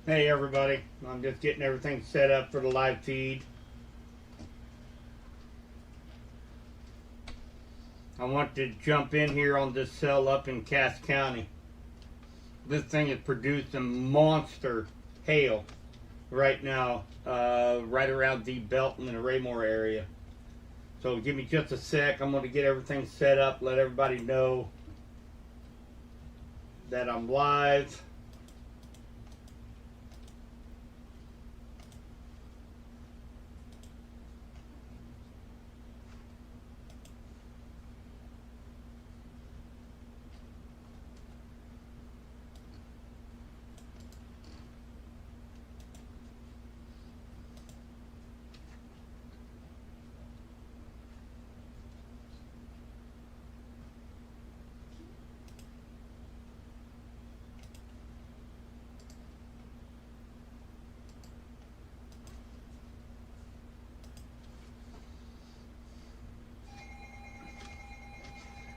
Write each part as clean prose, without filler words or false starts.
Hey everybody, I'm just getting everything set up for the live feed. I want to jump in here on this cell up in Cass County. This thing is producing monster hail right now, right around the Belton and the Raymore area. So give me just a sec. I'm going to get everything set up, let everybody know that I'm live.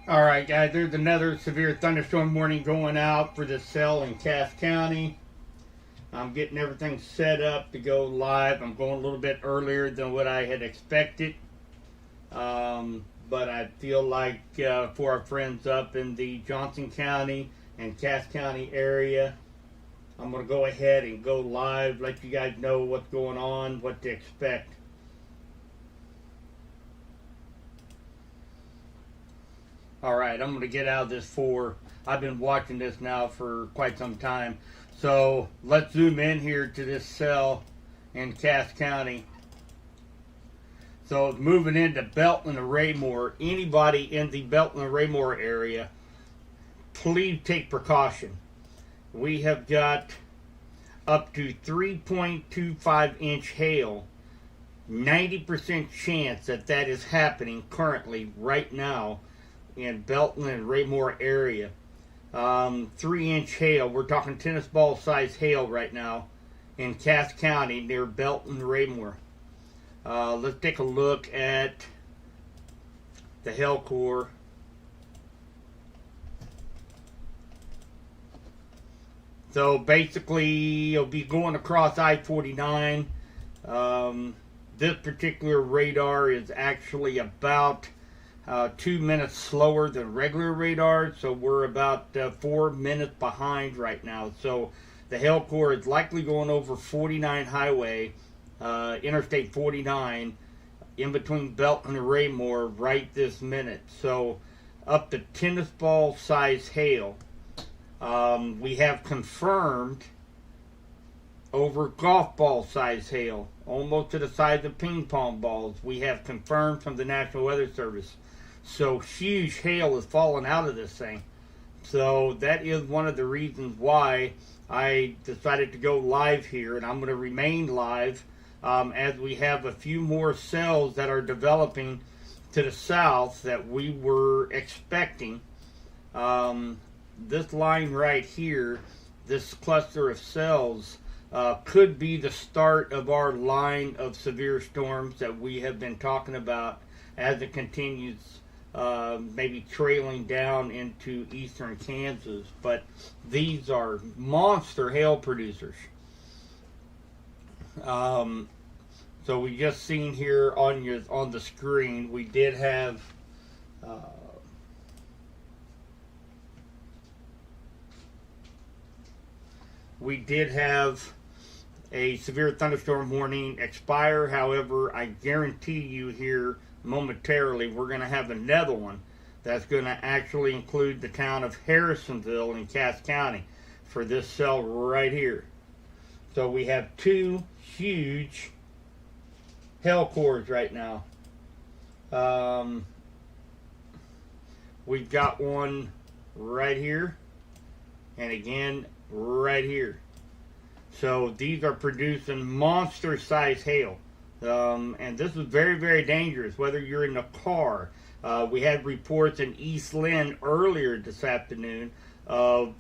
Alright guys, there's another severe thunderstorm warning going out for this cell in Cass County. I'm getting everything set up to go live. I'm going a little bit earlier than what I had expected. But I feel like for our friends up in the Johnson County and Cass County area, I'm going to go ahead and go live, let you guys know what's going on, what to expect. Alright, I'm going to get out of this I've been watching this now for quite some time. So let's zoom in here to this cell in Cass County. So moving into Belton and Raymore, anybody in the Belton and Raymore area, please take precaution. We have got up to 3.25 inch hail. 90% chance that is happening currently right now in Belton and Raymore area. 3-inch hail. We're talking tennis ball size hail right now in Cass County near Belton and Raymore. Let's take a look at the hail core. So basically, it'll be going across I-49. This particular radar is actually about 2 minutes slower than regular radar, so we're about 4 minutes behind right now. So the hail core is likely going over 49 highway, Interstate 49, in between Belton and Raymore right this minute. So up to tennis ball size hail. We have confirmed over golf ball size hail, almost to the size of ping pong balls. We have confirmed from the National Weather Service. So huge hail is falling out of this thing. So that is one of the reasons why I decided to go live here, and I'm going to remain live as we have a few more cells that are developing to the south that we were expecting. This line right here, this cluster of cells, could be the start of our line of severe storms that we have been talking about as it continues, maybe trailing down into eastern Kansas. But these are monster hail producers. So we just seen here on the screen, we did have a severe thunderstorm warning expire. However, I guarantee you here momentarily we're going to have another one that's going to actually include the town of Harrisonville in Cass County for this cell right here. So we have two huge hail cores right now. We've got one right here, and again right here. So these are producing monster size hail. And this is very, very dangerous, whether you're in a car. We had reports in East Lynn earlier this afternoon of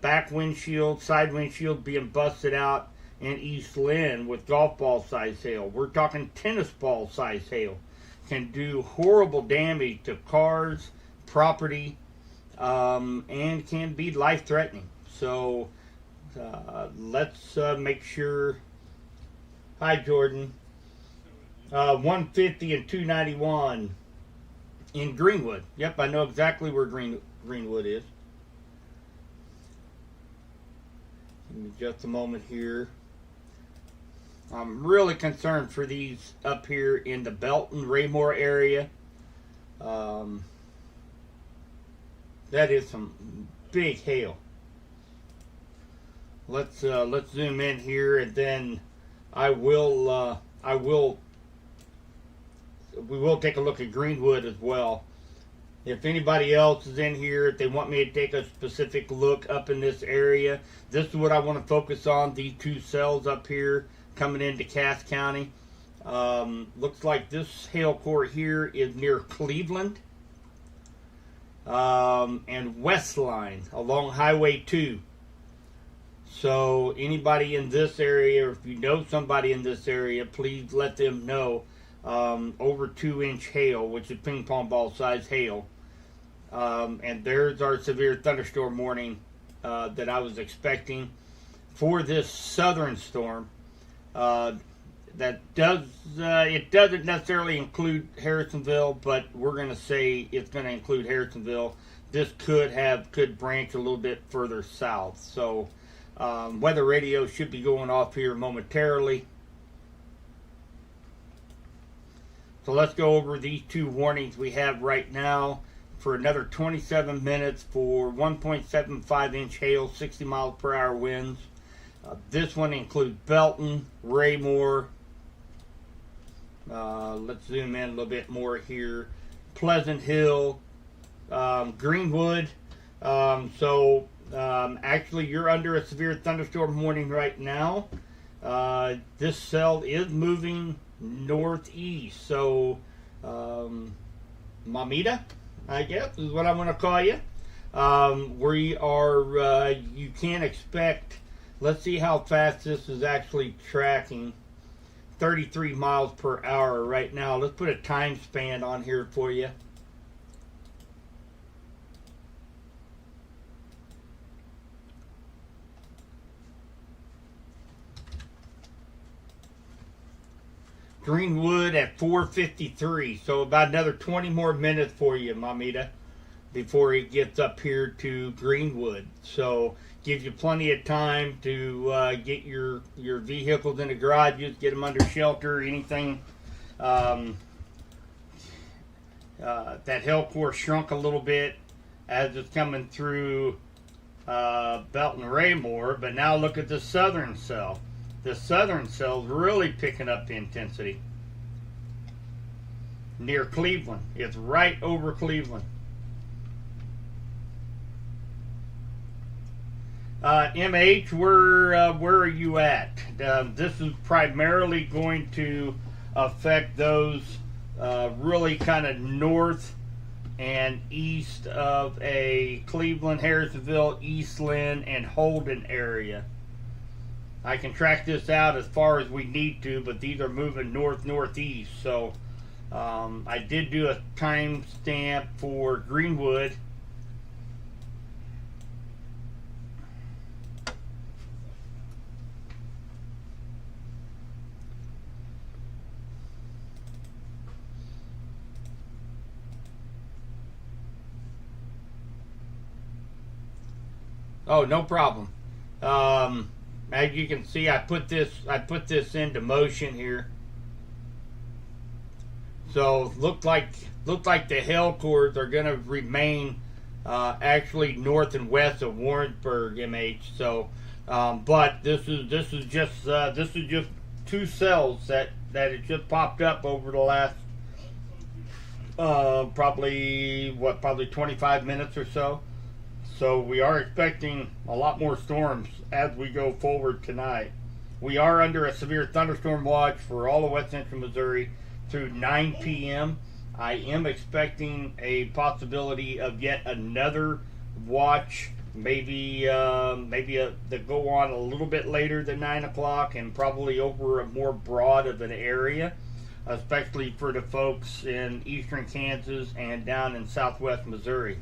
back windshield, side windshield being busted out in East Lynn with golf ball size hail. We're talking tennis ball size hail. Can do horrible damage to cars, property, and can be life threatening. So Let's make sure. Hi, Jordan. 150 and 291 in Greenwood. Yep, I know exactly where Greenwood is. Give me just a moment here. I'm really concerned for these up here in the Belton, Raymore area. That is some big hail. Let's zoom in here, and then we will take a look at Greenwood as well. If anybody else is in here, if they want me to take a specific look up in this area, this is what I want to focus on. These two cells up here coming into Cass County. Looks like this hail core here is near Cleveland and Westline along Highway 2. So anybody in this area, or if you know somebody in this area, please let them know. Over 2-inch hail, which is ping pong ball size hail. And there's our severe thunderstorm warning that I was expecting for this southern storm. That it doesn't necessarily include Harrisonville, but we're going to say it's going to include Harrisonville. This could branch a little bit further south. So weather radio should be going off here momentarily. So let's go over these two warnings we have right now for another 27 minutes for 1.75 inch hail, 60 miles per hour winds. This one includes Belton, Raymore. Let's zoom in a little bit more here. Pleasant Hill, Greenwood. Actually, you're under a severe thunderstorm warning right now. This cell is moving northeast, so Mamita, I guess is what I'm going to call you. We are, you can't expect, let's see how fast this is actually tracking. 33 miles per hour right now. Let's put a time span on here for you. Greenwood at 4:53, so about another 20 more minutes for you, Mamita, before it gets up here to Greenwood. So gives you plenty of time to get your vehicles in the garages, get them under shelter, anything. That hail core shrunk a little bit as it's coming through Belton Raymore, but now look at the southern cell. The southern cell's really picking up the intensity. Near Cleveland. It's right over Cleveland. MH, where are you at? This is primarily going to affect those really kind of north and east of a Cleveland, Harrisonville, Eastland, and Holden area. I can track this out as far as we need to, but these are moving north-northeast. So I did do a timestamp for Greenwood. Oh, no problem. As you can see, I put this into motion here. So look like the hail cores are going to remain actually north and west of Warrensburg, MH. So, but this is just two cells that it just popped up over the last probably 25 minutes or so. So we are expecting a lot more storms as we go forward tonight. We are under a severe thunderstorm watch for all of West Central Missouri through 9 p.m. I am expecting a possibility of yet another watch, maybe that go on a little bit later than 9 o'clock and probably over a more broad of an area, especially for the folks in eastern Kansas and down in southwest Missouri.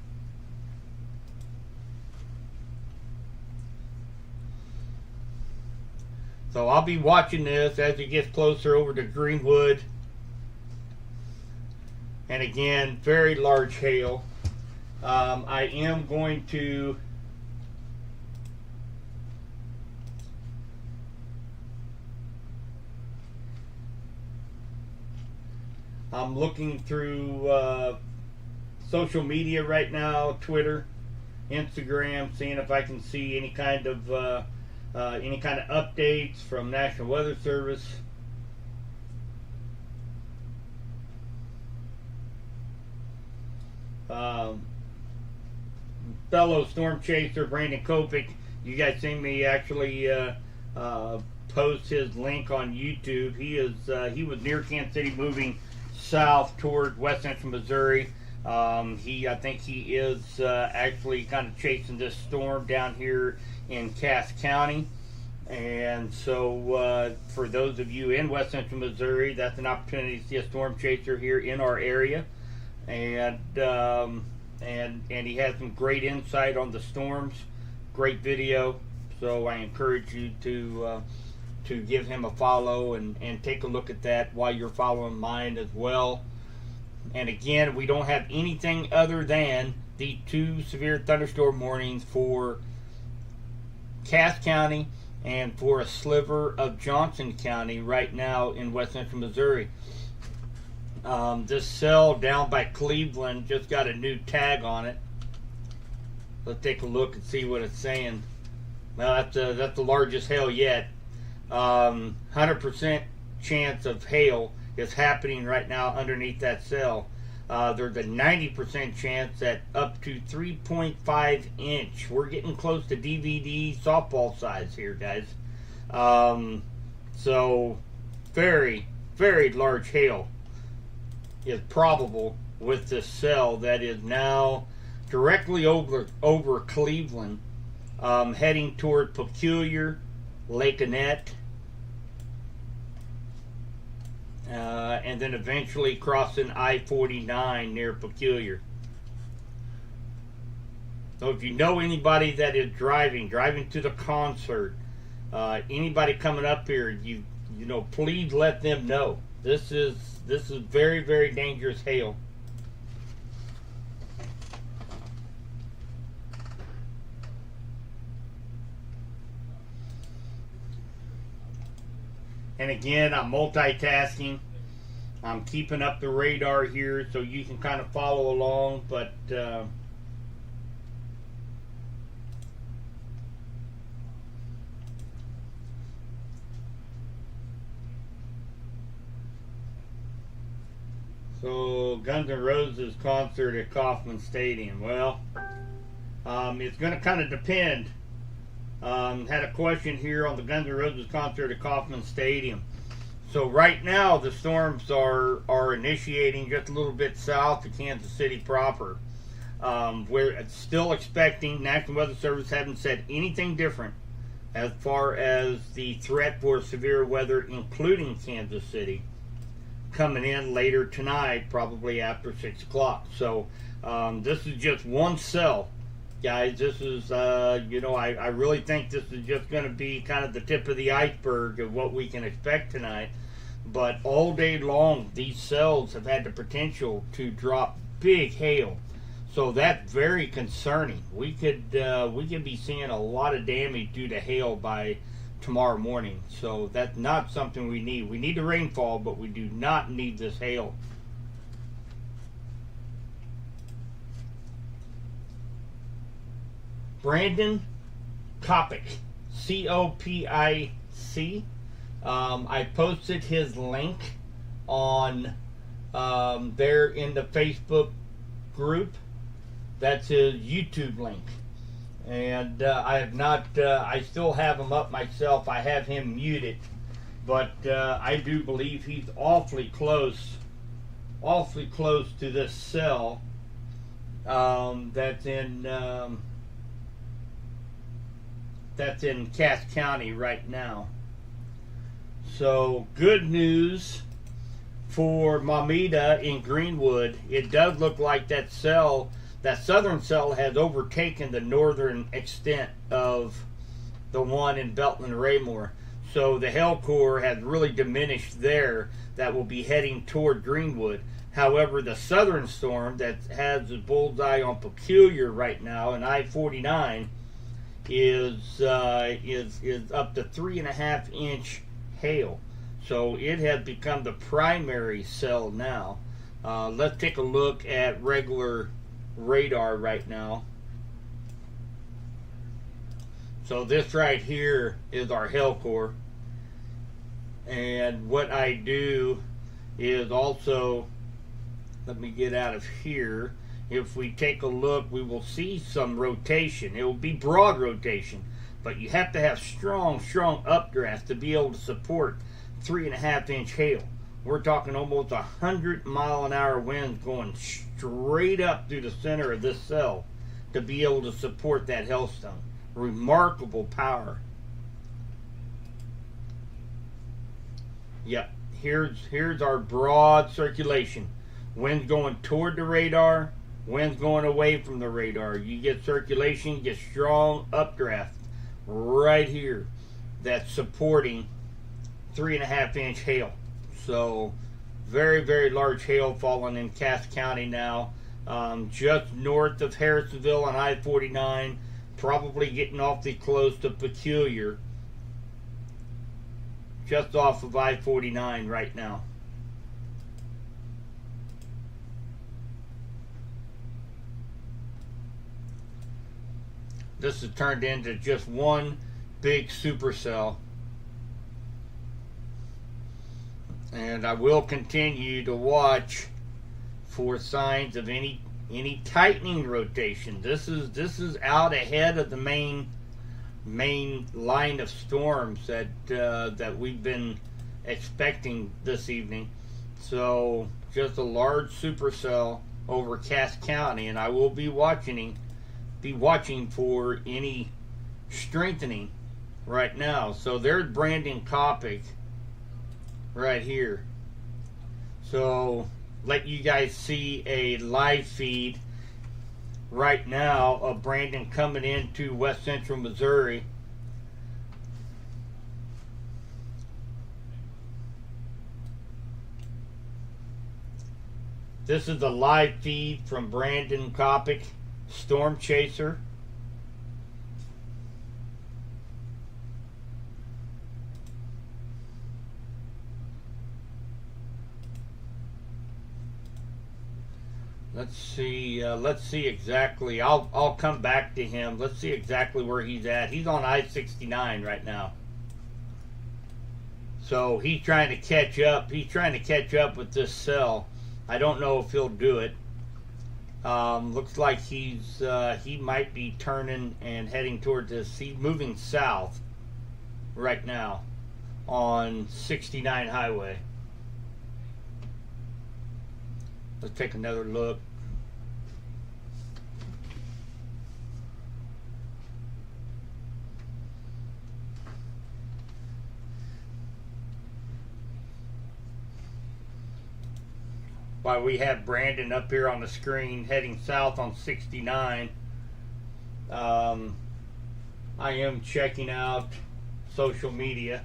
So I'll be watching this as it gets closer over to Greenwood. And again, very large hail. I am going to I'm looking through social media right now, Twitter, Instagram, seeing if I can see any kind of updates from National Weather Service. Fellow storm chaser Brandon Kopic, you guys seen me actually post his link on YouTube. He was near Kansas City, moving south toward west central Missouri. I think he is actually kind of chasing this storm down here in Cass County. And so for those of you in west central Missouri, that's an opportunity to see a storm chaser here in our area. And he has some great insight on the storms, great video. So I encourage you to give him a follow and take a look at that while you're following mine as well. And again, we don't have anything other than the 2 severe thunderstorm warnings for Cass County and for a sliver of Johnson County right now in west central Missouri. This cell down by Cleveland just got a new tag on it. Let's take a look and see what it's saying. Well, that's the largest hail yet. 100% chance of hail is happening right now underneath that cell. There's a 90% chance at up to 3.5 inch. We're getting close to DVD softball size here, guys. So very, very large hail is probable with this cell that is now directly over Cleveland, heading toward Peculiar, Lake Annette, and then eventually crossing I-49 near Peculiar. So if you know anybody that is driving to the concert, anybody coming up here, you know, please let them know. This is very, very dangerous hail. And again, I'm multitasking. I'm keeping up the radar here so you can kind of follow along, but so Guns N' Roses concert at Kauffman Stadium. Well, it's going to kind of depend. Had a question here on the Guns N' Roses concert at Kauffman Stadium. So right now the storms are initiating just a little bit south of Kansas City proper. We're still expecting, National Weather Service hasn't said anything different as far as the threat for severe weather, including Kansas City, coming in later tonight, probably after 6 o'clock. So this is just one cell. Guys, this is, I really think this is just going to be kind of the tip of the iceberg of what we can expect tonight. But all day long, these cells have had the potential to drop big hail. So that's very concerning. We could be seeing a lot of damage due to hail by tomorrow morning. So that's not something we need. We need the rainfall, but we do not need this hail. Brandon Kopic, C-O-P-I-C. I posted his link on there in the Facebook group. That's his YouTube link. And I have not, I still have him up myself. I have him muted. But I do believe he's awfully close to this cell that's in Cass County right now. So good news for Mamita in Greenwood. It does look like that southern cell has overtaken the northern extent of the one in Belton and Raymore. So the hail core has really diminished there. That will be heading toward Greenwood. However, the southern storm that has the bullseye on Peculiar right now in I-49 is up to 3.5-inch hail. So it has become the primary cell now. Let's take a look at regular radar right now. So this right here is our hail core. And what I do is also, let me get out of here. If we take a look, we will see some rotation. It will be broad rotation, but you have to have strong updraft to be able to support 3.5-inch hail. We're talking almost 100-mile-an-hour winds going straight up through the center of this cell to be able to support that hailstone. Remarkable power. Yep, here's our broad circulation. Winds going toward the radar, winds going away from the radar. You get circulation, you get strong updraft right here that's supporting 3.5-inch hail. So very large hail falling in Cass County now, just north of Harrisonville on I-49, probably getting awfully close to Peculiar, just off of I-49 right now. This has turned into just one big supercell. And I will continue to watch for signs of any tightening rotation. This is out ahead of the main line of storms that we've been expecting this evening. So just a large supercell over Cass County, and I will be watching for any strengthening right now. So there's Brandon Coppock right here. So let you guys see a live feed right now of Brandon coming into west central Missouri. This is a live feed from Brandon Coppock, Storm Chaser. Let's see exactly. I'll come back to him. Let's see exactly where he's at. He's on I-69 right now. So he's trying to catch up. He's trying to catch up with this cell. I don't know if he'll do it. Looks like he might be turning and heading toward this. He's moving south right now on 69 highway. Let's take another look. While we have Brandon up here on the screen heading south on 69, I am checking out social media.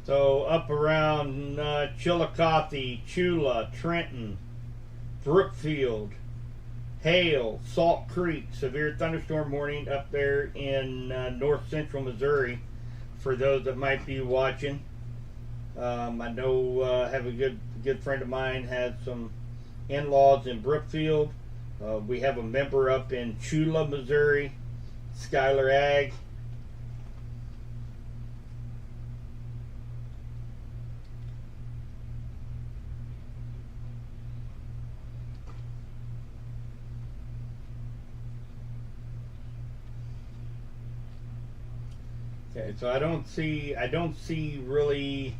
So up around Chillicothe, Chula, Trenton, Brookfield, Hale, Salt Creek, severe thunderstorm warning up there in north central Missouri for those that might be watching. I know have a good friend of mine had some in-laws in Brookfield. We have a member up in Chula, Missouri, Skylar Ag. Okay, so I don't see really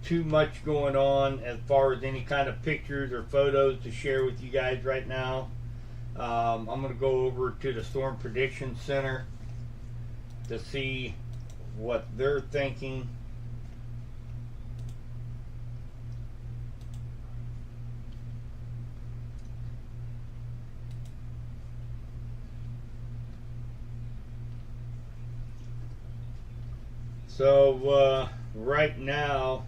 too much going on as far as any kind of pictures or photos to share with you guys right now. I'm going to go over to the Storm Prediction Center to see what they're thinking. So right now,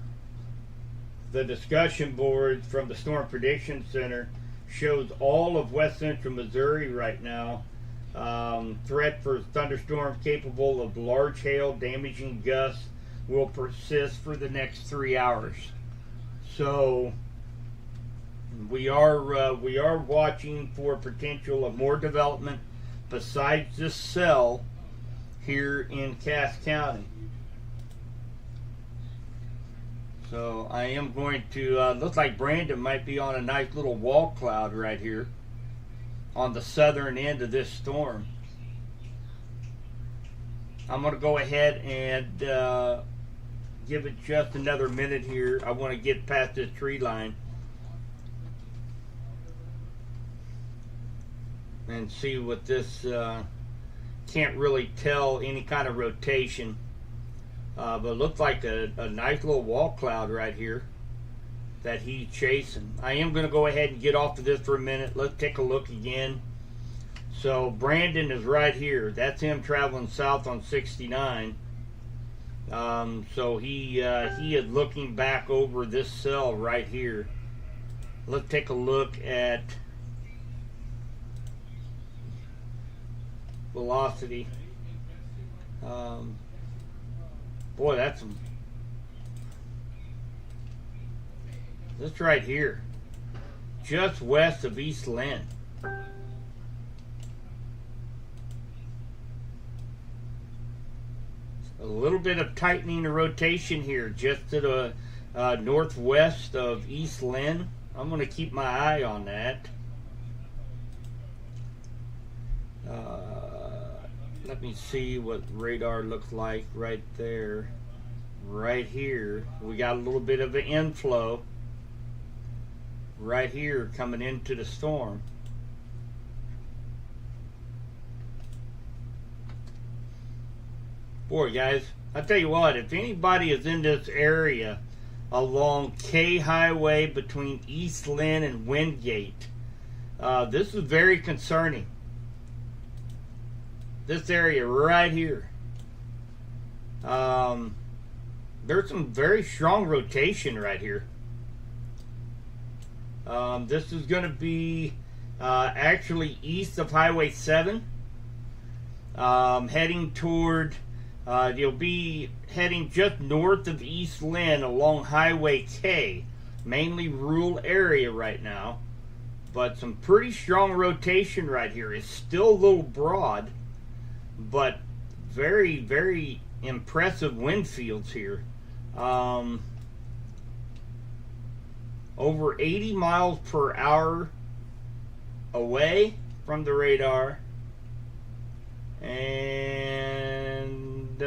the discussion board from the Storm Prediction Center shows all of west central Missouri right now. Threat for thunderstorms capable of large hail, damaging gusts will persist for the next 3 hours. So we are watching for potential of more development besides this cell here in Cass County. So I am going to, looks like Brandon might be on a nice little wall cloud right here on the southern end of this storm. I'm going to go ahead and give it just another minute here. I want to get past this tree line and see what this, can't really tell any kind of rotation. But it looks like a nice little wall cloud right here that he's chasing. I am going to go ahead and get off of this for a minute. Let's take a look again. So Brandon is right here. That's him traveling south on 69. So he is looking back over this cell right here. Let's take a look at velocity. Boy, that's this right here, just west of East Lynn. A little bit of tightening of rotation here, just to the northwest of East Lynn. I'm going to keep my eye on that. Let me see what radar looks like right there. Right here, we got a little bit of an inflow right here coming into the storm. Boy, guys, I tell you what, if anybody is in this area along K Highway between East Lynn and Wingate, this is very concerning. This area right here. There's some very strong rotation right here. This is going to be actually east of Highway 7. Heading toward, you'll be heading just north of East Lynn along Highway K. Mainly rural area right now. But some pretty strong rotation right here. It's still a little broad, but very, very impressive wind fields here. Over 80 miles per hour away from the radar, and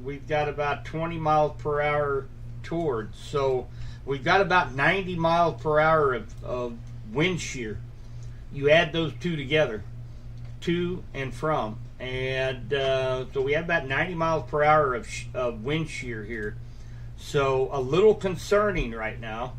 we've got about 20 miles per hour towards. So we've got about 90 miles per hour of wind shear. You add those two together, to and from. And so we have about 90 miles per hour of wind shear here. So a little concerning right now.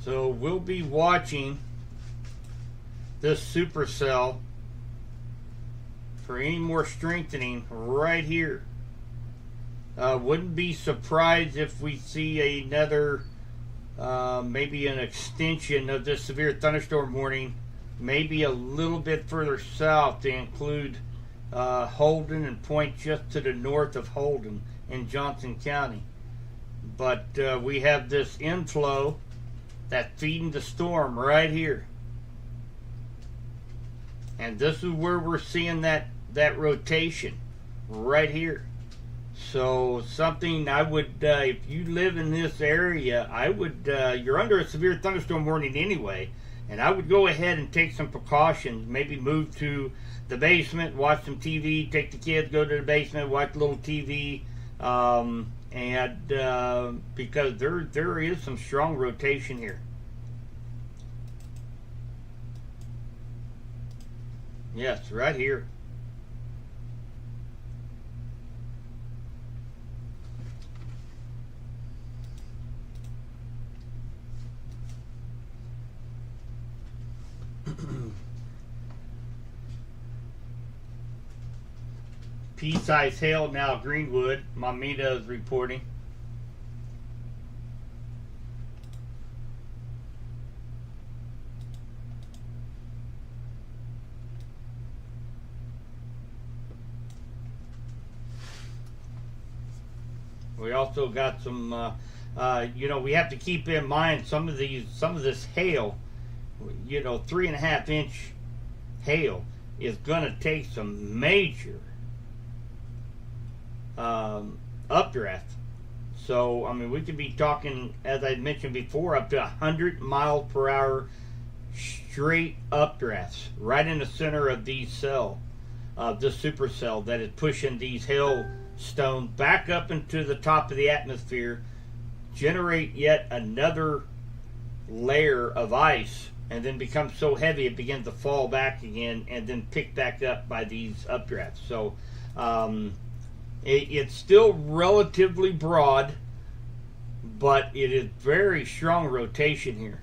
So we'll be watching this supercell for any more strengthening right here. Wouldn't be surprised if we see another, maybe an extension of this severe thunderstorm warning, maybe a little bit further south to include Holden and point just to the north of Holden in Johnson County. But we have this inflow that's feeding the storm right here. And this is where we're seeing that rotation right here. So something I would, if you live in this area, I would, you're under a severe thunderstorm warning anyway, and I would go ahead and take some precautions. Maybe move to the basement, watch some TV, take the kids, go to the basement, watch a little TV, and because there is some strong rotation here. Yes, right here. Pea-sized hail now, Greenwood. Mamita is reporting. We also got some, we have to keep in mind some of this hail, 3.5 inch hail is going to take some major updraft. So, I mean, we could be talking, as I mentioned before, up to 100 miles per hour straight updrafts right in the center of these cell, this supercell that is pushing these hailstones back up into the top of the atmosphere, generate yet another layer of ice, and then become so heavy it begins to fall back again and then pick back up by these updrafts. So, it's still relatively broad, but it is very strong rotation here.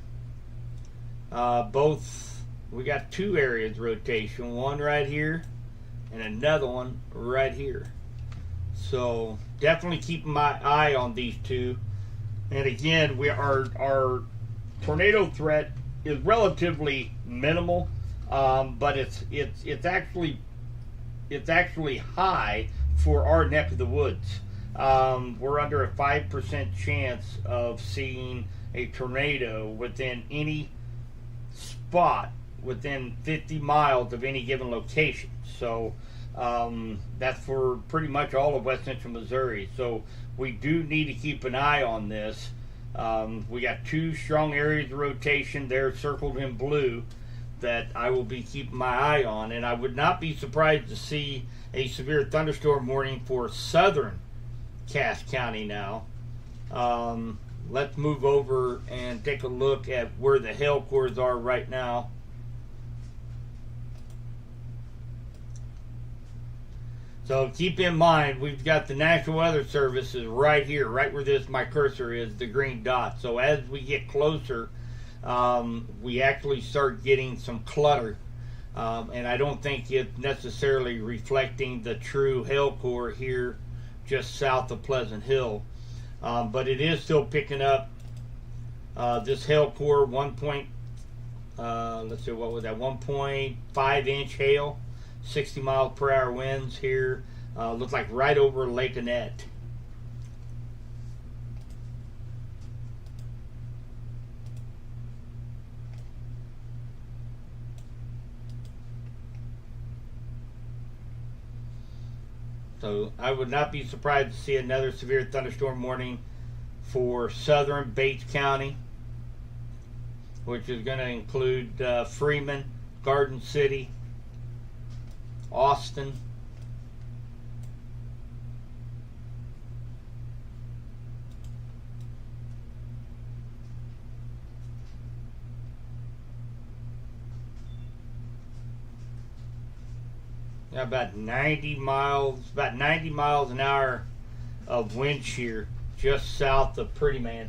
We got two areas rotation, one right here and another one right here. So definitely keeping my eye on these two. And again, our tornado threat is relatively minimal, but it's actually high for our neck of the woods. We're under a 5% chance of seeing a tornado within any spot within 50 miles of any given location. So that's for pretty much all of West Central Missouri. So we do need to keep an eye on this. We got two strong areas of rotation there circled in blue that I will be keeping my eye on, and I would not be surprised to see a severe thunderstorm warning for southern Cass County now. Let's move over and take a look at where the hail cores are right now. So keep in mind, we've got the National Weather Service is right here, right where my cursor is, the green dot. So as we get closer, we actually start getting some clutter. And I don't think it's necessarily reflecting the true hail core here just south of Pleasant Hill. But it is still picking up this hail core 1.5 inch hail, 60 miles per hour winds here. Looks like right over Lake Annette. So I would not be surprised to see another severe thunderstorm warning for southern Bates County, which is going to include Freeman, Garden City, Austin, about 90 miles an hour of wind shear just south of Pretty Man.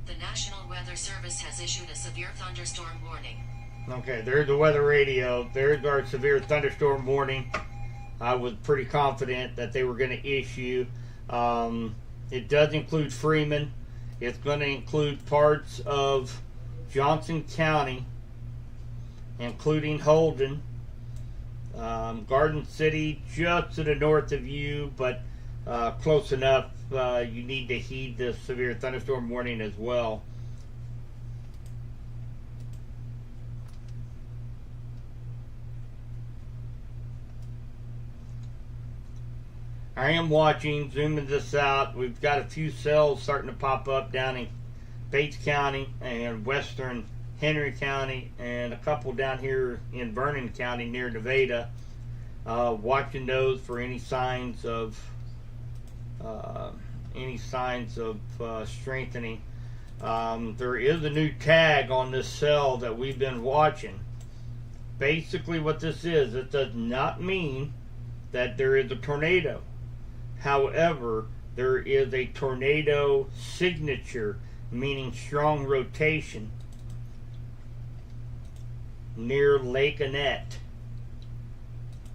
The National Weather Service has issued a severe thunderstorm warning. Okay, there's the weather radio. There's our severe thunderstorm warning. I was pretty confident that they were going to issue. It does include Freeman. It's going to include parts of Johnson County, including Holden, Garden City, just to the north of you, but close enough. You need to heed the severe thunderstorm warning as well. I am watching, zooming this out. We've got a few cells starting to pop up down in Bates County and western Henry County and a couple down here in Vernon County near Nevada. Watching those for any signs of strengthening. There is a new tag on this cell that we've been watching. Basically what this is, it does not mean that there is a tornado. However, there is a tornado signature, meaning strong rotation, near Lake Annette.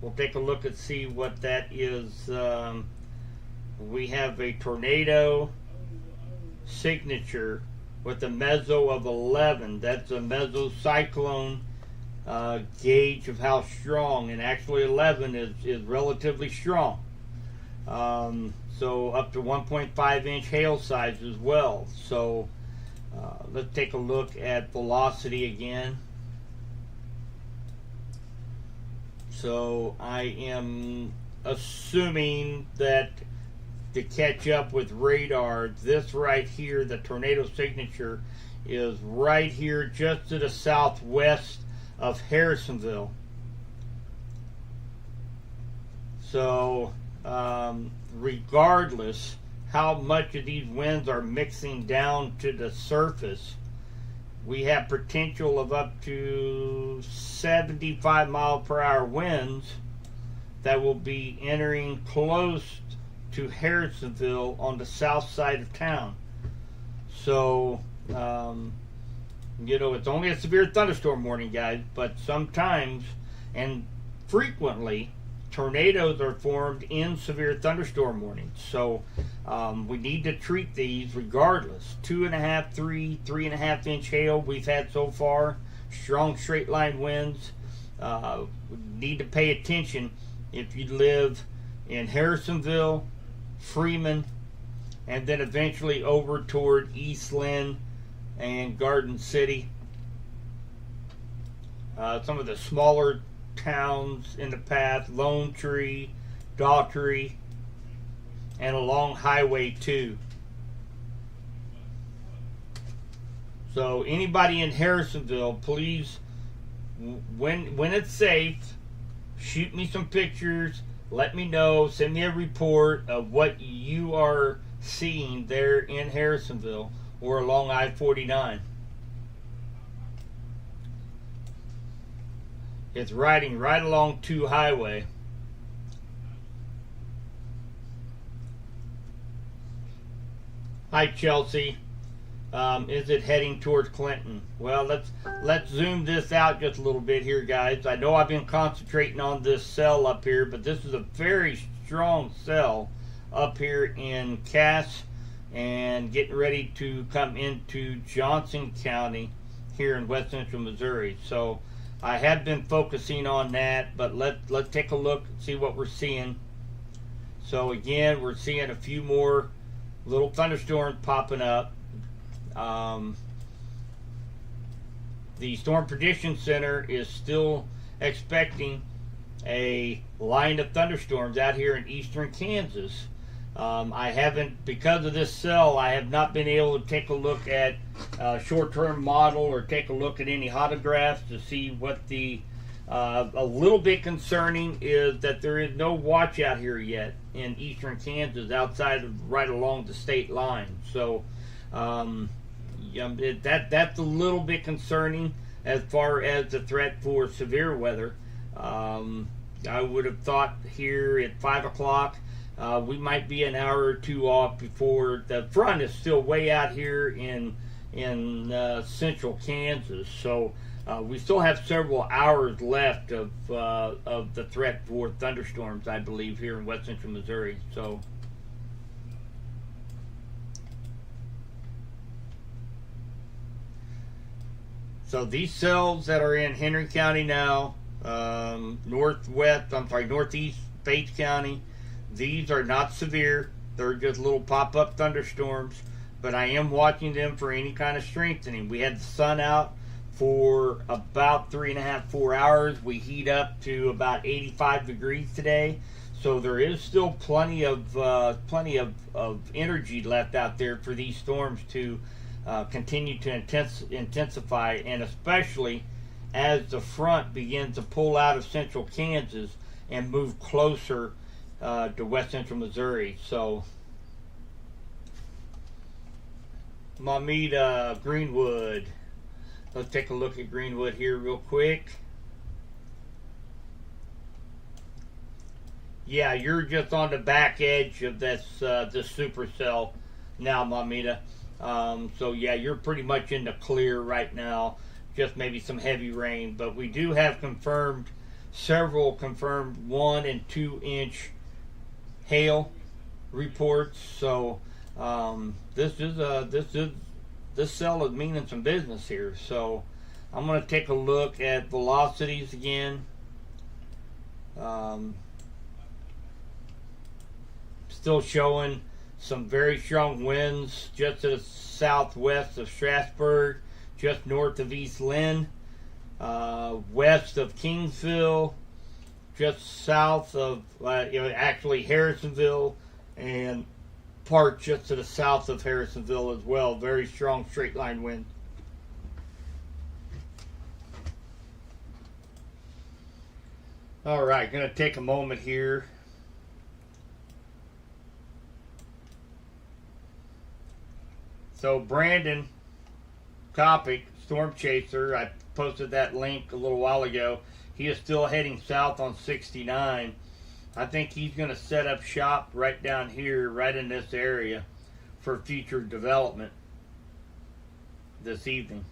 We'll take a look and see what that is. We have a tornado signature with a meso of 11. That's a mesocyclone gauge of how strong, and actually 11 is relatively strong. So up to 1.5 inch hail size as well. So let's take a look at velocity again. So I am assuming that to catch up with radar, this right here, the tornado signature, is right here just to the southwest of Harrisonville. So regardless how much of these winds are mixing down to the surface, we have potential of up to 75 mile per hour winds that will be entering close to Harrisonville on the south side of town. So it's only a severe thunderstorm warning, guys, but sometimes and frequently tornadoes are formed in severe thunderstorm warnings. So we need to treat these regardless. 2.5, 3.5 inch hail we've had so far. Strong straight line winds. Need to pay attention if you live in Harrisonville, Freeman, and then eventually over toward East Lynn and Garden City. Some of the smaller towns in the path, Lone Tree, Daughtry, and along Highway 2. So anybody in Harrisonville, please, when it's safe, shoot me some pictures, let me know, send me a report of what you are seeing there in Harrisonville or along I-49. It's riding right along 2 Highway. Hi, Chelsea. Is it heading towards Clinton? Well, let's zoom this out just a little bit here, guys. I know I've been concentrating on this cell up here, but this is a very strong cell up here in Cass and getting ready to come into Johnson County here in west central Missouri. So I have been focusing on that, but let's take a look and see what we're seeing. So again, we're seeing a few more little thunderstorms popping up. The Storm Prediction Center is still expecting a line of thunderstorms out here in eastern Kansas. I haven't, because of this cell, I have not been able to take a look at short-term model or take a look at any hotographs to see what the a little bit concerning is that there is no watch out here yet in eastern Kansas outside of right along the state line. So that's a little bit concerning as far as the threat for severe weather. I would have thought here at 5 o'clock we might be an hour or two off before the front is still way out here in central Kansas. So we still have several hours left of the threat for thunderstorms, I believe, here in west central Missouri. So these cells that are in Henry County now, northeast Bates County, these are not severe. They're just little pop-up thunderstorms, but I am watching them for any kind of strengthening. We had the sun out for about 3.5, 4 hours. We heat up to about 85 degrees today. So there is still plenty of energy left out there for these storms to continue to intensify, and especially as the front begins to pull out of central Kansas and move closer to west central Missouri. So, Maumeda, Greenwood. Let's take a look at Greenwood here real quick. Yeah, you're just on the back edge of this supercell now, Maumeda. So yeah, you're pretty much in the clear right now. Just maybe some heavy rain, but we do have several confirmed 1 and 2 inch hail reports. So this cell is meaning some business here. So I'm going to take a look at velocities again. Still showing some very strong winds just to the southwest of Strasburg, just north of East Lynn, west of Kingsville, just south of actually Harrisonville, and part just to the south of Harrisonville as well. Very strong straight line wind. All right, going to take a moment here. So Brandon topic, Storm Chaser, I posted that link a little while ago. He is still heading south on 69. I think he's going to set up shop right down here, right in this area, for future development this evening.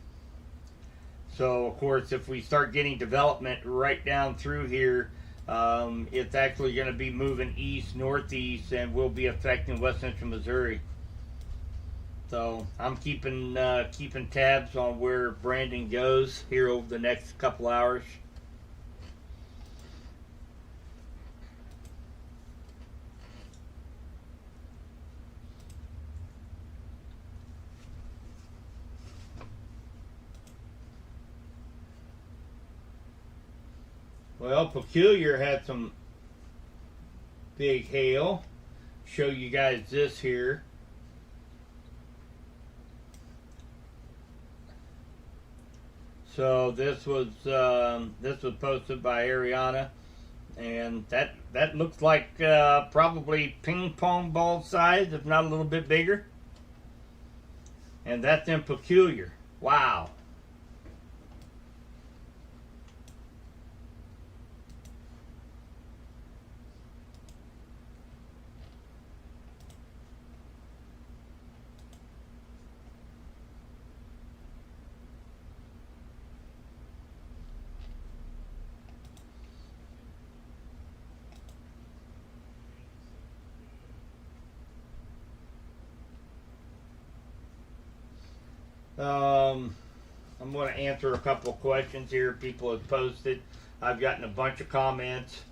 So, of course, if we start getting development right down through here, it's actually going to be moving east, northeast, and will be affecting west central Missouri. So I'm keeping tabs on where Brandon goes here over the next couple hours. Well, Peculiar had some big hail. Show you guys this here. So this was posted by Ariana, and that looks like probably ping pong ball size, if not a little bit bigger. And that's in Peculiar. Wow. I'm going to answer a couple of questions here people have posted. I've gotten a bunch of comments,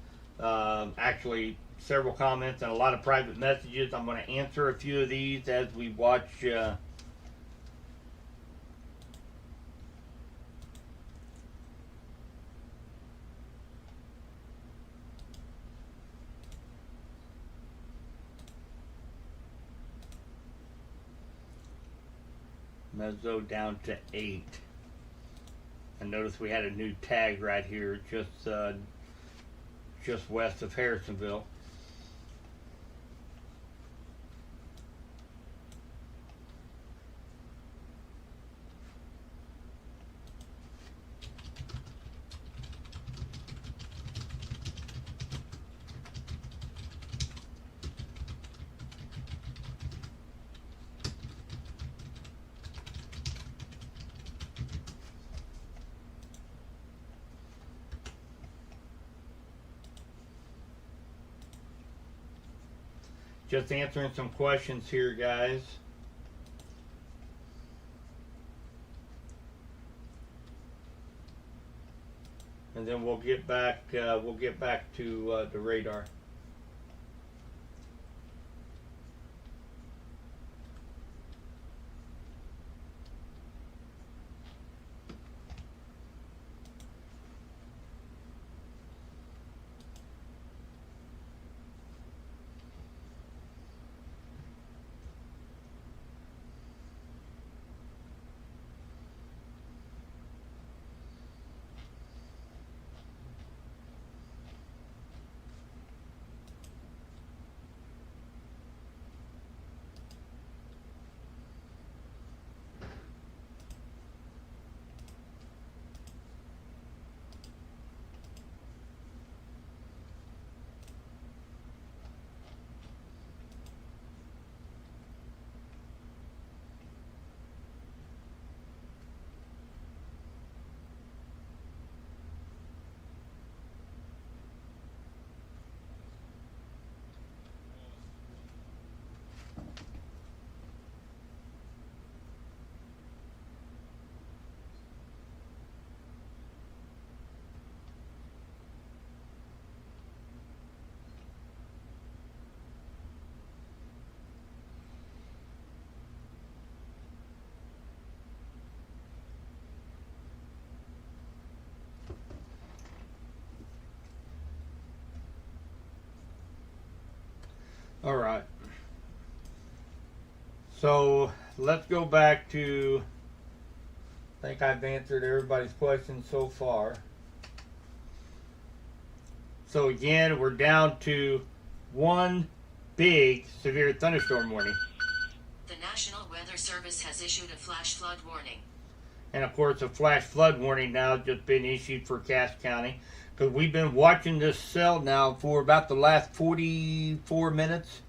actually several comments and a lot of private messages. I'm going to answer a few of these as we watch Mezzo down to 8. And notice we had a new tag right here just west of Harrisonville. Just answering some questions here, guys. And then we'll get back to the radar. All right. So let's go back to. I think I've answered everybody's questions so far. So again, we're down to one big severe thunderstorm warning. The National Weather Service has issued a flash flood warning. And of course, a flash flood warning now just been issued for Cass County, because we've been watching this cell now for about the last 44 minutes.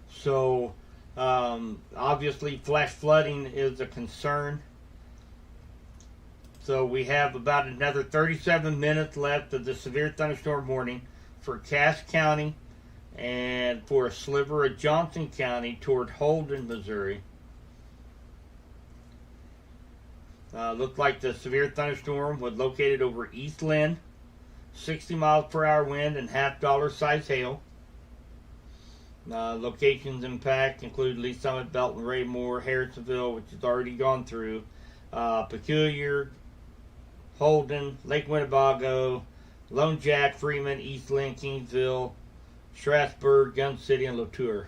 So obviously, flash flooding is a concern. So we have about another 37 minutes left of the severe thunderstorm warning for Cass County and for a sliver of Johnson County toward Holden, Missouri. Looked like the severe thunderstorm was located over East Lynn, 60 miles per hour wind and $half size hail. Locations impact include Lee Summit, Belton, Raymore, Harrisonville, which has already gone through, Peculiar, Holden, Lake Winnebago, Lone Jack, Freeman, East Lynn, Kingsville, Strasburg, Gun City, and Latour.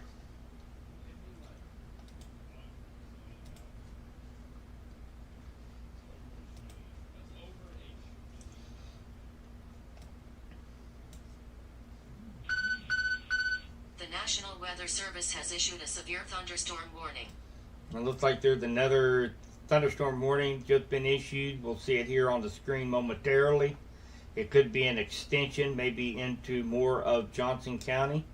The National Weather Service has issued a severe thunderstorm warning. It looks like there's another thunderstorm warning just been issued. We'll see it here on the screen momentarily. It could be an extension, maybe into more of Johnson County.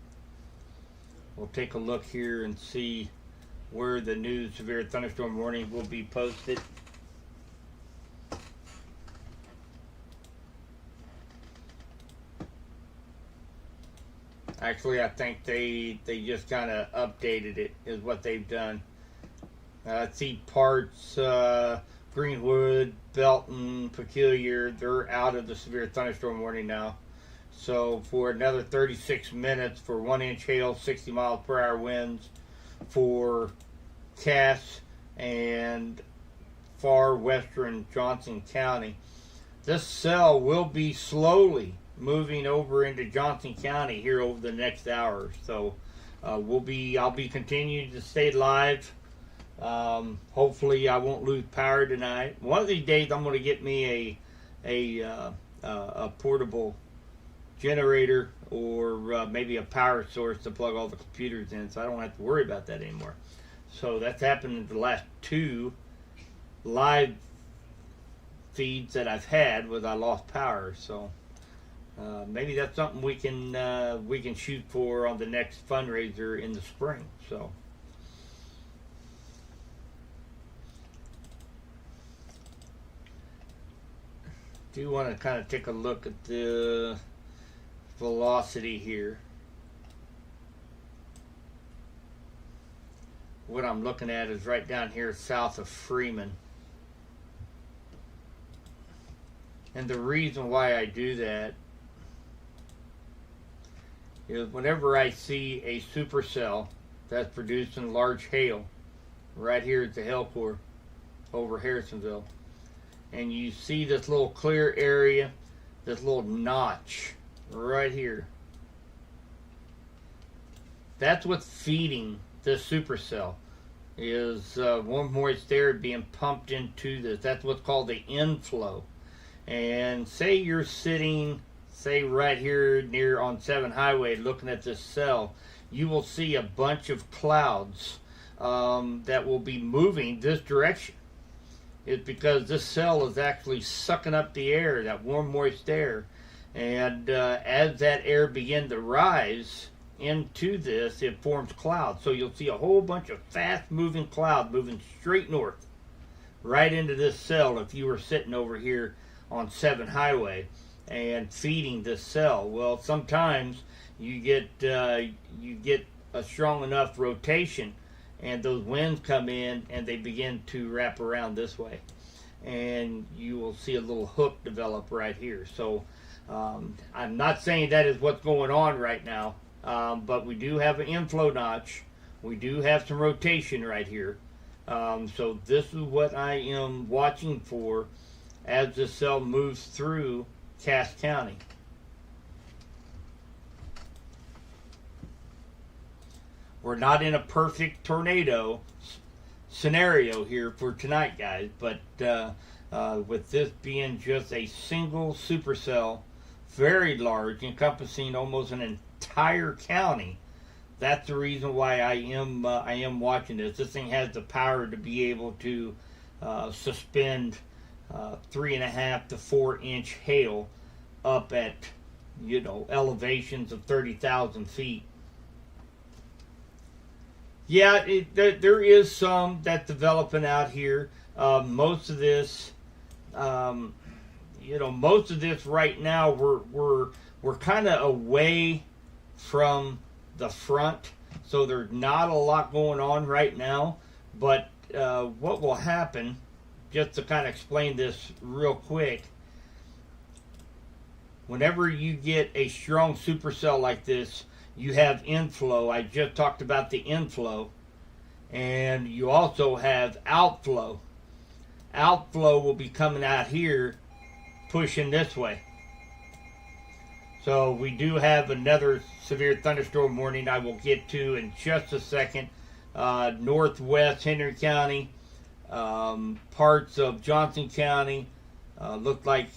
We'll take a look here and see where the new severe thunderstorm warning will be posted. Actually, I think they just kind of updated it, is what they've done. I see parts, Greenwood, Belton, Peculiar, they're out of the severe thunderstorm warning now. So for another 36 minutes for 1-inch hail, 60 miles per hour winds for Cass and far western Johnson County. This cell will be slowly moving over into Johnson County here over the next hour. So I'll be continuing to stay live. Hopefully I won't lose power tonight. One of these days I'm going to get me a portable generator or maybe a power source to plug all the computers in, so I don't have to worry about that anymore. So that's happened in the last 2 live feeds that I've had was I lost power. So maybe that's something we can shoot for on the next fundraiser in the spring. So. Do want to kind of take a look at the velocity here. What I'm looking at is right down here south of Freeman. And the reason why I do that is whenever I see a supercell that's producing large hail, right here at the hail core over Harrisonville, and you see this little clear area, this little notch right here. That's what's feeding this supercell, is warm moist air being pumped into this. That's what's called the inflow. And say you're sitting, say right here near on 7 Highway looking at this cell, you will see a bunch of clouds that will be moving this direction. It's because this cell is actually sucking up the air, that warm moist air, and as that air begins to rise into this, it forms clouds. So you'll see a whole bunch of fast moving clouds moving straight north right into this cell if you were sitting over here on 7 Highway and feeding this cell. Well, sometimes you get a strong enough rotation and those winds come in and they begin to wrap around this way, and you will see a little hook develop right here. So I'm not saying that is what's going on right now, but we do have an inflow notch. We do have some rotation right here. So this is what I am watching for as the cell moves through Cass County. we're not in a perfect tornado scenario here for tonight, guys. But with this being just a single supercell, very large, encompassing almost an entire county, that's the reason why I am watching this. This thing has the power to be able to suspend 3.5 to 4 inch hail up at elevations of 30,000 feet. Yeah, there is some that's developing out here. Most of this, most of this right now, we're kind of away from the front, so there's not a lot going on right now. But what will happen, just to kind of explain this real quick, whenever you get a strong supercell like this, you have inflow. I just talked about the inflow, and you also have outflow. Outflow will be coming out here, pushing this way. So we do have another severe thunderstorm warning I will get to in just a second. Northwest Henry County, parts of Johnson County, look like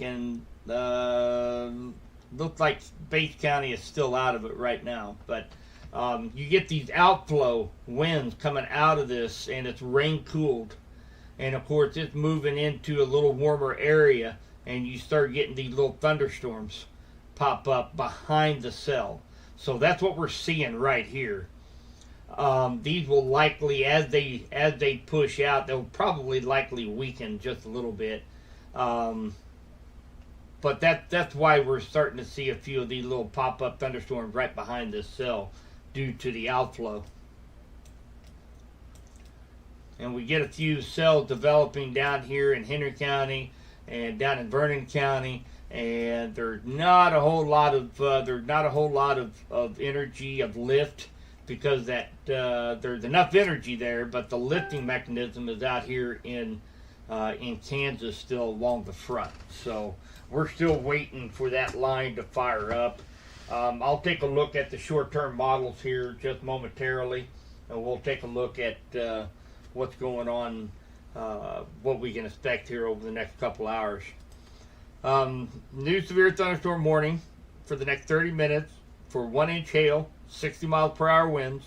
Bates County is still out of it right now. But you get these outflow winds coming out of this, and it's rain cooled. And of course it's moving into a little warmer area, and you start getting these little thunderstorms pop up behind the cell. So that's what we're seeing right here. These will likely, as they push out, they'll probably likely weaken just a little bit. But that's why we're starting to see a few of these little pop-up thunderstorms right behind this cell due to the outflow. And we get a few cells developing down here in Henry County and down in Vernon County, and there's not a whole lot of energy of lift, because that there's enough energy there, but the lifting mechanism is out here in Kansas still along the front. So we're still waiting for that line to fire up. I'll take a look at the short-term models here just momentarily, and we'll take a look at what's going on, what we can expect here over the next couple hours. New severe thunderstorm warning for the next 30 minutes for 1 inch hail, 60 miles per hour winds.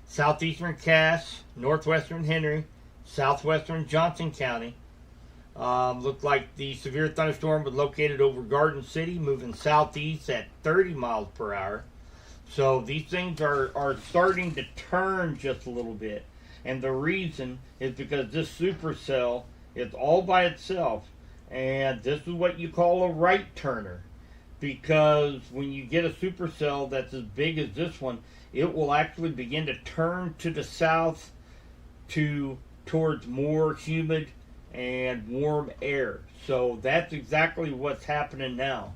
Southeastern Cass, northwestern Henry, southwestern Johnson County. Looked like the severe thunderstorm was located over Garden City, moving southeast at 30 miles per hour. So these things are starting to turn just a little bit. And the reason is because this supercell is all by itself. And this is what you call a right turner. Because when you get a supercell that's as big as this one, it will actually begin to turn to the south towards more humid and warm air. So that's exactly what's happening now.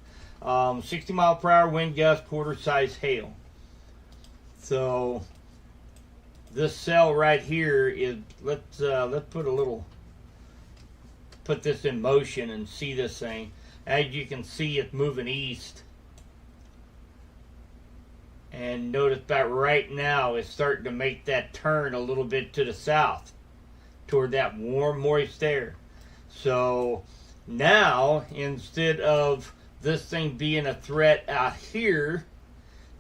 60 mile per hour wind gust, quarter size hail. So this cell right here is, let's put this in motion and see this thing. As you can see, it's moving east. And notice that right now it's starting to make that turn a little bit to the south, toward that warm, moist air. So now, instead of this thing being a threat out here,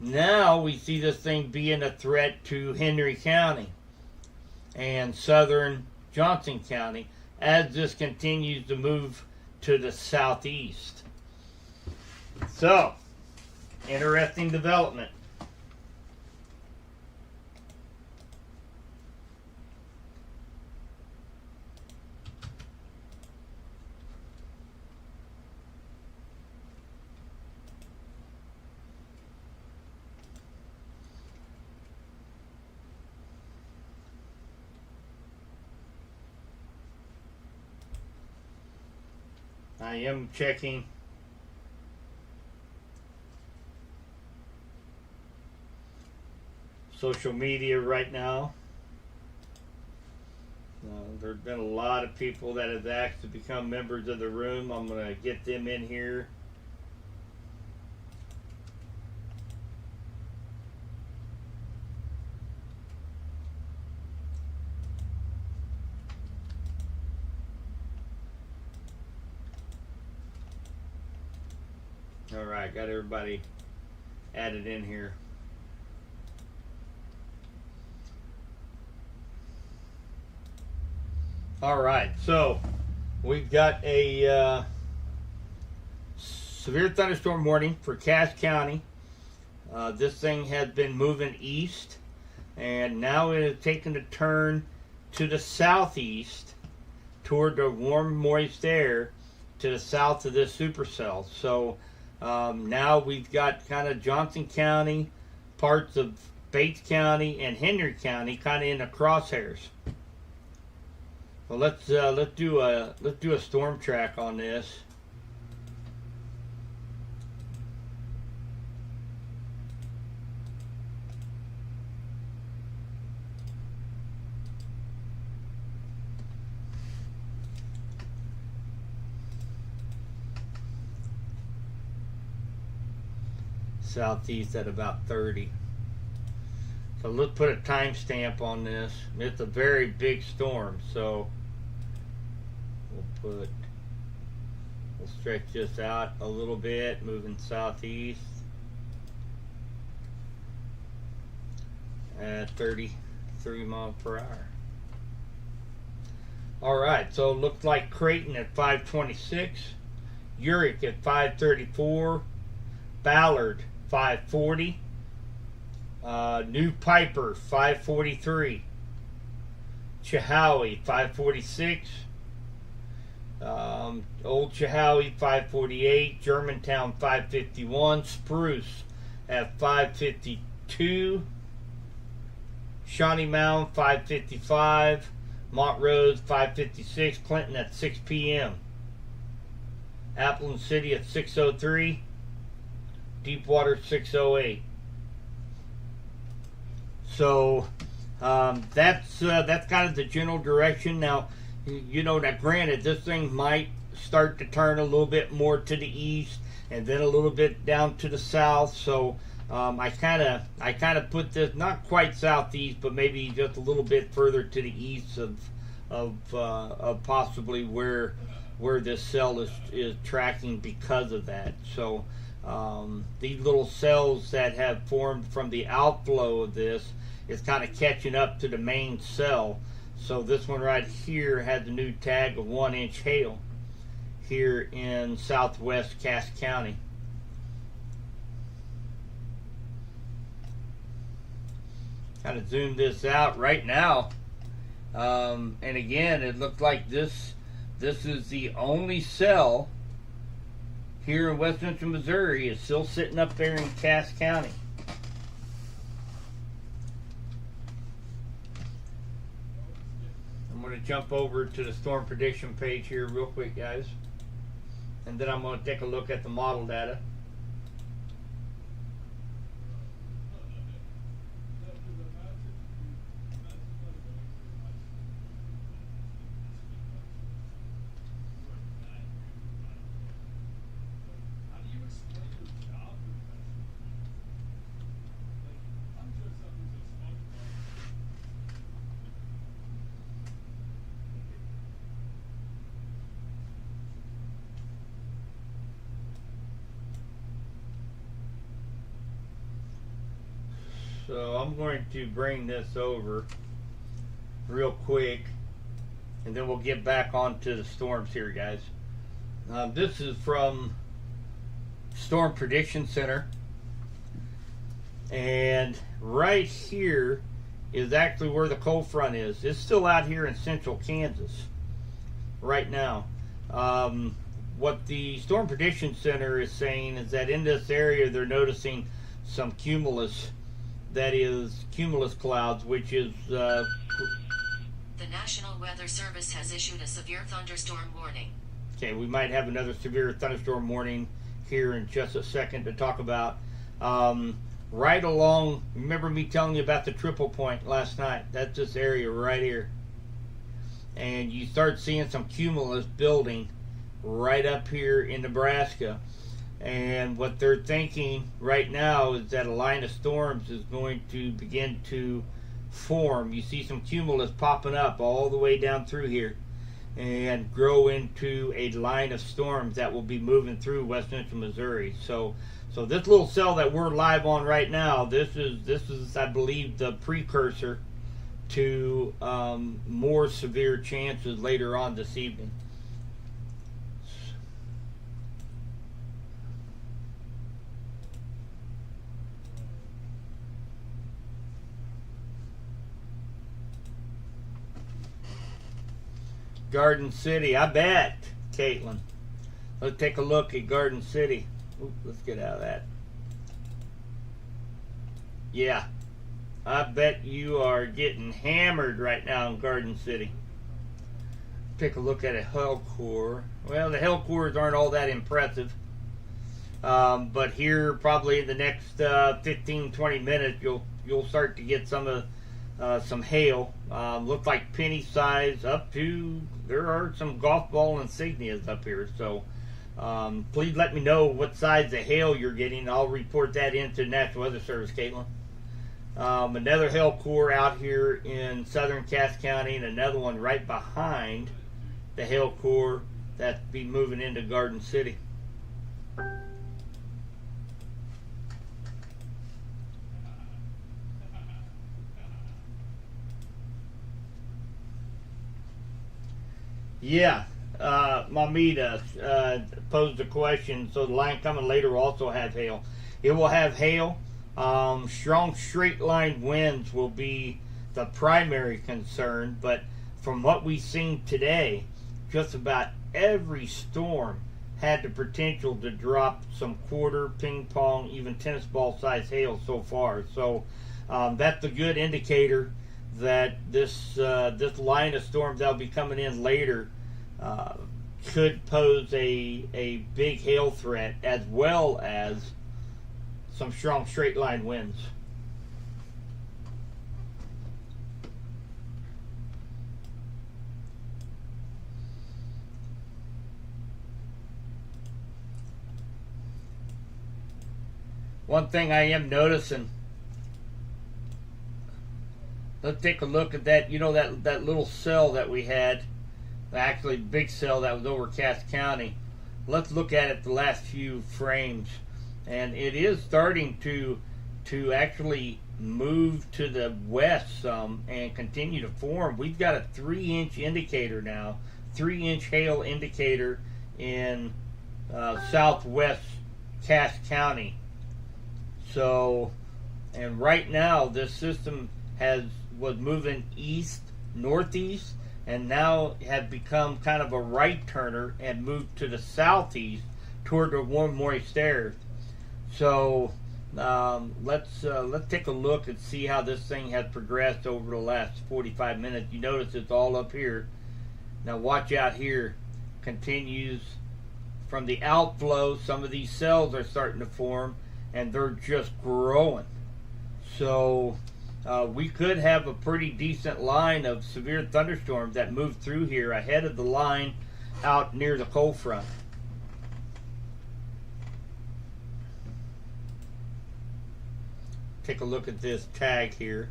now we see this thing being a threat to Henry County and southern Johnson County as this continues to move to the southeast. So, interesting development. I am checking social media right now. There's been a lot of people that have asked to become members of the room. I'm going to get them in here. All right, got everybody added in here. All right, so we've got a severe thunderstorm warning for Cass County. This thing has been moving east, and now it has taken a turn to the southeast toward the warm, moist air to the south of this supercell. So now we've got kind of Johnson County, parts of Bates County, and Henry County kind of in the crosshairs. Well, let's do a storm track on this. Southeast at about 30. So let's put a timestamp on this. It's a very big storm, so we'll stretch this out a little bit, moving southeast at 33 miles per hour. All right, so it looks like Creighton at 526, Urick at 534, Ballard 540, New Piper 543, Chehowee 546, Old Chehowee 548, Germantown 551, Spruce at 552, Shawnee Mound 555, Montrose 556, Clinton at 6 p.m., Appleton City at 6:03, Deepwater 6:08. So that's kind of the general direction. Now, you know that granted, this thing might start to turn a little bit more to the east and then a little bit down to the south. So I kind of put this not quite southeast, but maybe just a little bit further to the east of possibly where this cell is tracking because of that. So these little cells that have formed from the outflow of this is kind of catching up to the main cell. So this one right here had the new tag of 1-inch hail here in southwest Cass County. Kind of zoom this out right now, and again, it looks like this is the only cell here in West Central Missouri is still sitting up there in Cass County. I'm going to jump over to the storm prediction page here real quick, guys, and then I'm going to take a look at the model data. So I'm going to bring this over real quick, and then we'll get back onto the storms here, guys. This is from Storm Prediction Center, and right here is actually where the cold front is. It's still out here in central Kansas right now. What the Storm Prediction Center is saying is that in this area they're noticing some cumulus clouds, which is the National Weather Service has issued a severe thunderstorm warning. Okay, we might have another severe thunderstorm warning here in just a second to talk about. Right along, remember me telling you about the triple point last night? That's this area right here. And you start seeing some cumulus building right up here in Nebraska. And what they're thinking right now is that a line of storms is going to begin to form. You see some cumulus popping up all the way down through here. and grow into a line of storms that will be moving through west central Missouri. So this little cell that we're live on right now, this is I believe the precursor to more severe chances later on this evening. Garden City, I bet, Caitlin. Let's take a look at Garden City. Ooh, let's get out of that. Yeah, I bet you are getting hammered right now in Garden City. Take a look at a hell core. Well, the hell cores aren't all that impressive. But here, probably in the next 15-20 minutes, you'll start to get some hail. Look like penny size up to, there are some golf ball insignias up here. So please let me know what size of hail you're getting. I'll report that into National Weather Service, Caitlin. Another hail core out here in southern Cass County, and another one right behind the hail core that's be moving into Garden City. Yeah, Mamita posed a question. So the line coming later will also have hail. It will have hail. Strong straight line winds will be the primary concern, but from what we've seen today, just about every storm had the potential to drop some quarter, ping pong, even tennis ball size hail so far. So that's a good indicator that this line of storms that'll be coming in later could pose a big hail threat, as well as some strong straight line winds. One thing I am noticing, let's take a look at that. You know, that little cell that we had, actually big cell that was over Cass County. Let's look at it the last few frames, and it is starting to actually move to the west some and continue to form. We've got a 3-inch indicator now, 3-inch hail indicator in southwest Cass County. So, and right now this system was moving east, northeast, and now have become kind of a right turner and moved to the southeast toward the warm moist air. So let's take a look and see how this thing has progressed over the last 45 minutes. You notice it's all up here. Now watch out here. Continues from the outflow. Some of these cells are starting to form, and they're just growing. So we could have a pretty decent line of severe thunderstorms that move through here ahead of the line out near the cold front. Take a look at this tag here.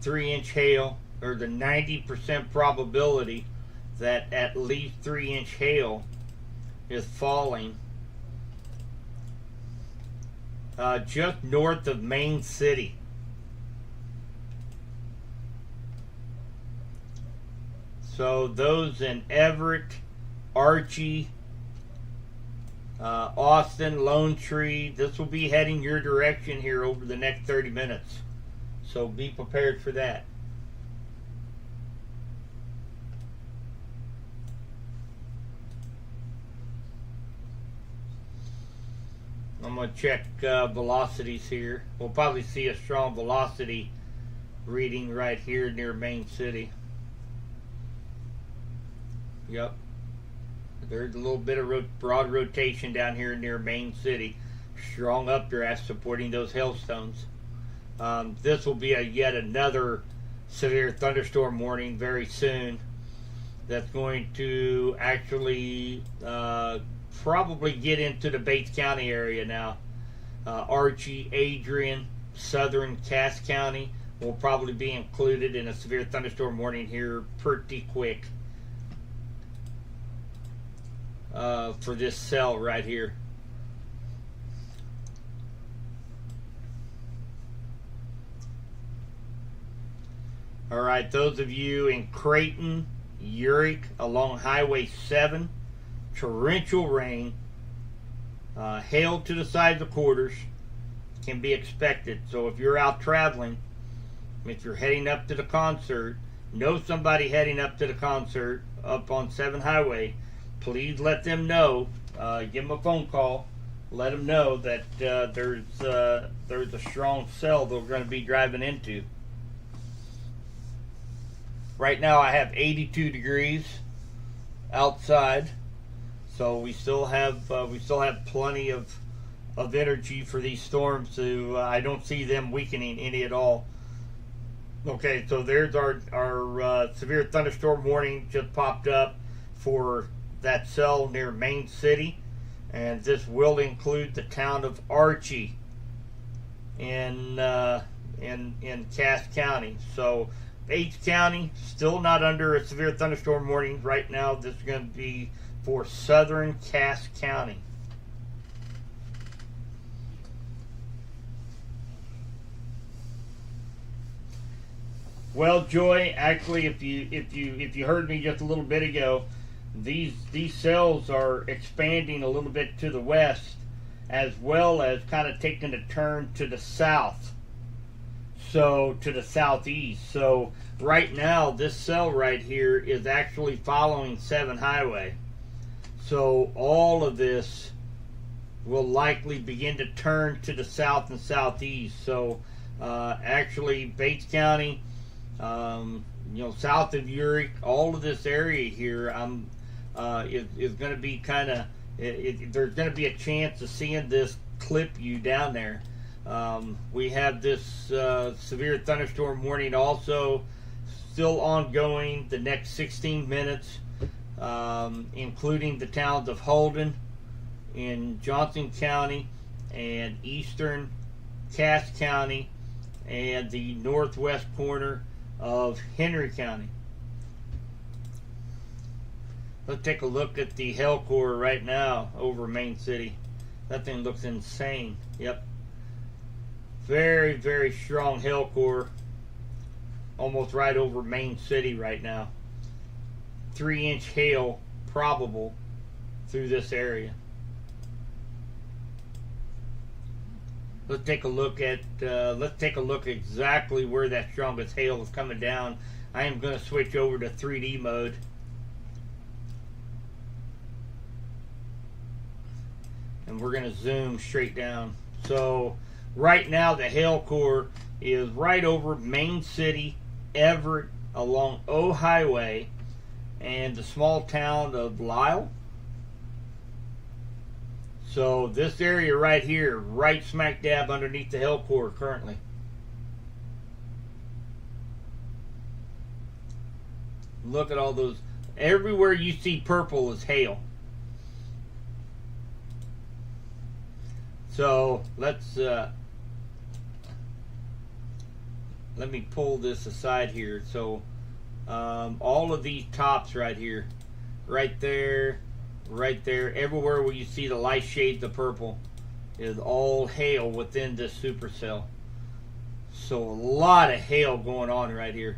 3-inch hail, or the 90% probability that at least 3-inch hail is falling just north of Main City. So those in Everett, Archie, Austin, Lone Tree, this will be heading your direction here over the next 30 minutes. So be prepared for that. I'm going to check velocities here. We'll probably see a strong velocity reading right here near Main City. Yep. There's a little bit of broad rotation down here near Main City. Strong updraft supporting those hailstones. This will be yet another severe thunderstorm warning very soon. That's going to actually probably get into the Bates County area now. Archie, Adrian, southern Cass County. will probably be included in a severe thunderstorm warning here pretty quick for this cell right here. All right, those of you in Creighton, Uric, along Highway 7, torrential rain, hail to the sides of quarters can be expected. So if you're out traveling, if you're heading up to the concert, know somebody heading up to the concert up on 7 Highway, please let them know. Give them a phone call. Let them know that there's a strong cell that we're going to be driving into. Right now I have 82 degrees outside, so we still have plenty of energy for these storms. To I don't see them weakening any at all. Okay, so there's our severe thunderstorm warning just popped up for that cell near Main City, and this will include the town of Archie in Cass County. So H County still not under a severe thunderstorm warning right now. This is going to be for southern Cass County. Well, Joy, actually, if you heard me just a little bit ago, these cells are expanding a little bit to the west, as well as kind of taking a turn to the south. So to the southeast. So right now this cell right here is actually following 7 Highway. So all of this will likely begin to turn to the south and southeast. So actually Bates County, south of Uric, all of this area here is going to be kind of, there's going to be a chance of seeing this clip you down there. We have this severe thunderstorm warning also still ongoing the next 16 minutes, including the towns of Holden in Johnson County and eastern Cass County and the northwest corner of Henry County. Let's take a look at the hail core right now over Main City. That thing looks insane. Yep. Very, very strong hail core, almost right over Main City right now. 3-inch hail probable through this area. Let's take a look at exactly where that strongest hail is coming down. I am going to switch over to 3D mode. And we're going to zoom straight down. So right now the hail core is right over Main City, Everett, along O Highway, and the small town of Lisle. So this area right here, right smack dab underneath the hail core currently. Look at all those. Everywhere you see purple is hail. So let's let me pull this aside here. So all of these tops right here, right there, everywhere where you see the light shades of purple is all hail within this supercell. So a lot of hail going on right here.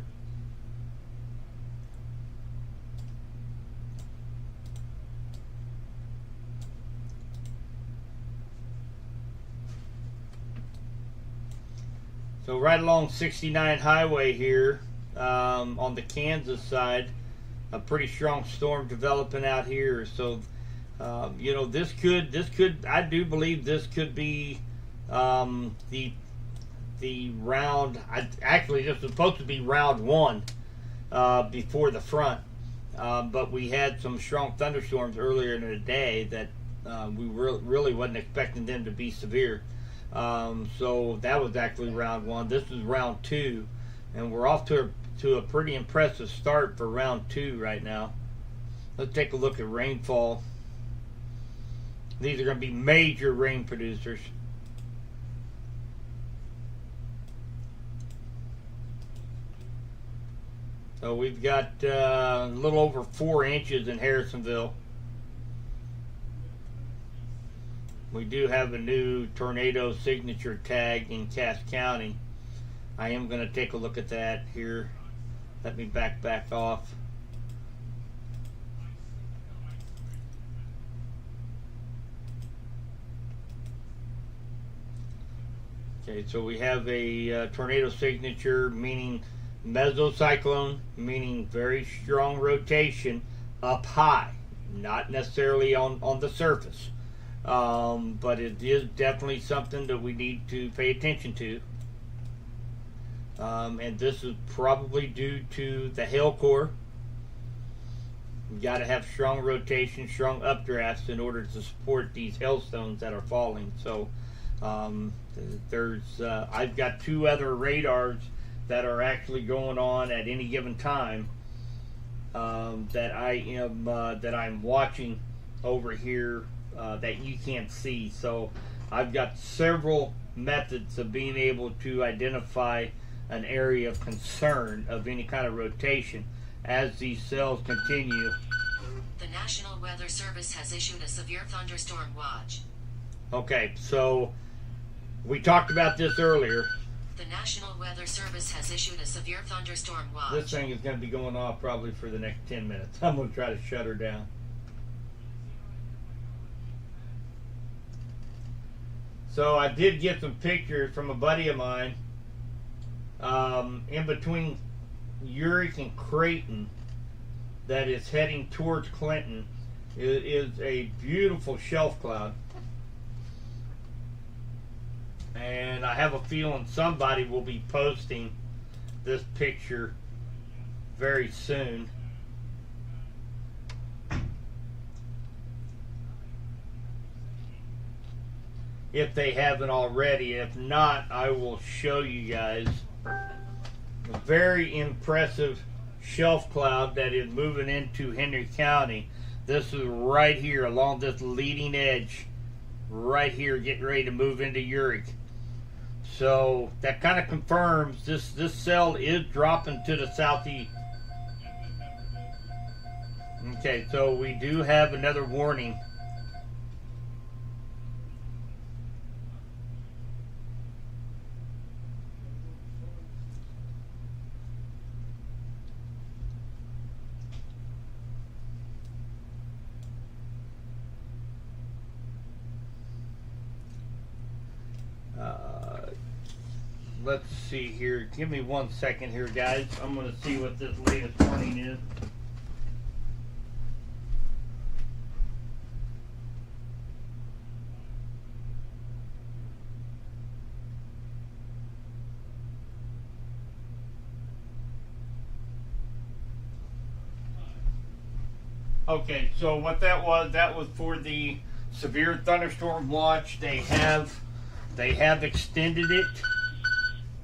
So right along 69 Highway here, on the Kansas side, a pretty strong storm developing out here. So, this could, I do believe this could be the round. Actually, this was supposed to be round 1 before the front, but we had some strong thunderstorms earlier in the day that we really wasn't expecting them to be severe. So that was actually round 1. This is round 2, and we're off to a pretty impressive start for round 2 right now. Let's take a look at rainfall. These are going to be major rain producers. So we've got a little over 4 inches in Harrisonville. We do have a new tornado signature tag in Cass County. I am going to take a look at that here. Let me back off. Okay, so we have a tornado signature, meaning mesocyclone, meaning very strong rotation up high, not necessarily on the surface. But it is definitely something that we need to pay attention to. And this is probably due to the hail core. You've got to have strong rotation, strong updrafts in order to support these hailstones that are falling. So I've got 2 other radars that are actually going on at any given time that I'm watching over here that you can't see. So I've got several methods of being able to identify an area of concern of any kind of rotation as these cells continue. The National Weather Service has issued a severe thunderstorm watch. Okay, so we talked about this earlier. The National Weather Service has issued a severe thunderstorm watch. This thing is going to be going off probably for the next 10 minutes. I'm going to try to shut her down. So I did get some pictures from a buddy of mine in between Urick and Creighton that is heading towards Clinton. It is a beautiful shelf cloud. And I have a feeling somebody will be posting this picture very soon. If they haven't already. If not, I will show you guys a very impressive shelf cloud that is moving into Henry County. This is right here along this leading edge. Right here, getting ready to move into Urick. So that kind of confirms this cell is dropping to the southeast. Okay, so we do have another warning. Let's see here. Give me 1 second here, guys. I'm going to see what this latest warning is. Okay, so what that was for the severe thunderstorm watch. They have extended it.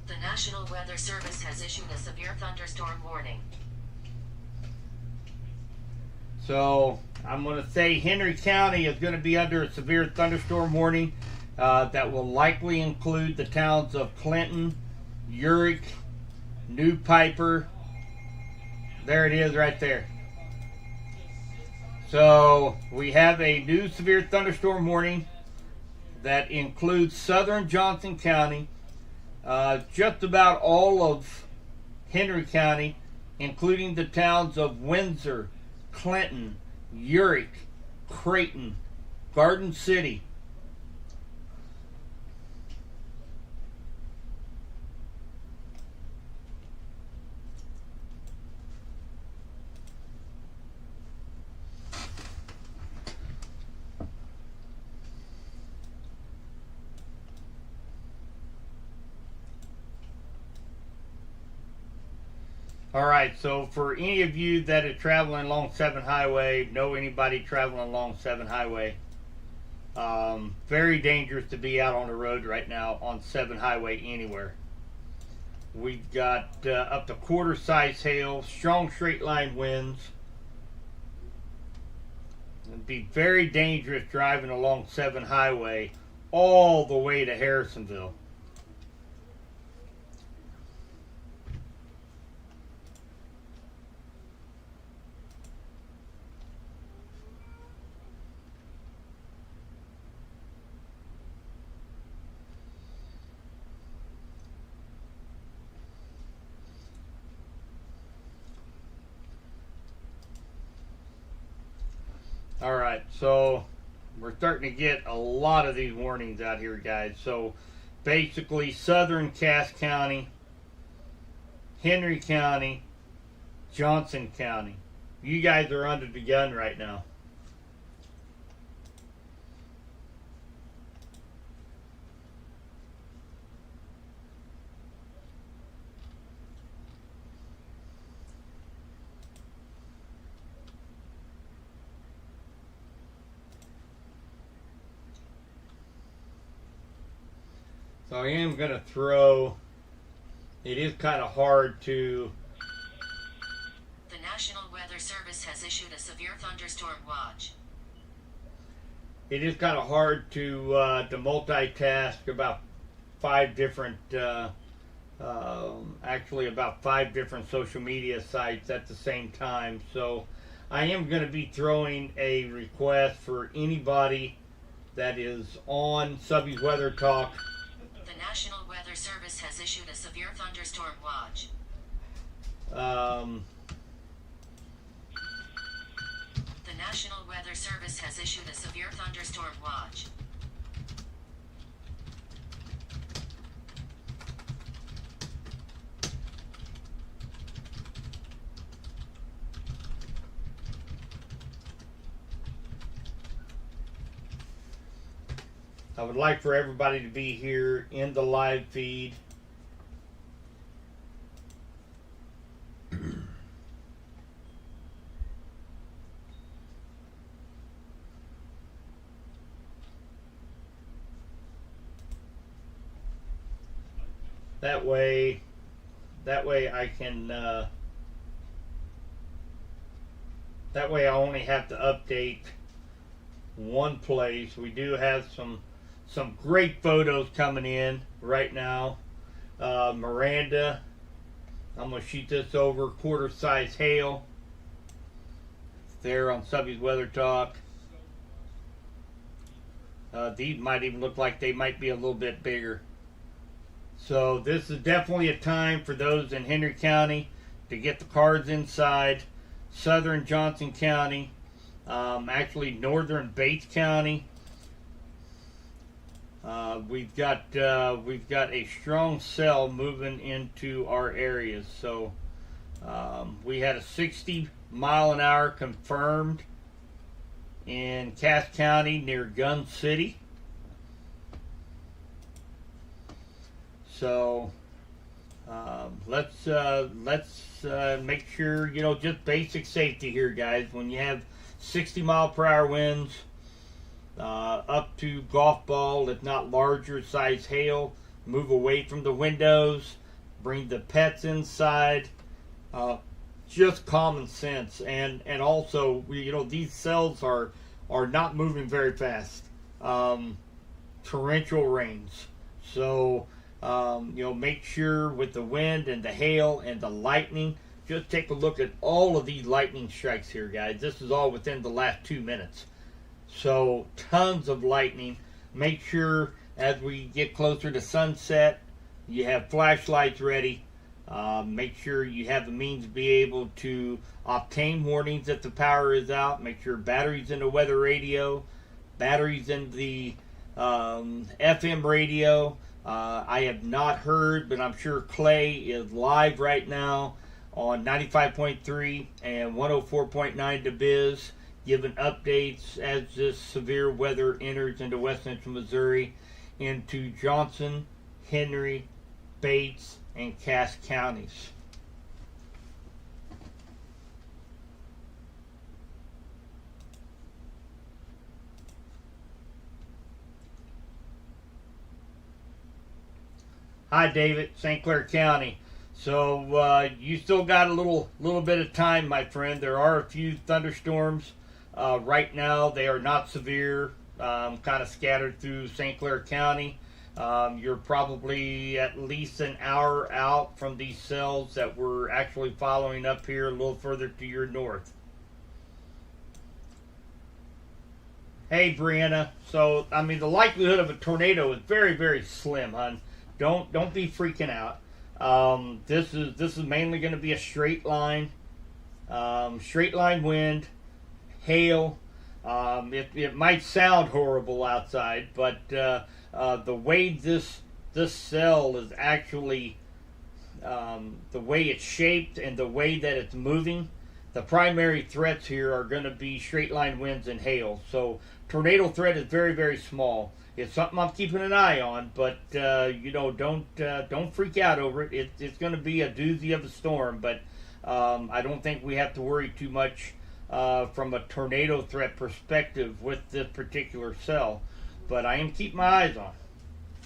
The National Weather Service has issued a severe thunderstorm warning. So I'm going to say Henry County is going to be under a severe thunderstorm warning that will likely include the towns of Clinton, Urick, New Piper. There it is right there. So we have a new severe thunderstorm warning that includes southern Johnson County, just about all of Henry County, including the towns of Windsor, Clinton, Urick, Creighton, Garden City. All right, so for any of you that are traveling along 7 Highway, know anybody traveling along 7 Highway, very dangerous to be out on the road right now on 7 Highway anywhere. We've got up to quarter-size hail, strong straight-line winds. It'd be very dangerous driving along 7 Highway all the way to Harrisonville. All right, so we're starting to get a lot of these warnings out here, guys. So basically, southern Cass County, Henry County, Johnson County. You guys are under the gun right now. So I am going to throw, it is kind of hard to, The National Weather Service has issued a severe thunderstorm watch. it is kind of hard to multitask about five different, actually about five different social media sites at the same time. So I am going to be throwing a request for anybody that is on Subby's Weather Talk. The National Weather Service has issued a severe thunderstorm watch. The National Weather Service has issued a severe thunderstorm watch. I would like for everybody to be here in the live feed. That way I can, that way I only have to update one place. We do have some great photos coming in right now. Miranda, I'm going to shoot this over, quarter size hail. There on Subby's Weather Talk. These might even look like they might be a little bit bigger. So this is definitely a time for those in Henry County to get the cars inside. Southern Johnson County, actually northern Bates County. We've got a strong cell moving into our areas. So we had a 60-mile-an-hour confirmed in Cass County near Gun City. So let's make sure, you know, just basic safety here, guys. When you have 60-mile-per-hour winds, up to golf ball, if not larger size hail, move away from the windows, bring the pets inside. Just common sense, and also, you know, these cells are not moving very fast. Torrential rains, so you know, make sure with the wind and the hail and the lightning. Just take a look at all of these lightning strikes here, guys. This is all within the last 2 minutes. So tons of lightning. Make sure as we get closer to sunset, you have flashlights ready. Make sure you have the means to be able to obtain warnings that the power is out. Make sure batteries in the weather radio, batteries in the FM radio. I have not heard, but I'm sure Clay is live right now on 95.3 and 104.9 to Biz, giving updates as this severe weather enters into West Central Missouri, into Johnson, Henry, Bates, and Cass counties. Hi, David, St. Clair County. So you still got a little bit of time, my friend. There are a few thunderstorms right now. They are not severe, kind of scattered through St. Clair County. You're probably at least an hour out from these cells that we're actually following up here a little further to your north. Hey, Brianna. So, I mean, the likelihood of a tornado is very, very slim, hon. Don't be freaking out. This is mainly going to be a straight line wind, hail. It might sound horrible outside, but the way this cell is actually, the way it's shaped and the way that it's moving, the primary threats here are going to be straight line winds and hail. So tornado threat is very, very small. It's something I'm keeping an eye on, but don't freak out over it. It's going to be a doozy of a storm, but I don't think we have to worry too much from a tornado threat perspective with this particular cell. But I am keeping my eyes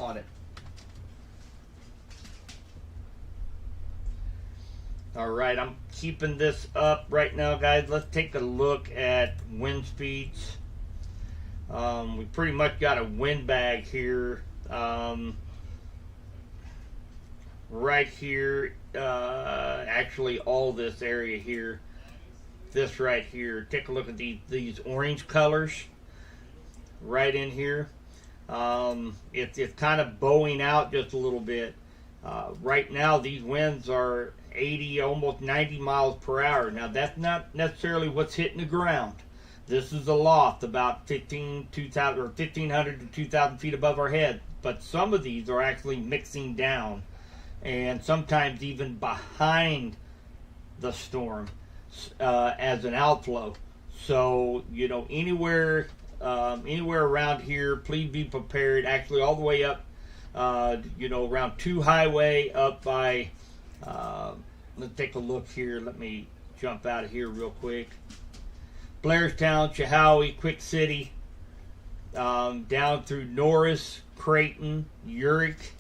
on it. All right, I'm keeping this up right now, guys. Let's take a look at wind speeds. We pretty much got a wind bag here, right here. Actually, all this area here, this right here. Take a look at these orange colors right in here. It's kind of bowing out just a little bit. Right now, these winds are 80, almost 90 miles per hour. Now, that's not necessarily what's hitting the ground. This is a loft about 1,500 to 2,000 feet above our head. But some of these are actually mixing down, and sometimes even behind the storm as an outflow. So, anywhere around here, please be prepared. Actually, all the way up, around 2 Highway up by, let's take a look here. Let me jump out of here real quick. Blairstown, Chilhowie, Quick City, down through Norris, Creighton, Urick,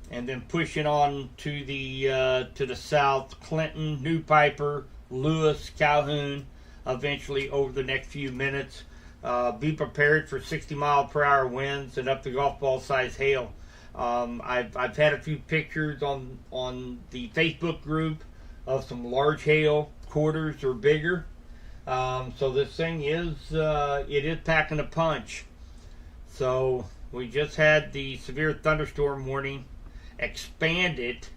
and then pushing on to the south, Clinton, New Piper, Lewis, Calhoun, eventually over the next few minutes. Be prepared for 60-mile-per-hour winds and up to golf ball size hail. I've had a few pictures on the Facebook group of some large hail, quarters or bigger. So this thing is packing a punch. So we just had the severe thunderstorm warning expanded.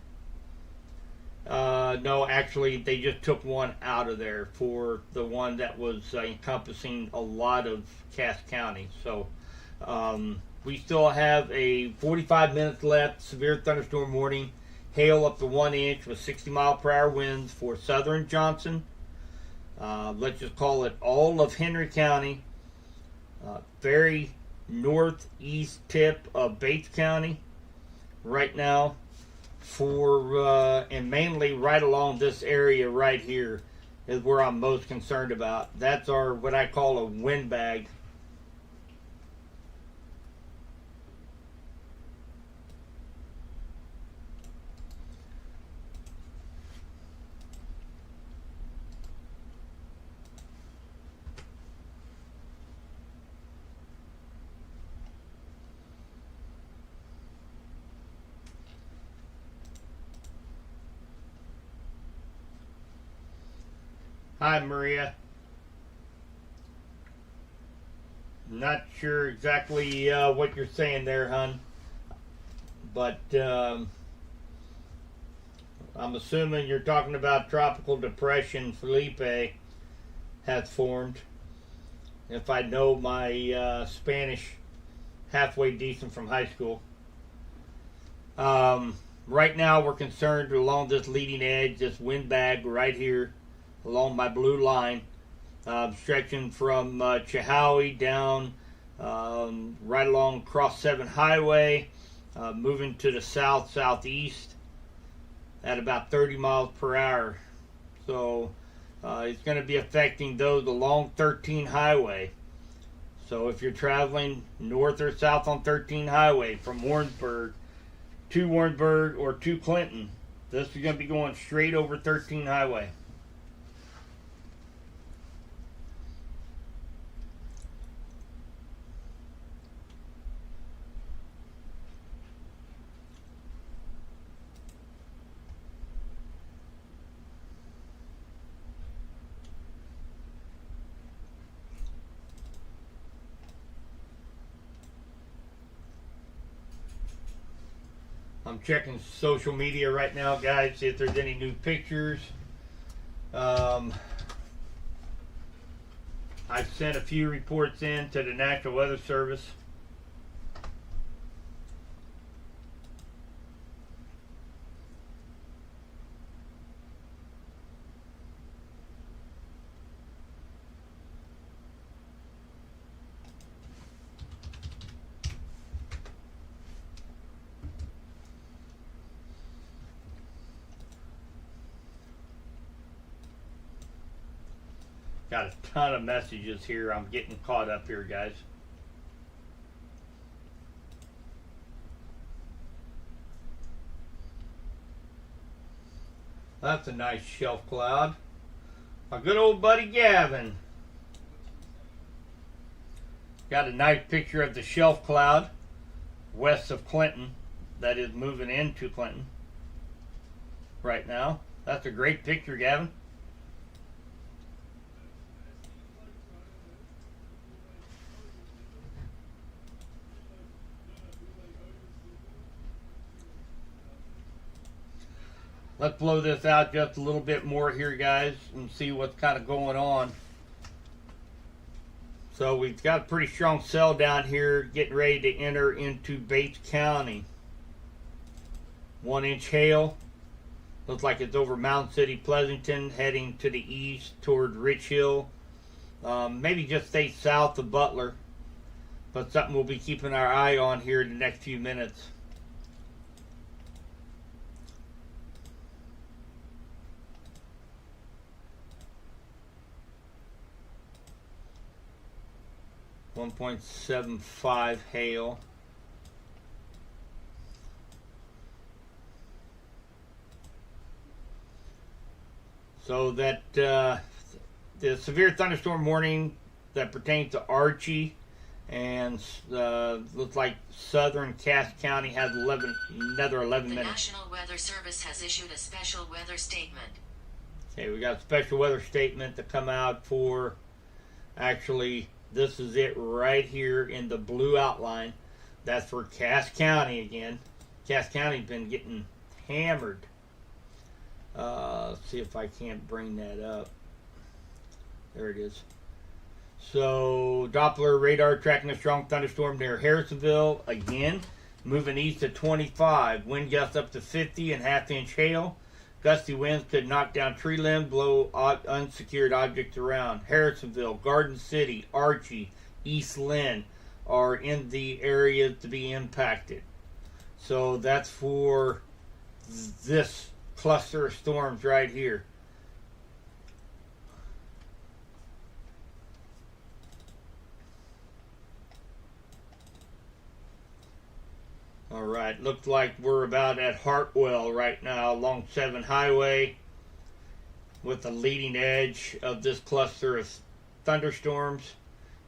No, actually they just took one out of there for the one that was encompassing a lot of Cass County. So we still have a 45 minutes left. Severe thunderstorm warning. Hail up to 1 inch with 60-mile-per-hour winds for southern Johnson. Let's just call it all of Henry County. Very northeast tip of Bates County right now. And mainly right along this area right here is where I'm most concerned about. That's what I call a wind bag. Hi, Maria. Not sure exactly what you're saying there, hon. But I'm assuming you're talking about Tropical Depression Felipe has formed. If I know my Spanish halfway decent from high school. Right now we're concerned along this leading edge, this wind bag right here, along my blue line, stretching from Chilhowie down right along Cross 7 Highway, moving to the southeast at about 30 miles per hour. So it's going to be affecting those along 13 Highway. So if you're traveling north or south on 13 Highway from Warrensburg to Warrensburg or to Clinton, this is going to be going straight over 13 Highway. I'm checking social media right now, guys, see if there's any new pictures. I've sent a few reports in to the National Weather Service. Got a ton of messages here. I'm getting caught up here, guys. That's a nice shelf cloud. My good old buddy Gavin. Got a nice picture of the shelf cloud west of Clinton that is moving into Clinton right now. That's a great picture, Gavin. Let's blow this out just a little bit more here, guys, and see what's kind of going on. So we've got a pretty strong cell down here getting ready to enter into Bates County. 1 inch hail. Looks like it's over Mountain City, Pleasanton, heading to the east toward Rich Hill. Maybe just stay south of Butler. But something we'll be keeping our eye on here in the next few minutes. .75 hail. So that the severe thunderstorm warning that pertains to Archie and looks like southern Cass County has another 11 minutes. The National Weather Service has issued a special weather statement. Okay, we got a special weather statement to come out for, actually, this is it right here in the blue outline. That's for Cass County again. Cass County's been getting hammered. Let's see if I can't bring that up. There it is. So Doppler radar tracking a strong thunderstorm near Harrisonville again, moving east to 25. Wind gusts up to 50 and half-inch hail. Gusty winds could knock down tree limbs, blow unsecured objects around. Harrisonville, Garden City, Archie, East Lynn are in the areas to be impacted. So that's for this cluster of storms right here. All right, looks like we're about at Hartwell right now along 7 Highway with the leading edge of this cluster of thunderstorms.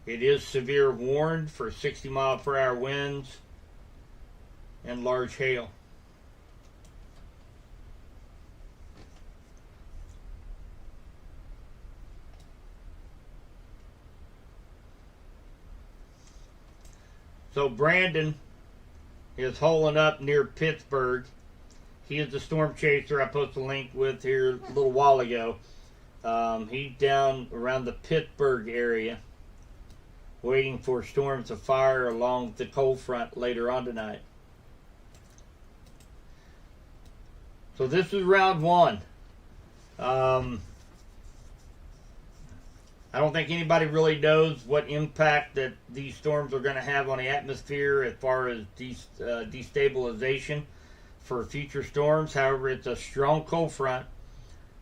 It is severe warned for 60-mile-per-hour winds and large hail. So Brandon is holing up near Pittsburgh. He is the storm chaser I posted a link with here a little while ago. He's down around the Pittsburgh area waiting for storms to fire along the cold front later on tonight. So this is round one. I don't think anybody really knows what impact that these storms are going to have on the atmosphere as far as destabilization for future storms. However, it's a strong cold front.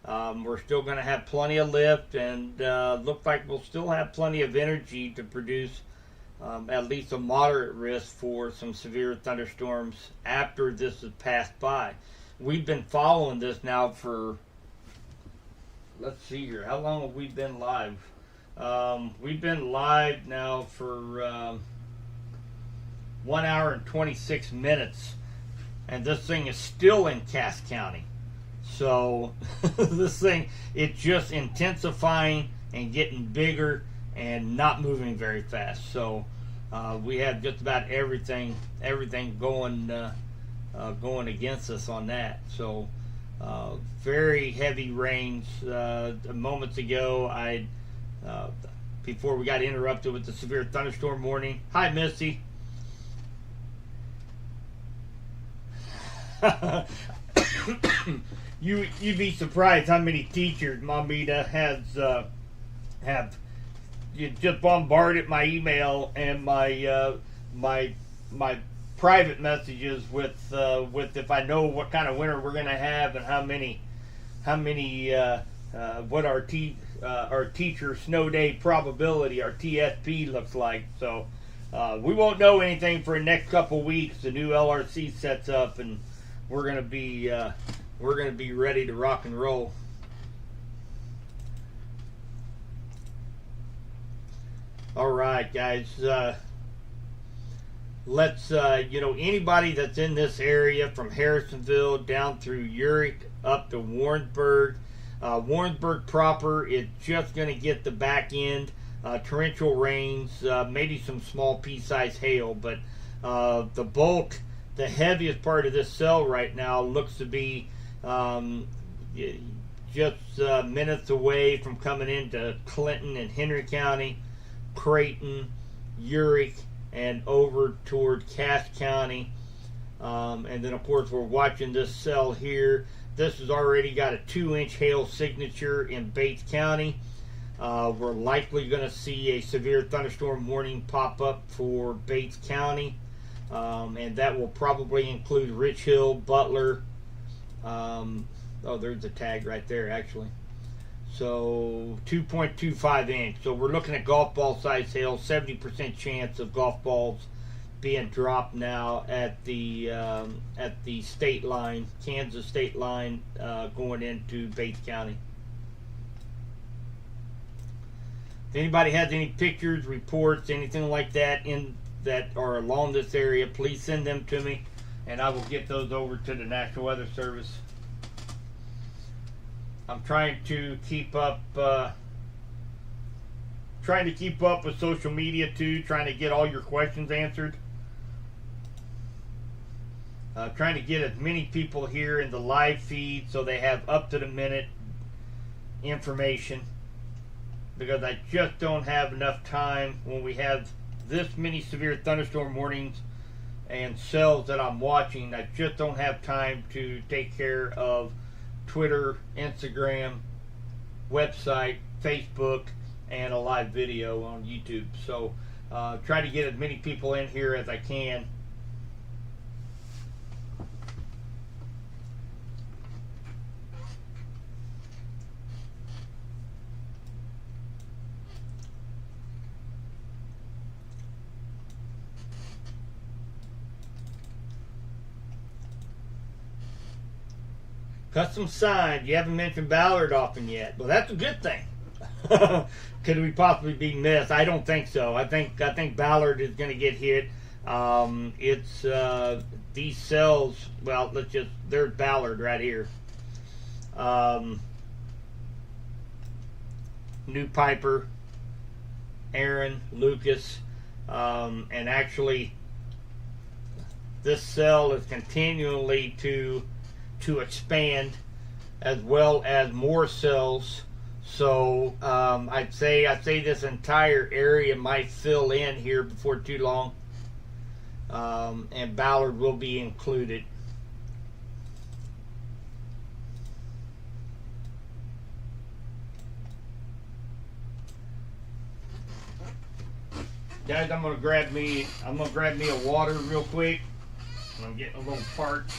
We're still going to have plenty of lift, and look like we'll still have plenty of energy to produce at least a moderate risk for some severe thunderstorms after this has passed by. We've been following this now for, let's see here, how long have we been live? We've been live now for 1 hour and 26 minutes, and this thing is still in Cass County. So this thing, it's just intensifying and getting bigger and not moving very fast. So we have just about everything going against us on that. So very heavy rains. Moments ago, before we got interrupted with the severe thunderstorm warning. Hi, Missy. You'd be surprised how many teachers Mamita has have just bombarded my email and my my private messages with if I know what kind of winter we're gonna have and how many what our teacher snow day probability, our TSP, looks like. So we won't know anything for the next couple weeks. The new LRC sets up, and we're gonna be ready to rock and roll. All right, guys. Let's anybody that's in this area from Harrisonville down through Urick up to Warrensburg. Warrensburg proper is just going to get the back end. Torrential rains, maybe some small pea-sized hail, but the bulk, the heaviest part of this cell right now looks to be just minutes away from coming into Clinton and Henry County, Creighton, Urick, and over toward Cass County. And then, of course, we're watching this cell here. This has already got a 2-inch hail signature in Bates County. We're likely going to see a severe thunderstorm warning pop up for Bates County. And that will probably include Rich Hill, Butler. There's a tag right there, actually. So 2.25 inch. So we're looking at golf ball size hail. 70% chance of golf balls being dropped now at the state line, Kansas state line, going into Bates County. If anybody has any pictures, reports, anything like that that are along this area, please send them to me, and I will get those over to the National Weather Service. I'm trying to keep up with social media too, trying to get all your questions answered. Trying to get as many people here in the live feed so they have up to the minute information, because I just don't have enough time when we have this many severe thunderstorm warnings and cells that I'm watching. I just don't have time to take care of Twitter, Instagram, website, Facebook, and a live video on YouTube. So try to get as many people in here as I can. Custom signed. You haven't mentioned Ballard often yet. Well, that's a good thing. Could we possibly be missed? I don't think so. I think Ballard is going to get hit. It's these cells. Well, there's Ballard right here. New Piper, Aaron, Lucas, and actually, this cell is continually to expand, as well as more cells. So I'd say this entire area might fill in here before too long, and Ballard will be included. Guys, I'm gonna grab me a water real quick. I'm getting a little parched.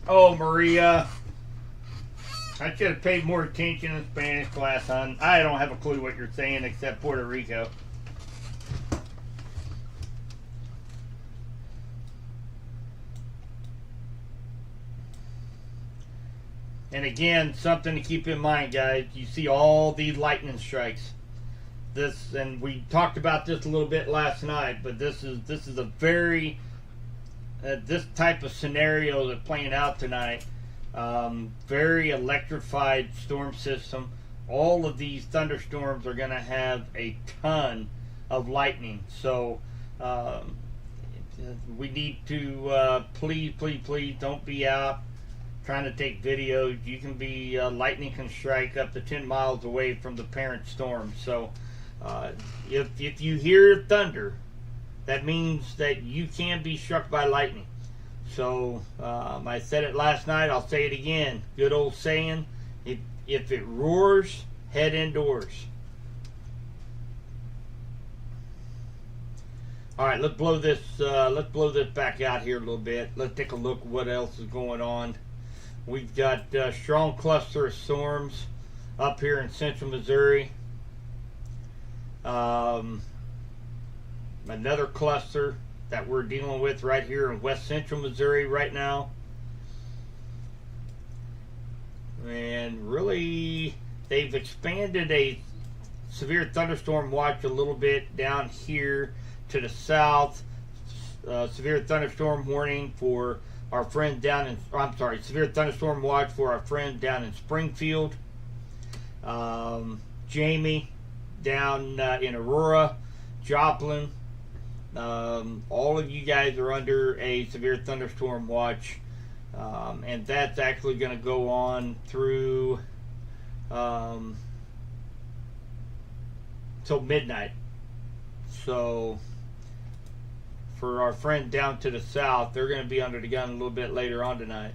Oh, Maria. I should have paid more attention in Spanish class, hon. I don't have a clue what you're saying except Puerto Rico. And again, something to keep in mind, guys. You see all these lightning strikes. And we talked about this a little bit last night, but this is a very this type of scenario that's playing out tonight, very electrified storm system. All of these thunderstorms are going to have a ton of lightning. So we need to please don't be out trying to take videos. You can be lightning can strike up to 10 miles away from the parent storm. So if you hear thunder, that means that you can be struck by lightning. So I said it last night, I'll say it again. Good old saying, if it roars, head indoors. All right, let's blow this back out here a little bit. Let's take a look what else is going on. We've got a strong cluster of storms up here in central Missouri. Another cluster that we're dealing with right here in west central Missouri right now. And really, they've expanded a severe thunderstorm watch a little bit down here to the south. Severe thunderstorm warning for our friend down in, severe thunderstorm watch for our friend down in Springfield. Jamie down in Aurora, Joplin. All of you guys are under a severe thunderstorm watch, and that's actually going to go on through till midnight. So for our friend down to the south, they're going to be under the gun a little bit later on tonight.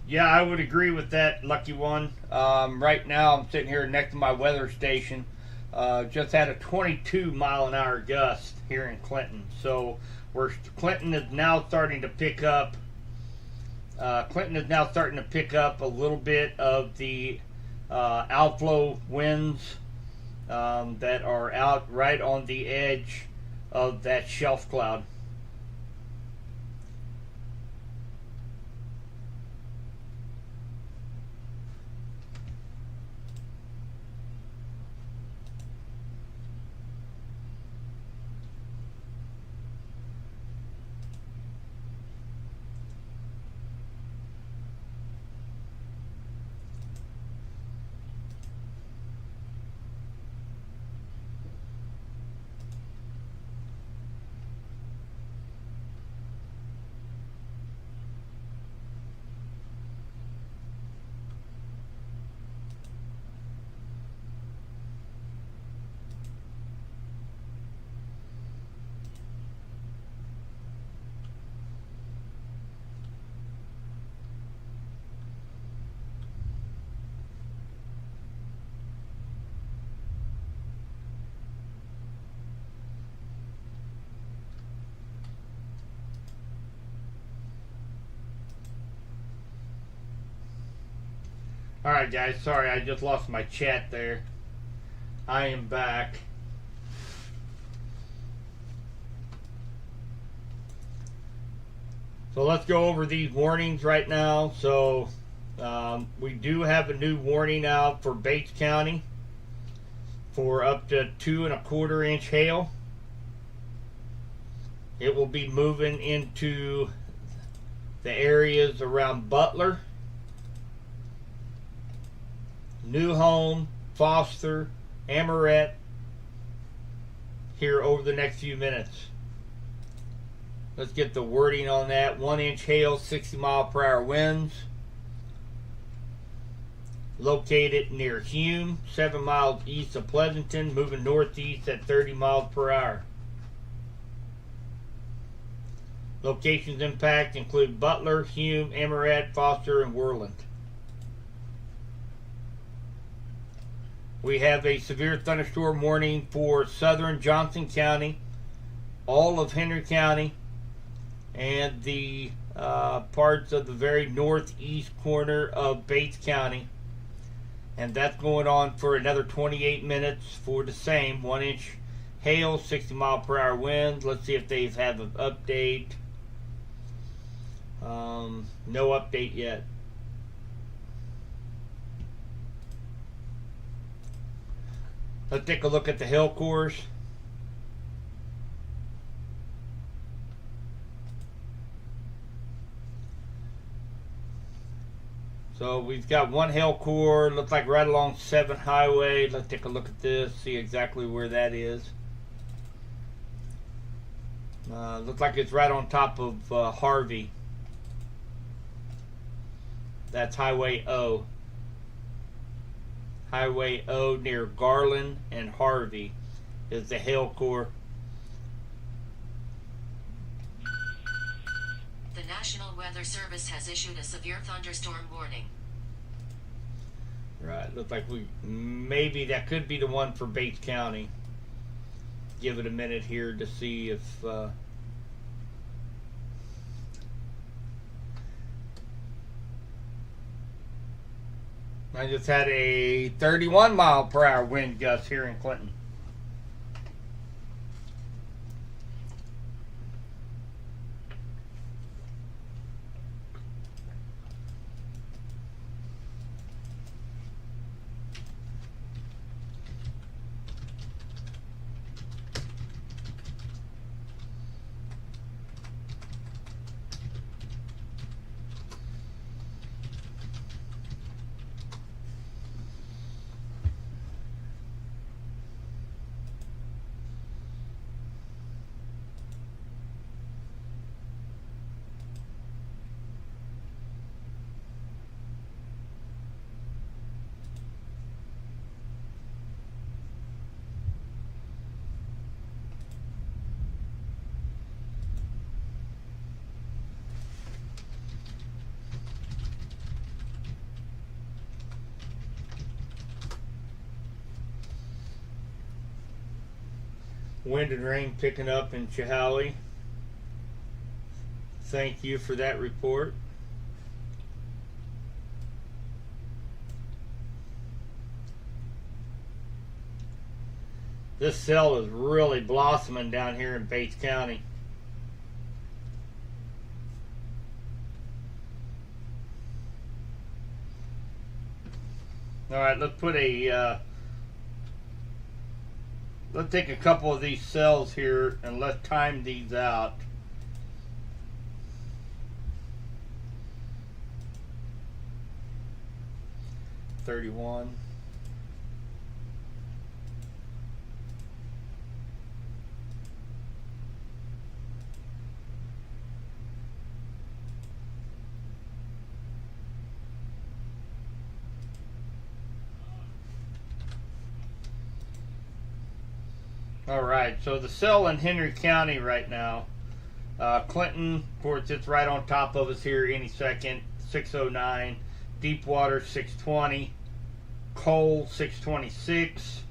Yeah, I would agree with that, Lucky One. Right now, I'm sitting here next to my weather station. Just had a 22-mile-an-hour gust here in Clinton. So, where Clinton is now starting to pick up. Clinton is now starting to pick up a little bit of the outflow winds that are out right on the edge of that shelf cloud. Alright guys, sorry I just lost my chat there. I am back. So let's go over these warnings right now. So we do have a new warning out for Bates County for up to 2¼ inch hail. It will be moving into the areas around Butler, New Home, Foster, Amoret here over the next few minutes. Let's get the wording on that. 1 inch hail, 60-mile-per-hour winds. Located near Hume, 7 miles east of Pleasanton, moving northeast at 30 miles per hour. Locations impact include Butler, Hume, Amoret, Foster, and Worland. We have a severe thunderstorm warning for southern Johnson County, all of Henry County, and the parts of the very northeast corner of Bates County. And that's going on for another 28 minutes for the same 1 inch hail, 60-mile-per-hour winds. Let's see if they have an update. No update yet. Let's take a look at the hill course. So we've got one hill core, looks like right along 7 Highway. Let's take a look at this, see exactly where that is. Looks like it's right on top of Harvey. That's Highway O. Highway O near Garland and Harvey is the hail core. The National Weather Service has issued a severe thunderstorm warning. Right, looks like maybe that could be the one for Bates County. Give it a minute here to see if I just had a 31-mile-per-hour wind gust here in Clinton. Wind and rain picking up in Chehaly. Thank you for that report. This cell is really blossoming down here in Bates County. All right, let's put a let's take a couple of these cells here and let's time these out. $31. All right, so the cell in Henry County right now, Clinton, of course, it's right on top of us here any second, 609, Deepwater 620, Cole 626,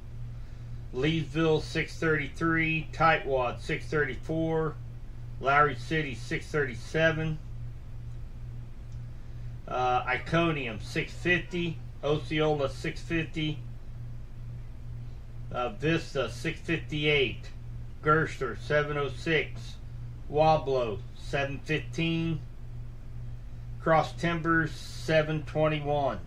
Leesville 633, Tightwad 634, Lowry City 637, Iconium 650, Osceola 650, Vista 658, Gerster 706, Wablo 715, Cross Timbers 721.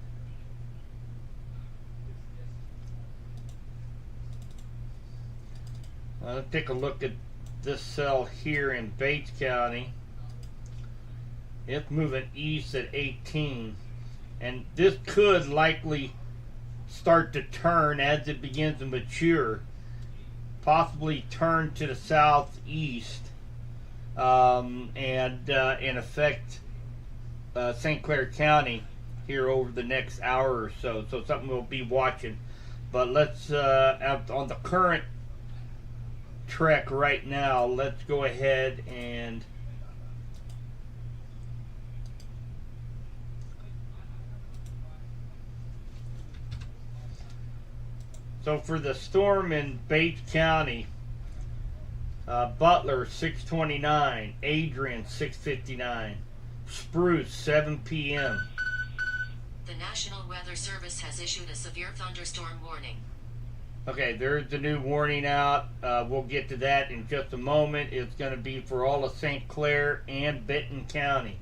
Let's take a look at this cell here in Bates County. It's moving east at 18, and this could likely start to turn as it begins to mature, possibly turn to the southeast, and affect St. Clair County here over the next hour or so. So something we'll be watching. But let's on the current trek right now, let's go ahead and so for the storm in Bates County, Butler 629, Adrian 659, Spruce 7 p.m. The National Weather Service has issued a severe thunderstorm warning. Okay, there's the new warning out. We'll get to that in just a moment. It's going to be for all of St. Clair and Benton County.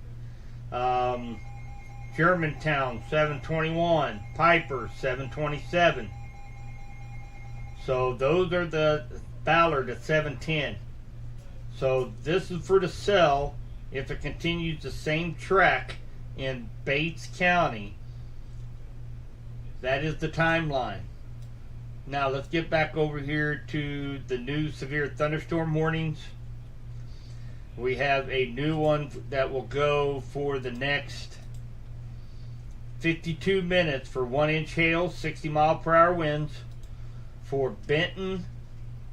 Germantown 721, Piper 727, So those are the Ballard at 710. So this is for the sell if it continues the same track in Bates County. That is the timeline. Now let's get back over here to the new severe thunderstorm warnings. We have a new one that will go for the next 52 minutes for 1-inch hail, 60-mile-per-hour winds for Benton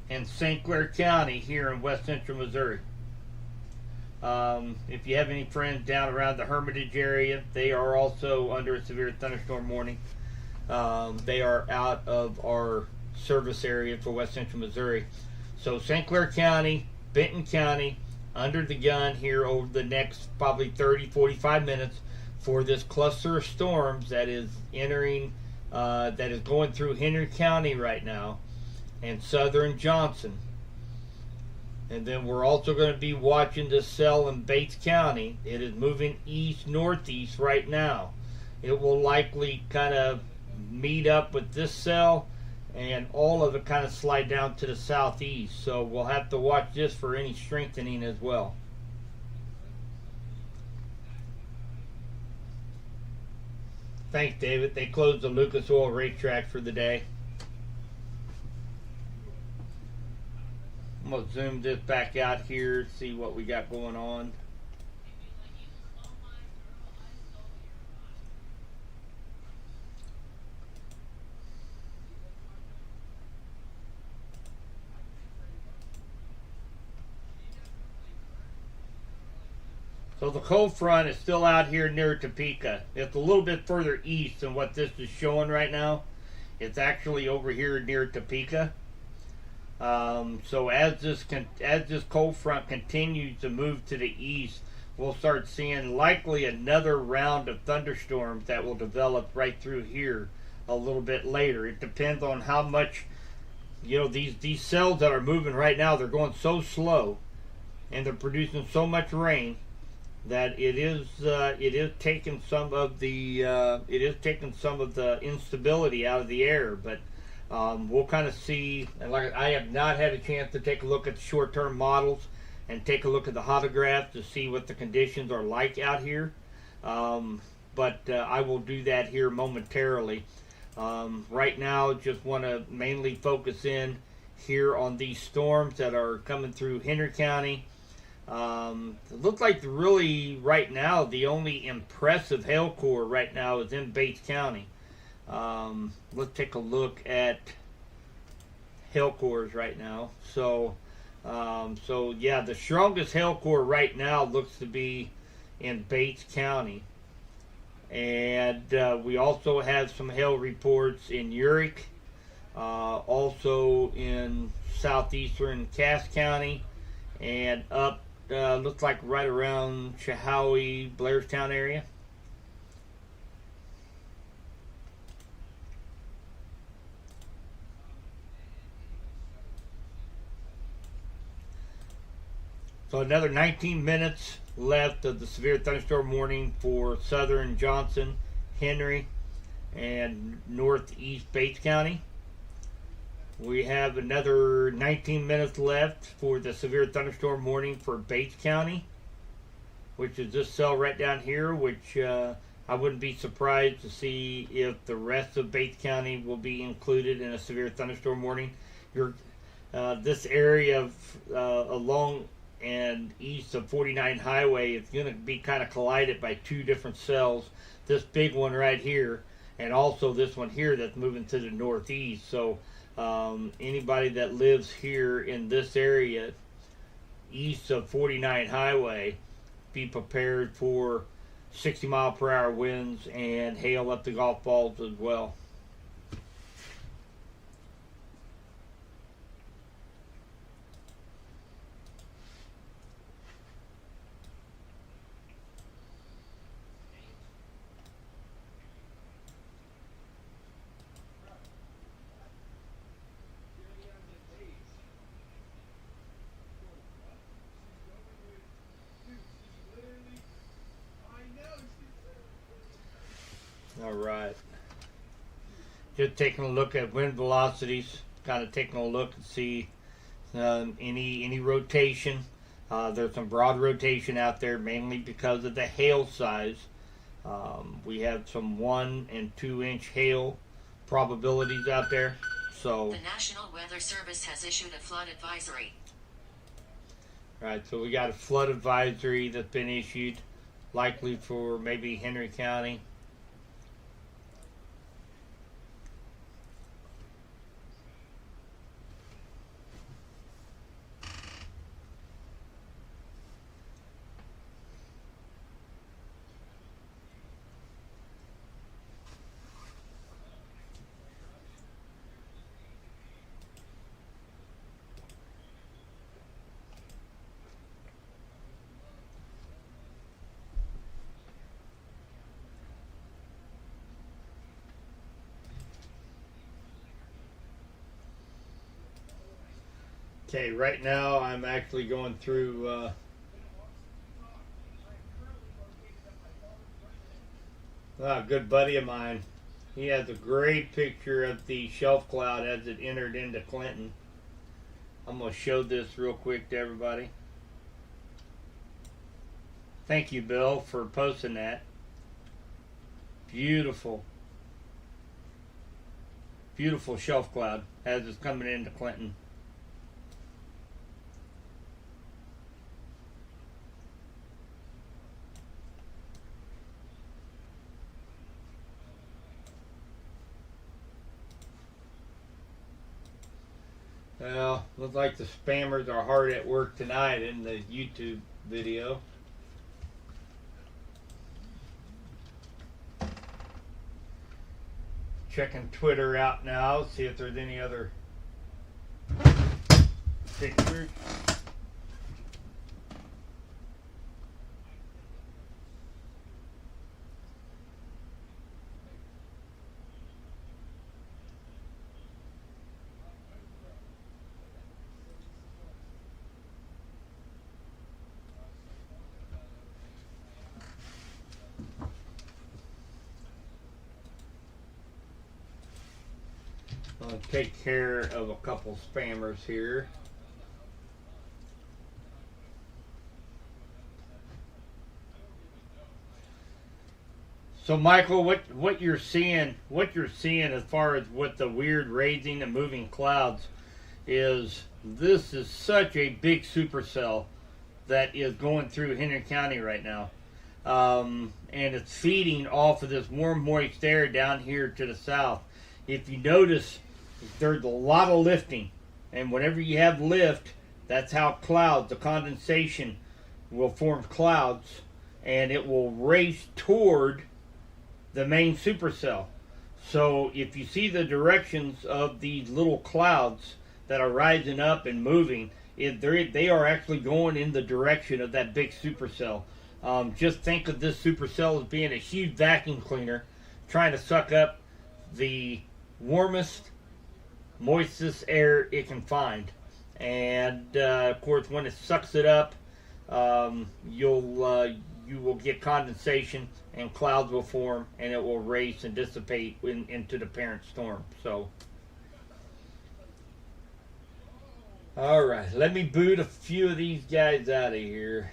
and St. Clair County here in west central Missouri. If you have any friends down around the Hermitage area, they are also under a severe thunderstorm warning. They are out of our service area for west central Missouri. So St. Clair County, Benton County, under the gun here over the next probably 30-45 minutes for this cluster of storms that is entering, that is going through Henry County right now and southern Johnson. And then we're also going to be watching this cell in Bates County. It is moving east-northeast right now. It will likely kind of meet up with this cell and all of it kind of slide down to the southeast. So we'll have to watch this for any strengthening as well. Thanks, David. They closed the Lucas Oil racetrack for the day. I'm going to zoom this back out here, see what we got going on. So the cold front is still out here near Topeka. It's a little bit further east than what this is showing right now. It's actually over here near Topeka. So as this cold front continues to move to the east, we'll start seeing likely another round of thunderstorms that will develop right through here a little bit later. It depends on how much, these cells that are moving right now, they're going so slow and they're producing so much rain that it is taking some of the instability out of the air. But we'll kind of see. And like, I have not had a chance to take a look at the short-term models and take a look at the hotographs to see what the conditions are like out here. But I will do that here momentarily. Right now, just want to mainly focus in here on these storms that are coming through Henry County. It looks like really right now the only impressive hail core right now is in Bates County. Let's take a look at hail cores right now. So yeah, the strongest hail core right now looks to be in Bates County. And we also have some hail reports in Urick, also in southeastern Cass County, and up looks like right around Chehaui, Blairstown area. So another 19 minutes left of the severe thunderstorm warning for southern Johnson, Henry, and northeast Bates County. We have another 19 minutes left for the severe thunderstorm warning for Bates County, which is this cell right down here, which I wouldn't be surprised to see if the rest of Bates County will be included in a severe thunderstorm warning. This area along and east of 49 Highway is going to be kind of collided by two different cells. This big one right here, and also this one here that's moving to the northeast. So anybody that lives here in this area east of 49 Highway, be prepared for 60-mile-per-hour winds and hail up to golf balls as well. All right. Just taking a look at wind velocities. kind of taking a look and see any rotation. There's some broad rotation out there, mainly because of the hail size. We have some 1 and 2 inch hail probabilities out there. So The National Weather Service has issued a flood advisory. right, so we got a flood advisory that's been issued, likely for maybe Henry County. Okay, right now I'm actually going through a good buddy of mine. He has a great picture of the shelf cloud as it entered into Clinton. I'm going to show this real quick to everybody. Thank you, Bill, for posting that. Beautiful. Beautiful shelf cloud as it's coming into Clinton. Well, looks like the spammers are hard at work tonight in the YouTube video. Checking Twitter out now, see if there's any other pictures. I'll take care of a couple spammers here. So Michael, what you're seeing as far as what the weird raising and moving clouds is, this is such a big supercell that is going through Henry County right now. And it's feeding off of this warm moist air down here to the south. If you notice, there's a lot of lifting, and whenever you have lift, that's how clouds, the condensation will form clouds, and it will race toward the main supercell. So if you see the directions of these little clouds that are rising up and moving, they are actually going in the direction of that big supercell. Just think of this supercell as being a huge vacuum cleaner trying to suck up the warmest, moistest air it can find. And of course, when it sucks it up, you will get condensation and clouds will form, and it will race and dissipate into the parent storm. So, all right, let me boot a few of these guys out of here.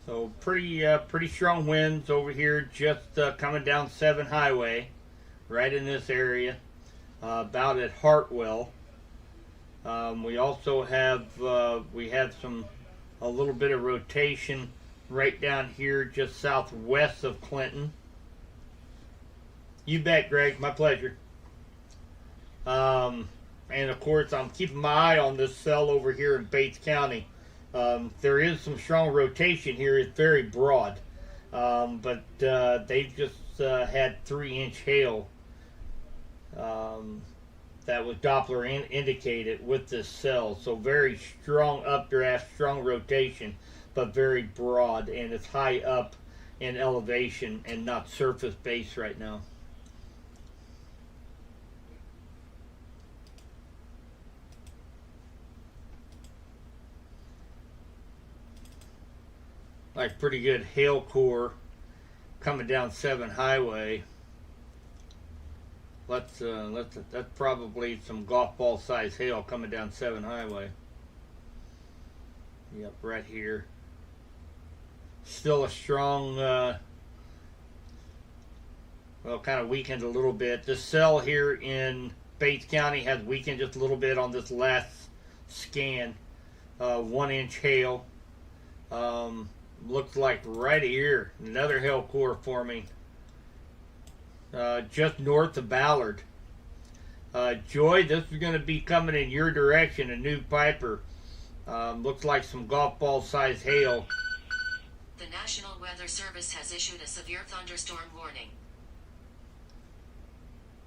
So pretty strong winds over here, just coming down 7 Highway, right in this area, about at Hartwell. We also have a little bit of rotation right down here, just southwest of Clinton. You bet, Greg. My pleasure. And of course, I'm keeping my eye on this cell over here in Bates County. There is some strong rotation here. It's very broad, but they've just had 3-inch hail that was Doppler indicated with this cell. So very strong updraft, strong rotation. but very broad, and it's high up in elevation and not surface base right now. Like pretty good hail core coming down 7 Highway. That's probably some golf ball size hail coming down 7 Highway. Yep, right here. Still a strong, well, kind of weakened a little bit. The cell here in Bates County has weakened just a little bit on this last scan. 1 inch hail. Looks like right here, another hail core forming. Just north of Ballard. Joy, this is going to be coming in your direction, a new Piper. Looks like some golf ball size hail. The National Weather Service has issued a severe thunderstorm warning.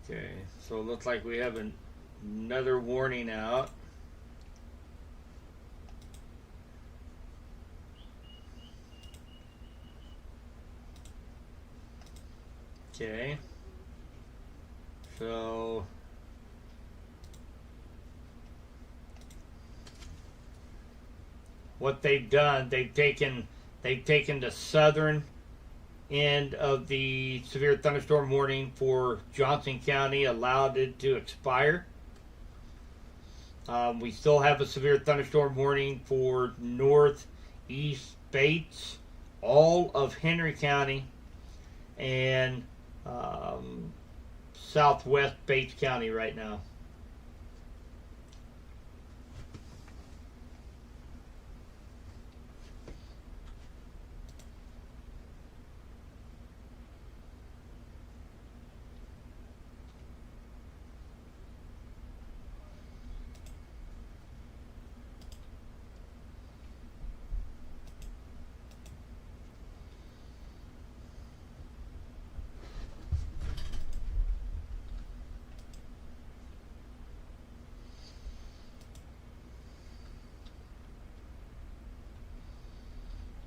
Okay, so it looks like we have another warning out. Okay, so what they've done, they've taken the southern end of the severe thunderstorm warning for Johnson County, allowed it to expire. We still have a severe thunderstorm warning for northeast Bates, all of Henry County, and southwest Bates County right now.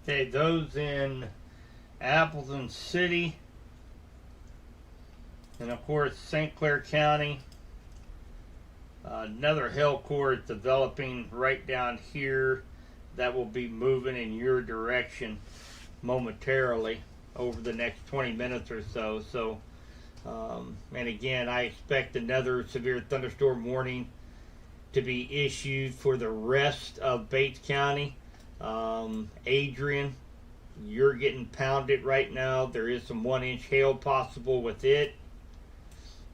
Okay, those in Appleton City, and of course St. Clair County. Another hail core is developing right down here that will be moving in your direction momentarily over the next 20 minutes or so. And again, I expect another severe thunderstorm warning to be issued for the rest of Bates County. Adrian, you're getting pounded right now. There is some 1 inch hail possible with it.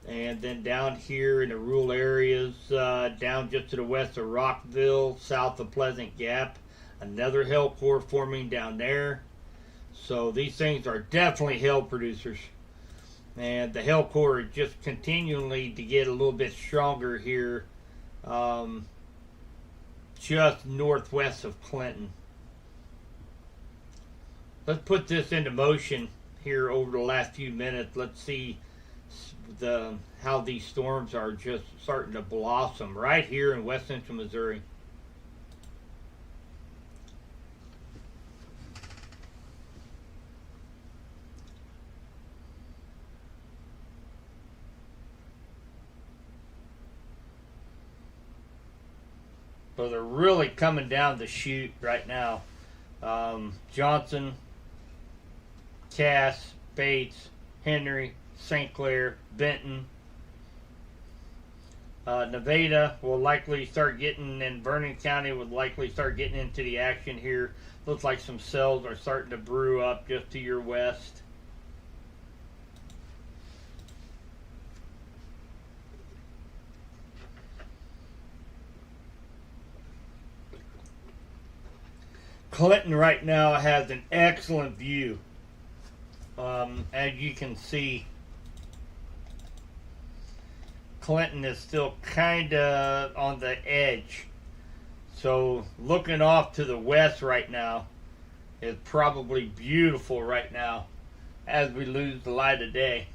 And then down here in the rural areas, down just to the west of Rockville, south of Pleasant Gap, another hail core forming down there. So these things are definitely hail producers. And the hail core is just continually to get a little bit stronger here, just northwest of Clinton. Let's put this into motion here over the last few minutes. Let's see how these storms are just starting to blossom right here in west central Missouri. So they're really coming down the chute right now. Johnson, Cass, Bates, Henry, St. Clair, Benton, Nevada will likely start getting, and Vernon County would likely start getting into the action here. Looks like some cells are starting to brew up just to your west. Clinton right now has an excellent view. As you can see, Clinton is still kind of on the edge. So looking off to the west right now is probably beautiful right now as we lose the light of day.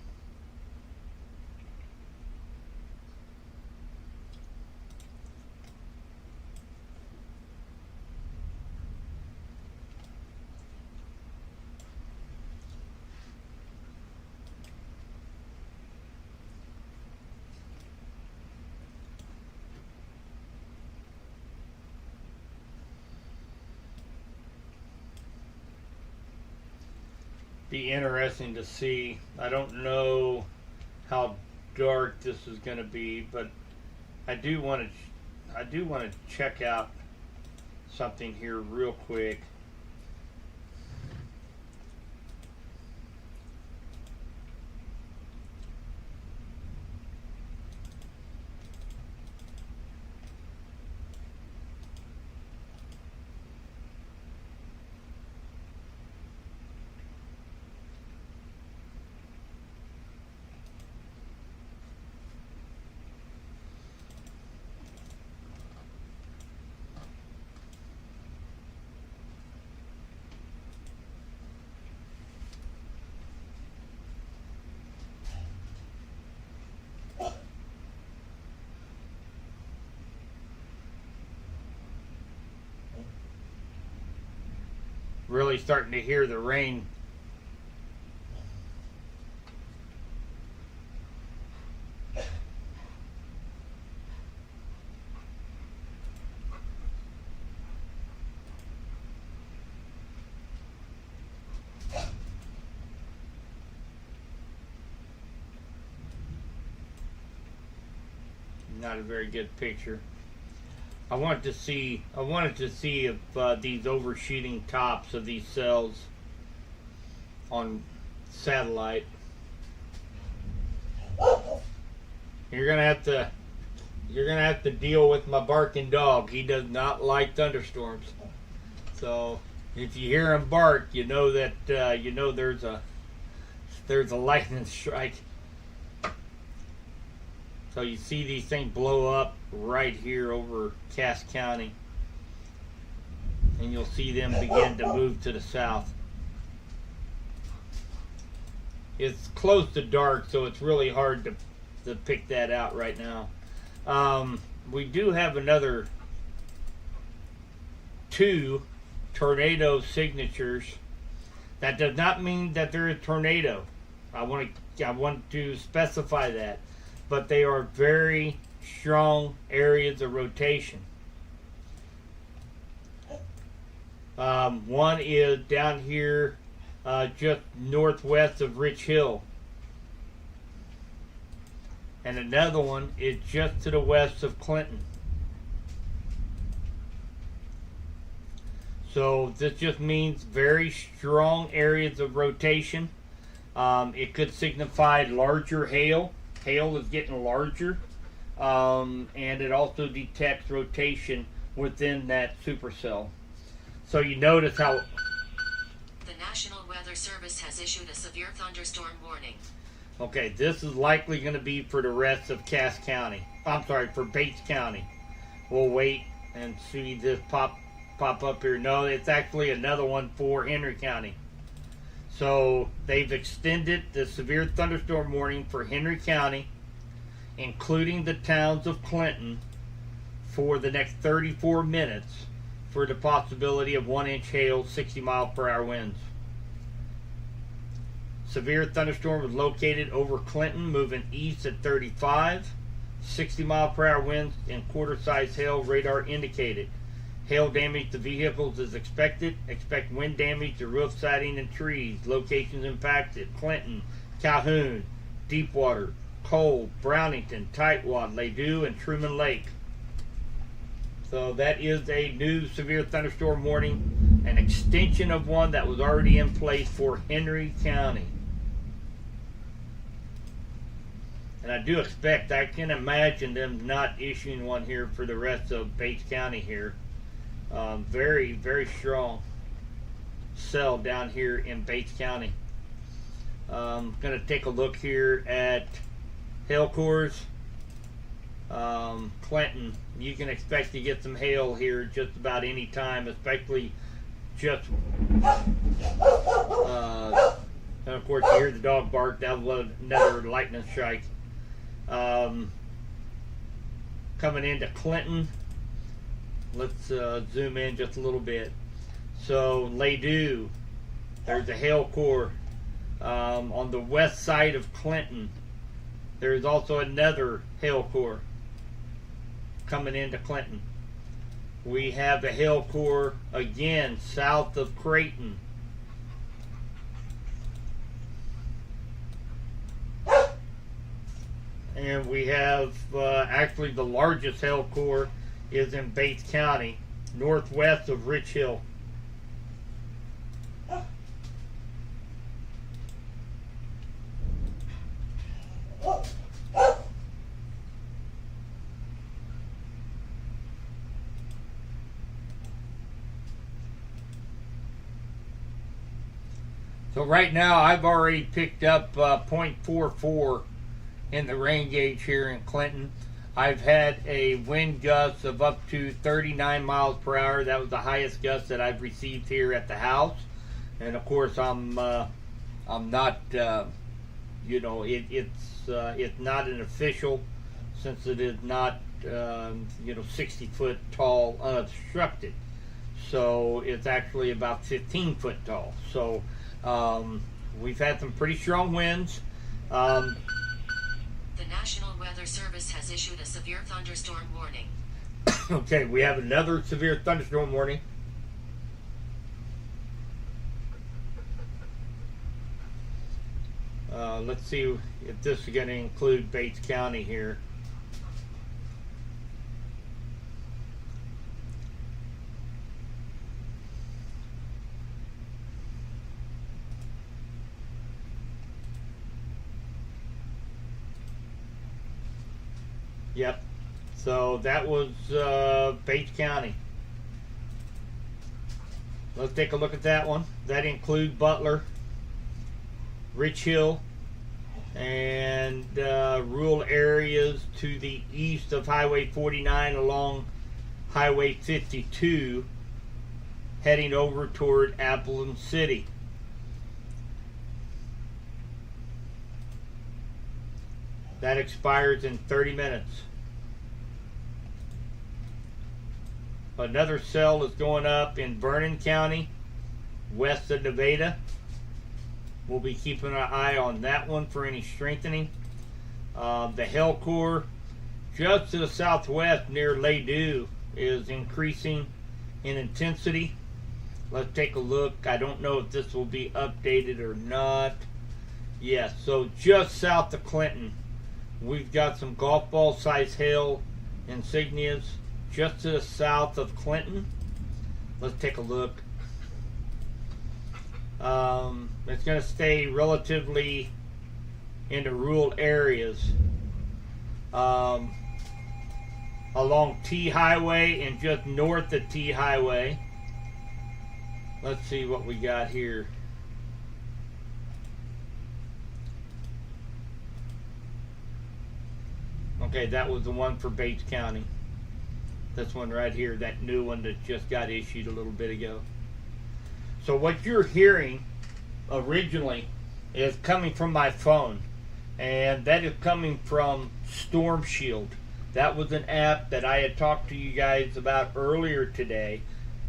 Be interesting to see. I don't know how dark this is going to be, but I do want to check out something here real quick. Really starting to hear the rain. Not a very good picture. I wanted to see if these overshooting tops of these cells on satellite. You're gonna have to deal with my barking dog. He does not like thunderstorms. So if you hear him bark, you know that there's a lightning strike. So you see these things blow up right here over Cass County. And you'll see them begin to move to the south. It's close to dark, so it's really hard to pick that out right now. We do have another 2 tornado signatures. That does not mean that they're a tornado. I want to specify that. But they are very strong areas of rotation. One is down here just northwest of Rich Hill. And another one is just to the west of Clinton. So this just means very strong areas of rotation. It could signify larger hail. Hail is getting larger, and it also detects rotation within that supercell. So you notice how the National Weather Service has issued a severe thunderstorm warning. Okay, this is likely going to be for the rest of Cass County. I'm sorry, for Bates County. We'll wait and see this pop up here. No, it's actually another one for Henry County. So they've extended the severe thunderstorm warning for Henry County, including the towns of Clinton, for the next 34 minutes for the possibility of 1-inch hail, 60-mile-per-hour winds. Severe thunderstorm was located over Clinton, moving east at 35. 60-mile-per-hour winds and quarter-size hail, radar indicated. Hail damage to vehicles is expected. Expect wind damage to roof siding and trees. Locations impacted: Clinton, Calhoun, Deepwater, Cole, Brownington, Tightwad, Ladue, and Truman Lake. So that is a new severe thunderstorm warning, an extension of one that was already in place for Henry County. And I do expect, I can imagine them not issuing one here for the rest of Bates County here. Very, very strong cell down here in Bates County. Going to take a look here at hail cores. Clinton, you can expect to get some hail here just about any time, especially just and of course you hear the dog bark. That was another lightning strike. Coming into Clinton, let's zoom in just a little bit. So Ladue, there's a hail core on the west side of Clinton. There's also another hail core coming into Clinton. We have a hail core again south of Creighton. and we have actually the largest hail core is in Bates County, northwest of Rich Hill. So right now I've already picked up .44 in the rain gauge here in Clinton. I've had a wind gust of up to 39 miles per hour. That was the highest gust that I've received here at the house. And of course I'm not, it's not an official, since it is not, 60 foot tall unobstructed. So it's actually about 15 foot tall. So we've had some pretty strong winds. The National Weather Service has issued a severe thunderstorm warning. Okay, we have another severe thunderstorm warning. Let's see if this is going to include Bates County here. Yep. So that was Bates County. Let's take a look at that one. That includes Butler, Rich Hill, and rural areas to the east of Highway 49 along Highway 52, heading over toward Appleton City. That expires in 30 minutes. Another cell is going up in Vernon County, west of Nevada. We'll be keeping an eye on that one for any strengthening. The hail core just to the southwest near Ladue is increasing in intensity. Let's take a look. I don't know if this will be updated or not. Yes, so just south of Clinton, we've got some golf ball size hail insignias just to the south of Clinton. Let's take a look. It's going to stay relatively in the rural areas along T Highway and just north of T Highway. Let's see what we got here. Okay, that was the one for Bates County. This one right here, that new one that just got issued a little bit ago. So what you're hearing originally is coming from my phone, and that is coming from Storm Shield. That was an app that I had talked to you guys about earlier today,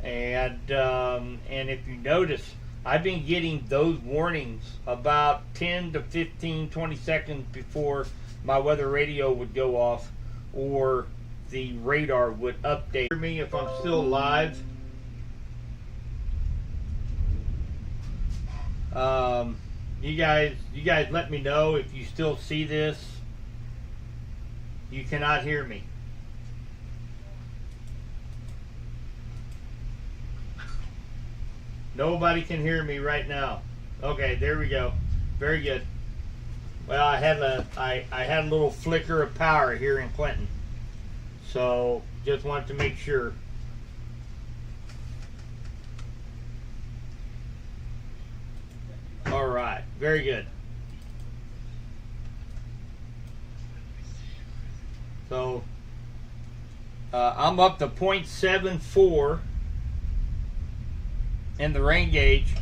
and if you notice, I've been getting those warnings about 10 to 15, 20 seconds before my weather radio would go off or the radar would update me if I'm still live. You guys let me know if you still see this. You cannot hear me. Nobody can hear me right now. Okay, there we go. Very good. Well, I had a little flicker of power here in Clinton, so just wanted to make sure. All right, very good. So I'm up to .74 in the rain gauge,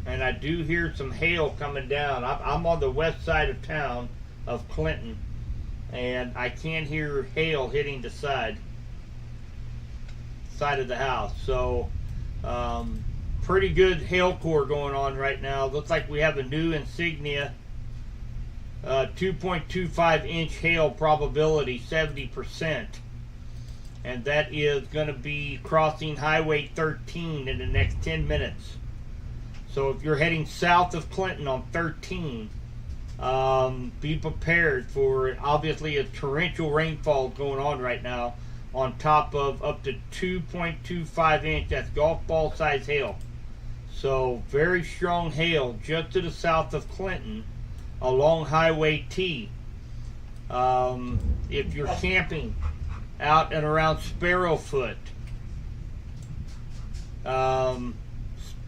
and I do hear some hail coming down. I'm on the west side of town of Clinton, and I can hear hail hitting the side of the house. So pretty good hail core going on right now. Looks like we have a new insignia, 2.25 inch hail probability, 70%. And that is going to be crossing Highway 13 in the next 10 minutes. So if you're heading south of Clinton on 13, Be prepared for, obviously, a torrential rainfall going on right now, on top of up to 2.25 inch. That's golf ball size hail. So very strong hail just to the south of Clinton along Highway T. If you're camping out and around Sparrowfoot,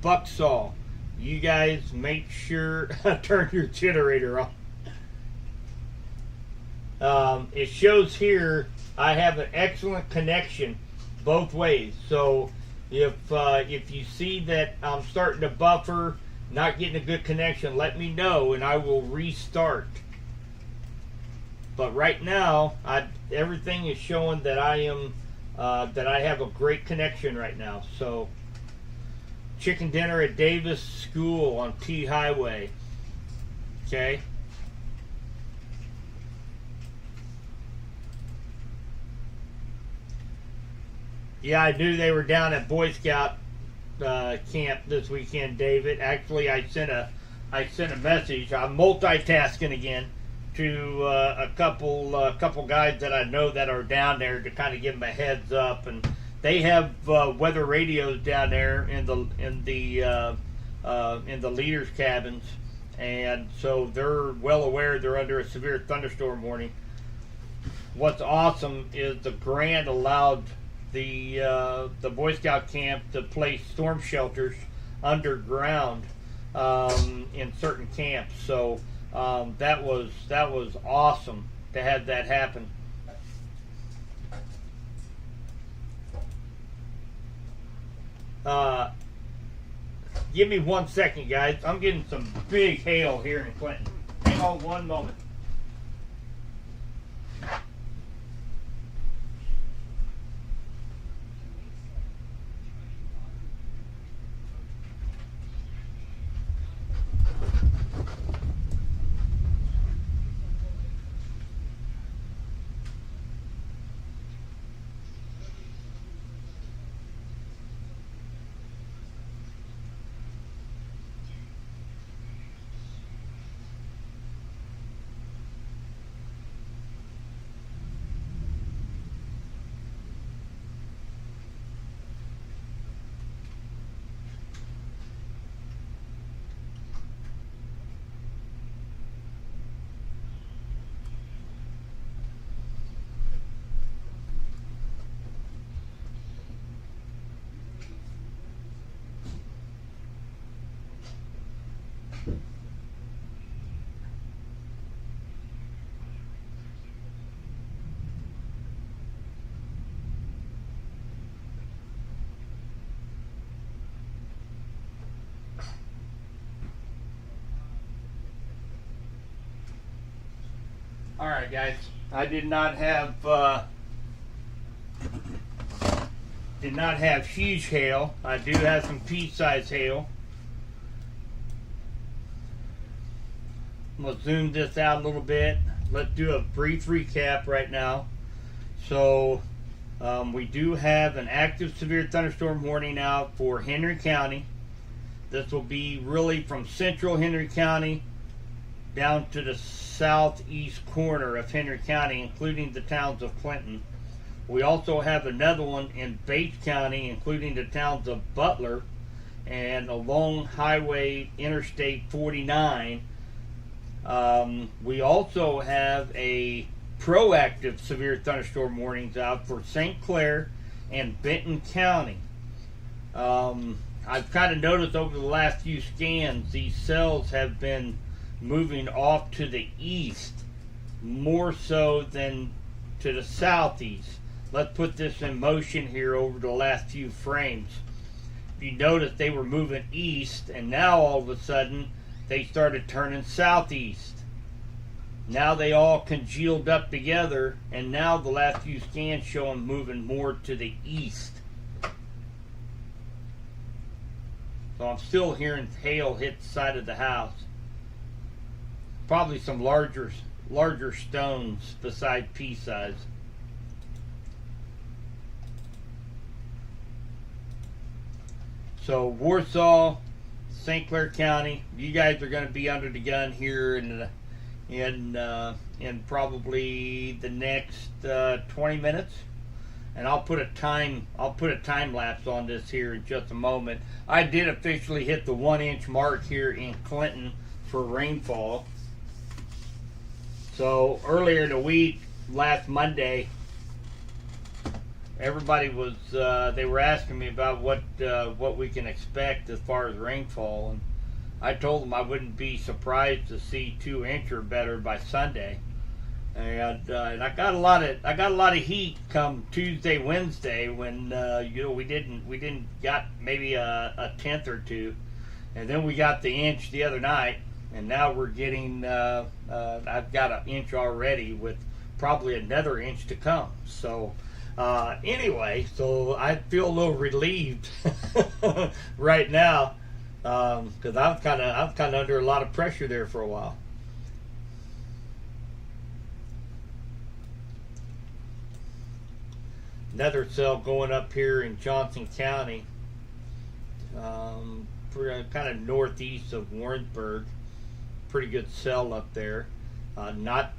Bucksaw, you guys make sure turn your generator on. It shows here I have an excellent connection both ways. So if you see that I'm starting to buffer, not getting a good connection, let me know and I will restart. But right now, everything is showing that I have a great connection right now. So, chicken dinner at Davis School on T Highway. Okay. Yeah, I knew they were down at Boy Scout camp this weekend, David. Actually, I sent a message. I'm multitasking again to a couple guys that I know that are down there to kind of give them a heads up, and they have weather radios down there in the leaders' cabins, and so they're well aware they're under a severe thunderstorm warning. What's awesome is the grant allowed the Boy Scout camp to place storm shelters underground in certain camps. So that was awesome to have that happen. Give me 1 second, guys. I'm getting some big hail here in Clinton. Hang on one moment. All right, guys. I did not have huge hail. I do have some pea-sized hail. I'm gonna zoom this out a little bit. Let's do a brief recap right now. So we do have an active severe thunderstorm warning out for Henry County. This will be really from central Henry County down to the southeast corner of Henry County, including the towns of Clinton. We also have another one in Bates County, including the towns of Butler, and along Highway Interstate 49. We also have a proactive severe thunderstorm warnings out for St. Clair and Benton County. I've kind of noticed over the last few scans, these cells have been moving off to the east more so than to the southeast. Let's put this in motion here over the last few frames. If you notice, they were moving east, and now all of a sudden they started turning southeast. Now they all congealed up together, and now the last few scans show them moving more to the east. So I'm still hearing hail hit the side of the house. Probably some larger stones beside pea size. So Warsaw, St. Clair County, you guys are going to be under the gun here in in probably the next 20 minutes, and I'll put a time lapse on this here in just a moment. I did officially hit the 1 inch mark here in Clinton for rainfall. So earlier in the week, last Monday, everybody was they were asking me about what we can expect as far as rainfall, and I told them I wouldn't be surprised to see 2 inch or better by Sunday. And I got a lot of heat come Tuesday, Wednesday when we didn't got maybe a tenth or two, and then we got the inch the other night, and now we're getting I've got an inch already with probably another inch to come. So anyway, so I feel a little relieved right now because I was kind of under a lot of pressure there for a while. Another cell going up here in Johnson County, kind of northeast of Warrensburg. Pretty good cell up there. Not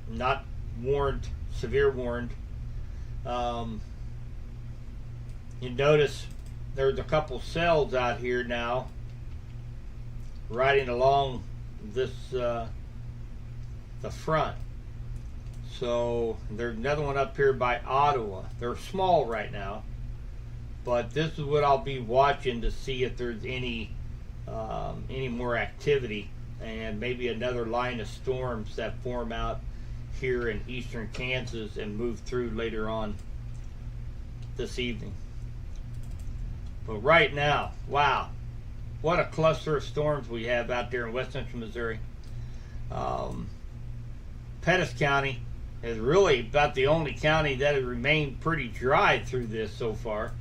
warned, severe warned. You notice there's a couple cells out here now, riding along this the front. So there's another one up here by Ottawa. They're small right now, but this is what I'll be watching to see if there's any more activity, and maybe another line of storms that form out here in eastern Kansas and move through later on this evening. But right now, wow, what a cluster of storms we have out there in west central Missouri. Pettis County is really about the only county that has remained pretty dry through this so far.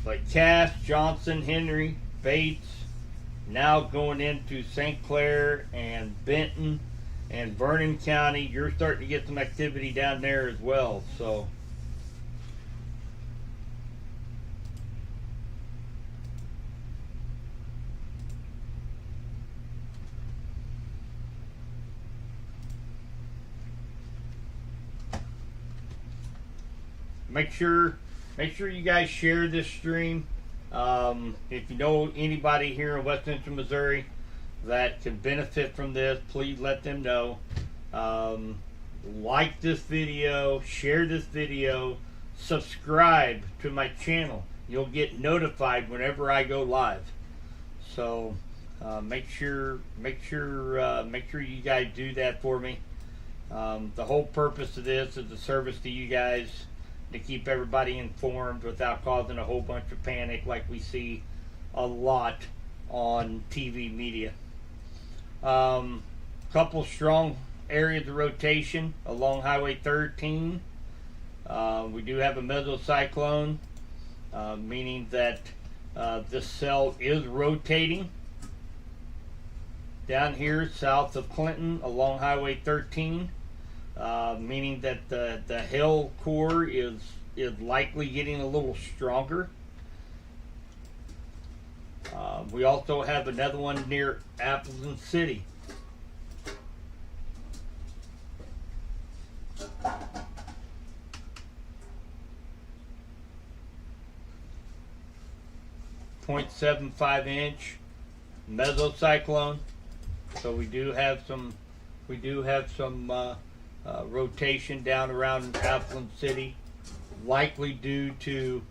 But Cass, Johnson, Henry, Bates, now going into St. Clair and Benton and Vernon County, you're starting to get some activity down there as well. So make sure you guys share this stream. If you know anybody here in west central Missouri that can benefit from this, please let them know. Like this video, share this video, subscribe to my channel. You'll get notified whenever I go live. So make sure you guys do that for me. The whole purpose of this is a service to you guys, to keep everybody informed without causing a whole bunch of panic like we see a lot on TV media. Couple strong areas of rotation along Highway 13. We do have a mesocyclone, meaning that this cell is rotating down here south of Clinton along Highway 13. Meaning that the hail core is likely getting a little stronger. We also have another one near Appleton City. .75 inch mesocyclone. So we do have some rotation down around Appleton City, likely due to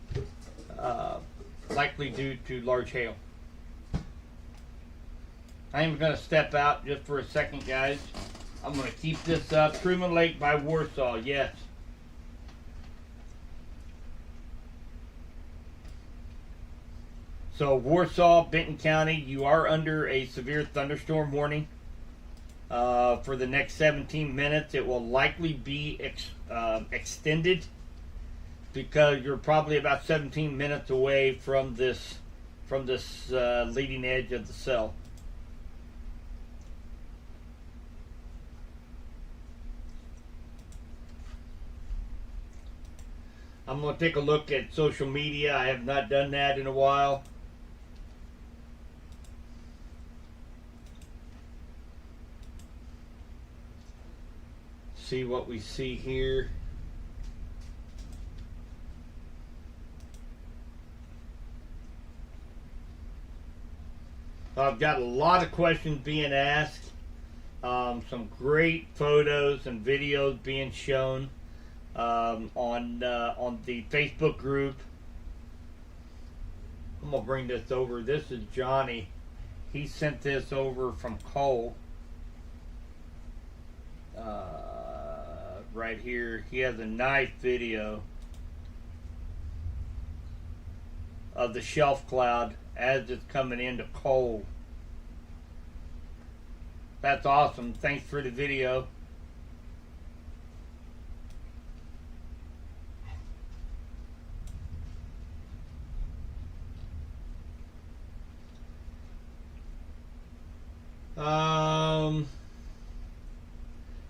large hail. I am going to step out just for a second, guys. I'm going to keep this up. Truman Lake by Warsaw, yes. So Warsaw, Benton County, you are under a severe thunderstorm warning. For the next 17 minutes. It will likely be extended because you're probably about 17 minutes away from this leading edge of the cell. I'm going to take a look at social media. I have not done that in a while. see what we see here. I've got a lot of questions being asked. Some great photos and videos being shown on the Facebook group. I'm gonna bring this over. This is Johnny. He sent this over from Cole. Right here, he has a nice video of the shelf cloud as it's coming into Cole. That's awesome. Thanks for the video.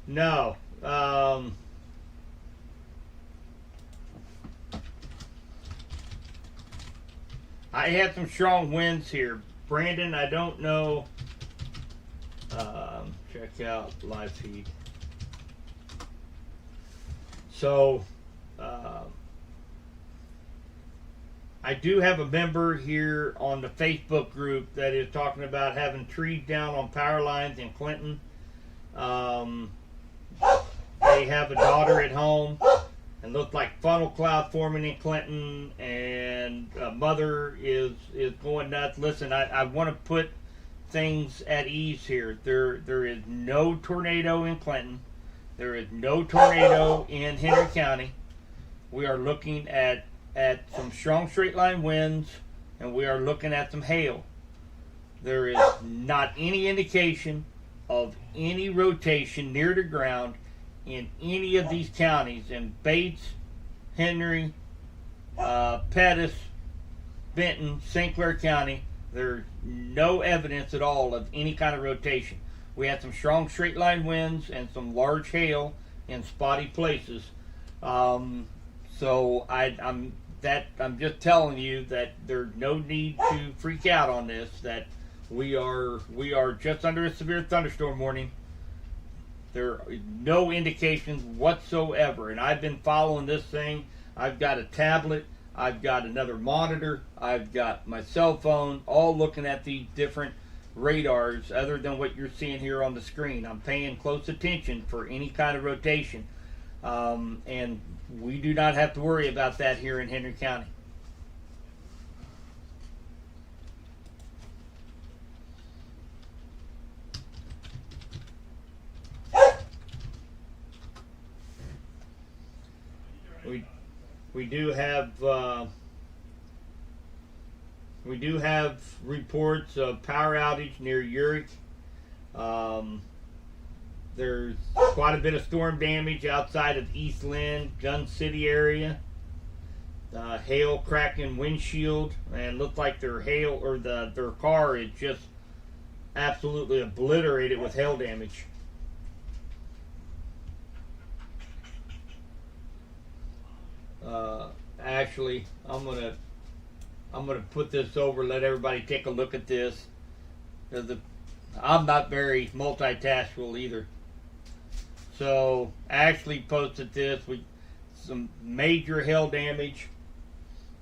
No. I had some strong winds here. Brandon, I don't know. Check out live feed. So, I do have a member here on the Facebook group that is talking about having trees down on power lines in Clinton. They have a daughter at home and looked like funnel cloud forming in Clinton, and mother is going nuts. Listen, I want to put things at ease here. There is no tornado in Clinton. There is no tornado in Henry County. We are looking at some strong straight line winds, and we are looking at some hail. There is not any indication of any rotation near the ground in any of these counties, in Bates, Henry, Pettis, Benton, St. Clair County. There's no evidence at all of any kind of rotation. We had some strong straight line winds and some large hail in spotty places. So I'm just telling you that there's no need to freak out on this. That we are just under a severe thunderstorm warning. There are no indications whatsoever, and I've been following this thing. I've got a tablet, I've got another monitor, I've got my cell phone, all looking at these different radars other than what you're seeing here on the screen. I'm paying close attention for any kind of rotation, and we do not have to worry about that here in Henry County. We do have reports of power outage near Urick. There's quite a bit of storm damage outside of East Lynn, Gun City area. Hail cracking windshield, and looks like their hail or their car is just absolutely obliterated with hail damage. Actually, I'm gonna put this over, let everybody take a look at this. I'm not very multitaskable either. So Ashley posted this with some major hail damage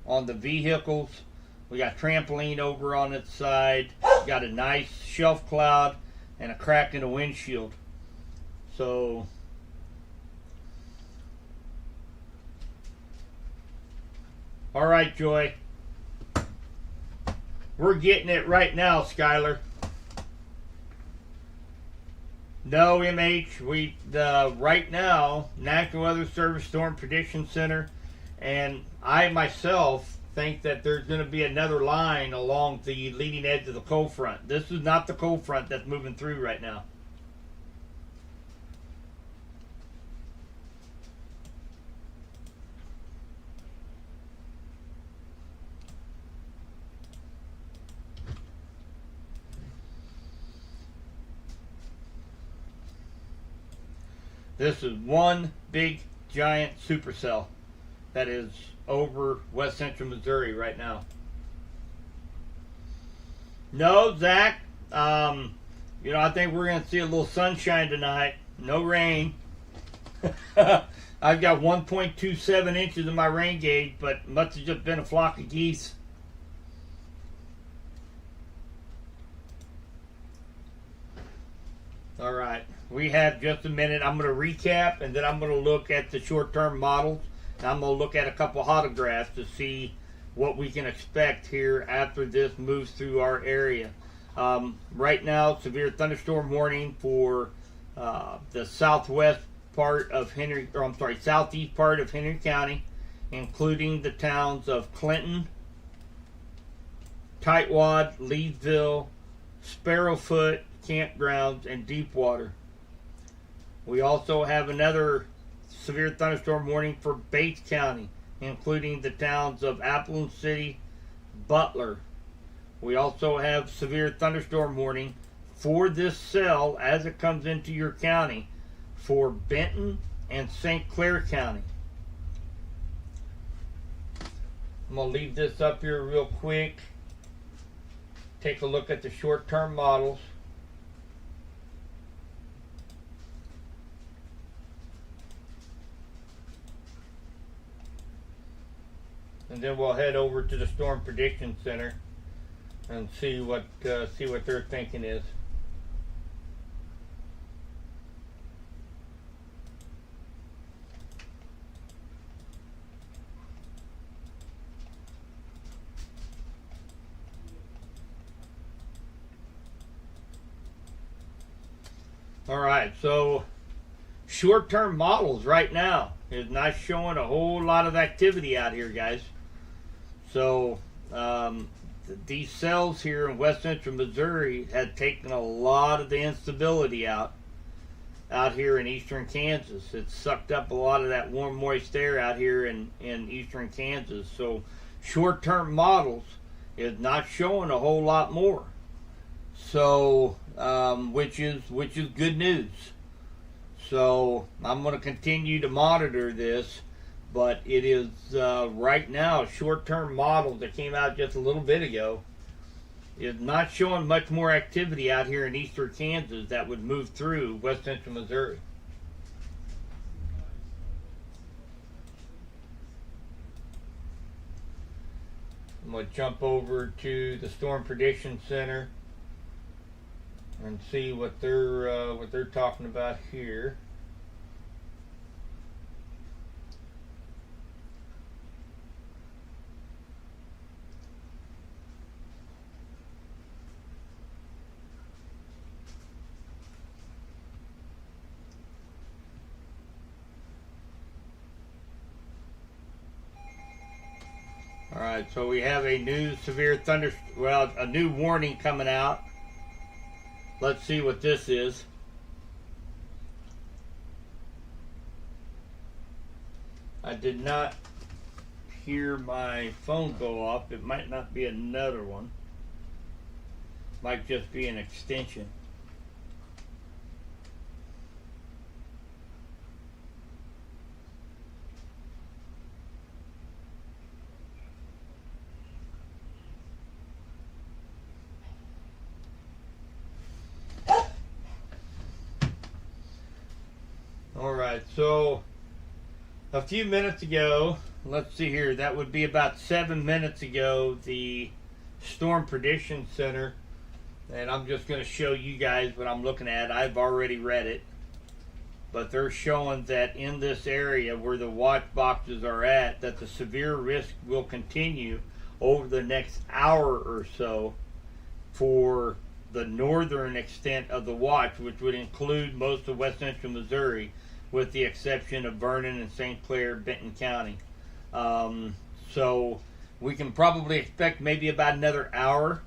on the vehicles. We got trampoline over on its side. Got a nice shelf cloud and a crack in the windshield. So all right, Joy. We're getting it right now, Skylar. No, MH. Right now, National Weather Service Storm Prediction Center, and I myself think that there's going to be another line along the leading edge of the cold front. This is not the cold front that's moving through right now. This is one big giant supercell that is over west central Missouri right now. No, Zach. I think we're going to see a little sunshine tonight. No rain. I've got 1.27 inches in my rain gauge, but must have just been a flock of geese. All right, we have just a minute. I'm going to recap, and then I'm going to look at the short-term models. And I'm going to look at a couple of autographs to see what we can expect here after this moves through our area. Right now, severe thunderstorm warning for the southeast part of Henry County, including the towns of Clinton, Tightwad, Leesville, Sparrowfoot, Campgrounds, and Deepwater. We also have another severe thunderstorm warning for Bates County, including the towns of Appleton City, Butler. We also have severe thunderstorm warning for this cell as it comes into your county for Benton and St. Clair County. I'm going to leave this up here real quick. Take a look at the short-term models. And then we'll head over to the Storm Prediction Center and see what their thinking is. All right, so short-term models right now is not showing a whole lot of activity out here, guys. So these cells here in west central Missouri had taken a lot of the instability out here in eastern Kansas. It sucked up a lot of that warm, moist air out here in eastern Kansas. So short-term models is not showing a whole lot more. So which is good news. So I'm going to continue to monitor this. But it is right now, short-term models that came out just a little bit ago is not showing much more activity out here in eastern Kansas that would move through west central Missouri. I'm going to jump over to the Storm Prediction Center and see what they're talking about here. All right, so we have a new a new warning coming out. Let's see what this is. I did not hear my phone go off. It might not be another one. Might just be an extension. Alright, so a few minutes ago, let's see here, that would be about 7 minutes ago, the Storm Prediction Center, and I'm just going to show you guys what I'm looking at. I've already read it, but they're showing that in this area where the watch boxes are at, that the severe risk will continue over the next hour or so for the northern extent of the watch, which would include most of west central Missouri, with the exception of Vernon and St. Clair, Benton County. So we can probably expect maybe about another hour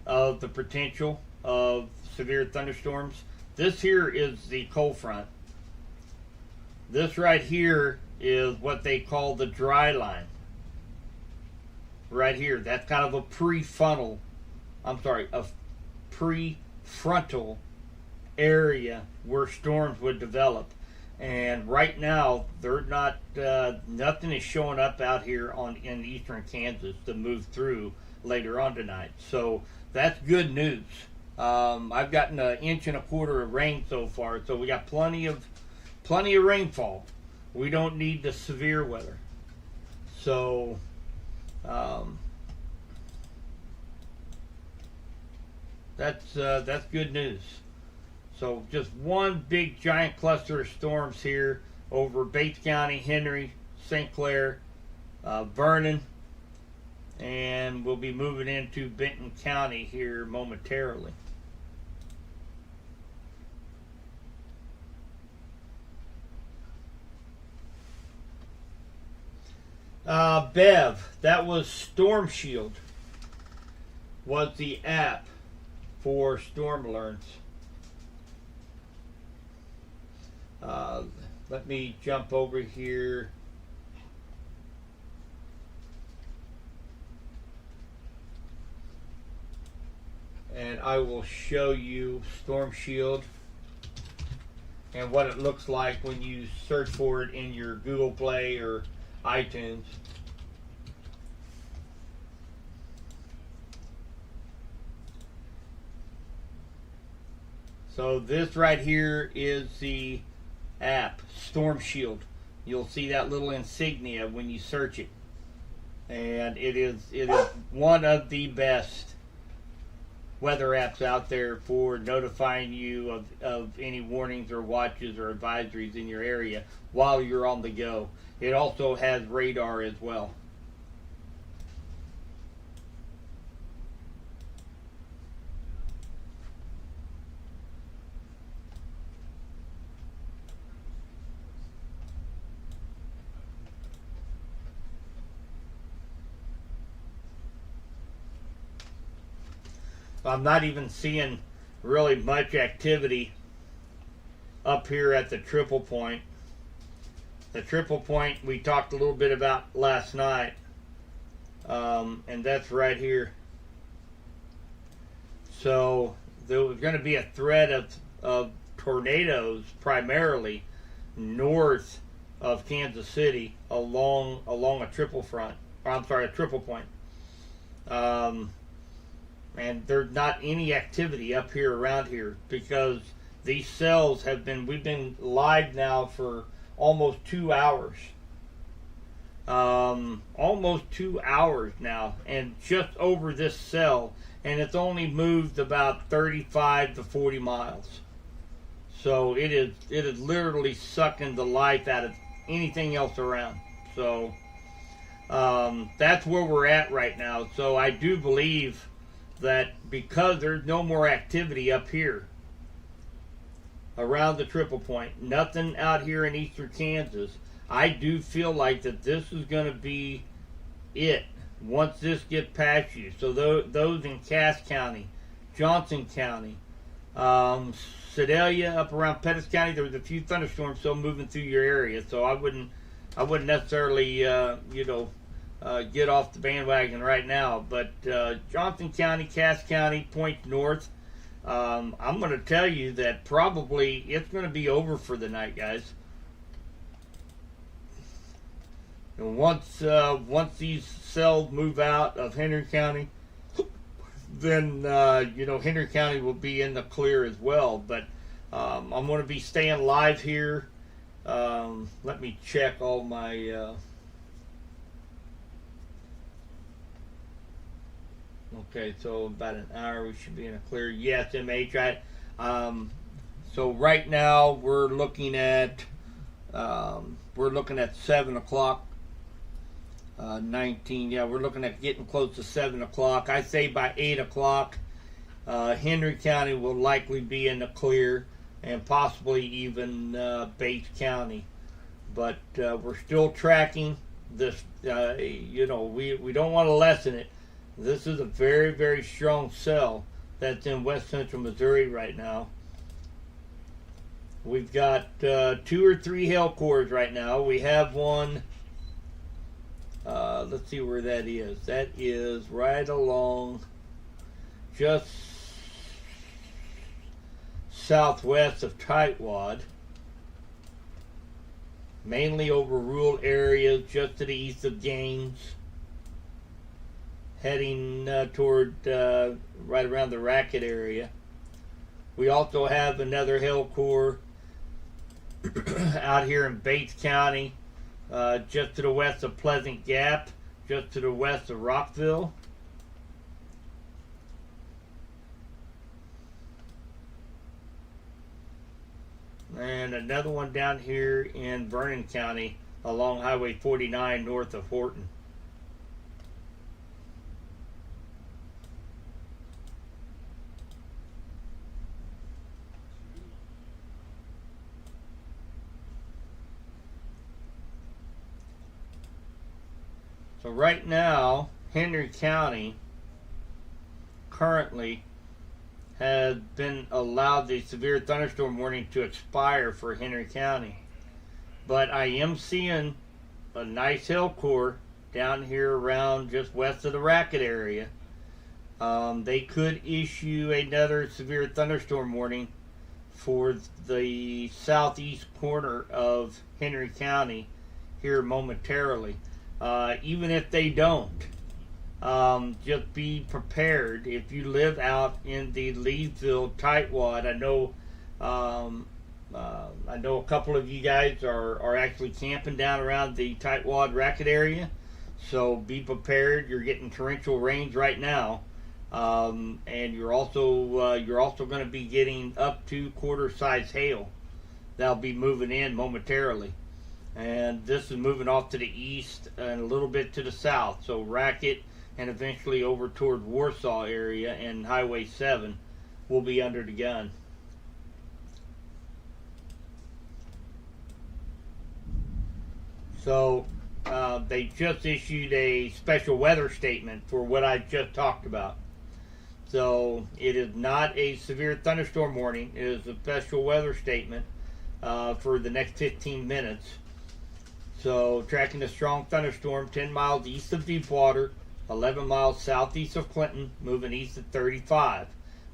of the potential of severe thunderstorms. This here is the cold front. This right here is what they call the dry line. Right here, that's kind of a prefrontal area where storms would develop. And right now, they're not. Nothing is showing up out here in eastern Kansas to move through later on tonight. So that's good news. I've gotten 1.25 inches of rain so far, so we got plenty of plenty of rainfall. We don't need the severe weather. So, that's good news. So just one big giant cluster of storms here over Bates County, Henry, St. Clair, Vernon, and we'll be moving into Benton County here momentarily. Bev, that was Storm Shield, was the app for storm alerts. Let me jump over here. And I will show you Storm Shield and what it looks like when you search for it in your Google Play or iTunes. So this right here is the app, Storm Shield. You'll see that little insignia when you search it. And it is one of the best weather apps out there for notifying you of any warnings or watches or advisories in your area while you're on the go. It also has radar as well. I'm not even seeing really much activity up here at the Triple Point. The Triple Point we talked a little bit about last night, and that's right here. So there was going to be a threat of tornadoes primarily north of Kansas City along a triple front. Or I'm sorry, a Triple Point. And there's not any activity up here around here because these cells we've been live now for almost 2 hours. Almost 2 hours now, and just over this cell, and it's only moved about 35 to 40 miles. So it is literally sucking the life out of anything else around. So that's where we're at right now. So I do believe that because there's no more activity up here around the Triple Point, nothing out here in eastern Kansas, I do feel like that this is going to be it once this gets past you. So those in Cass County, Johnson County, Sedalia, up around Pettis County, there was a few thunderstorms still moving through your area. So I wouldn't necessarily get off the bandwagon right now, but Johnson County, Cass County, points north. I'm going to tell you that probably it's going to be over for the night, guys. And once these cells move out of Henry County, then Henry County will be in the clear as well. But I'm going to be staying live here. Let me check all my. Okay, so about an hour we should be in a clear. Yes, MH. So right now we're looking at 7 o'clock. 19. Yeah, we're looking at getting close to 7 o'clock. I say by 8 o'clock, Henry County will likely be in the clear, and possibly even Bates County. But we're still tracking this. We don't want to lessen it. This is a very, very strong cell that's in west central Missouri right now. We've got 2 or 3 hail cores right now. We have one. Let's see where that is. That is right along just southwest of Tightwad. Mainly over rural areas just to the east of Gaines. Heading toward right around the Racket area. We also have another hail core out here in Bates County, just to the west of Pleasant Gap, just to the west of Rockville. And another one down here in Vernon County along Highway 49 north of Horton. So right now, Henry County currently has been allowed the severe thunderstorm warning to expire for Henry County. But I am seeing a nice hail core down here around just west of the Racket area. They could issue another severe thunderstorm warning for the southeast corner of Henry County here momentarily. Even if they don't, just be prepared. If you live out in the Leesville Tightwad, I know a couple of you guys are actually camping down around the Tightwad Racket area, so be prepared. You're getting torrential rains right now, and you're also going to be getting up to quarter-size hail that'll be moving in momentarily. And this is moving off to the east and a little bit to the south. So Racket and eventually over toward Warsaw area and Highway 7 will be under the gun. So they just issued a special weather statement for what I just talked about. So it is not a severe thunderstorm warning. It is a special weather statement for the next 15 minutes. So, tracking a strong thunderstorm 10 miles east of Deepwater, 11 miles southeast of Clinton, moving east at 35.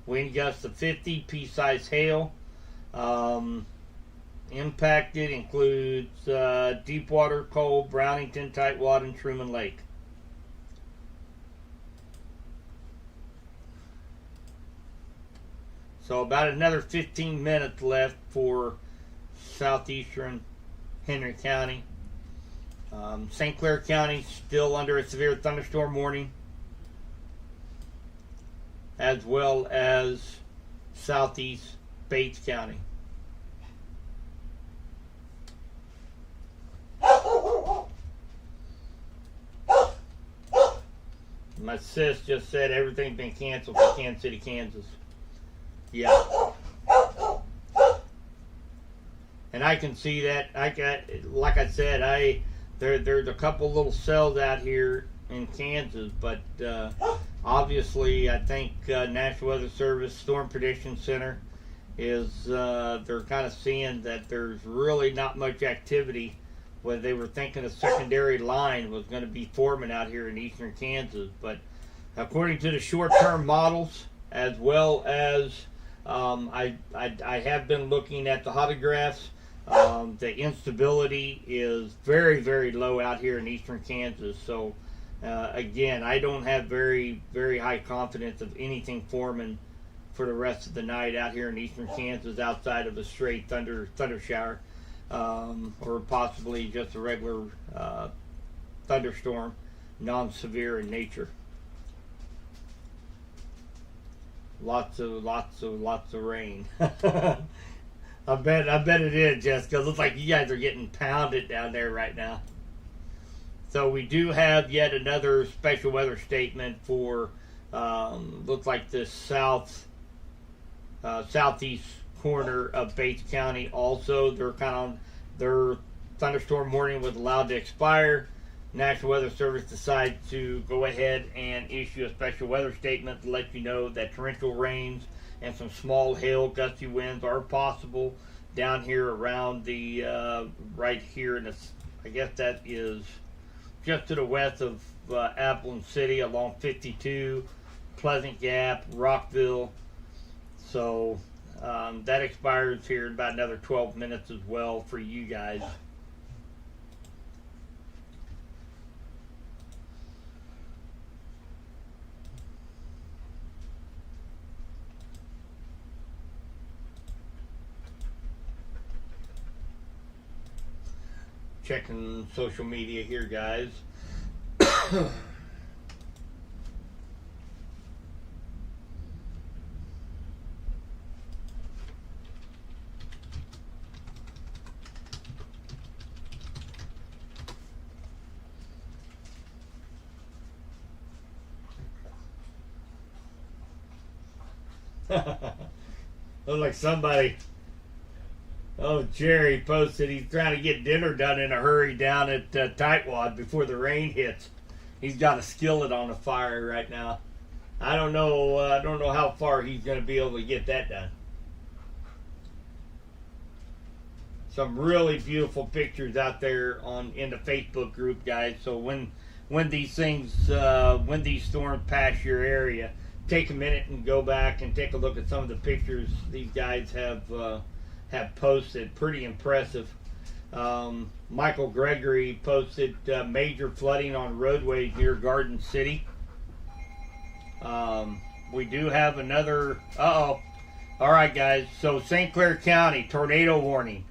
Wind gusts of 50, pea-sized hail. Impacted includes Deepwater, Cole, Brownington, Tightwad, and Truman Lake. So, about another 15 minutes left for southeastern Henry County. St. Clair County still under a severe thunderstorm warning, as well as southeast Bates County. My sis just said everything's been canceled for Kansas City, Kansas. Yeah. And I can see that. Like I said, there's a couple little cells out here in Kansas, but obviously I think National Weather Service Storm Prediction Center is they're kind of seeing that there's really not much activity when they were thinking a secondary line was going to be forming out here in eastern Kansas. But according to the short-term models, as well as I have been looking at the hotographs, the instability is very, very low out here in eastern Kansas. So, again, I don't have very, very high confidence of anything forming for the rest of the night out here in eastern Kansas outside of a straight thunder shower, or possibly just a regular thunderstorm, non-severe in nature. Lots of rain. I bet it is, Jessica. It looks like you guys are getting pounded down there right now. So we do have yet another special weather statement for looks like the southeast corner of Bates County. Also, their thunderstorm warning was allowed to expire. National Weather Service decided to go ahead and issue a special weather statement to let you know that torrential rains and some small hail, gusty winds are possible down here around the right here in this. I guess that is just to the west of Appleton City along 52, Pleasant Gap, Rockville. So that expires here in about another 12 minutes as well for you guys. checking social media here, guys. Look like somebody. Oh, Jerry posted he's trying to get dinner done in a hurry down at Tightwad before the rain hits. He's got a skillet on the fire right now. I don't know. I don't know how far he's going to be able to get that done. Some really beautiful pictures out there in the Facebook group, guys. So when these storms pass your area, take a minute and go back and take a look at some of the pictures these guys have posted. Pretty impressive. Michael Gregory posted major flooding on roadways near Garden City. We do have another. All right, guys. So St. Clair County tornado warning.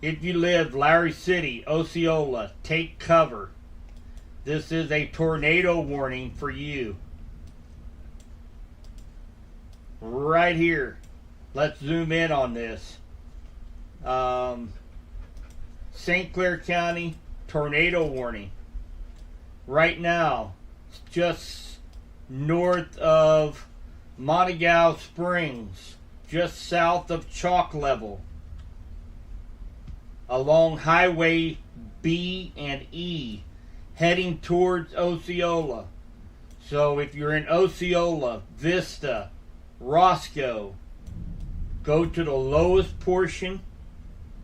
If you live Larry City, Osceola, take cover. This is a tornado warning for you. Right here. Let's zoom in on this. St. Clair County tornado warning. Right now, just north of Montego Springs, just south of Chalk Level, along Highway B and E, heading towards Osceola. So if you're in Osceola, Vista, Roscoe, go to the lowest portion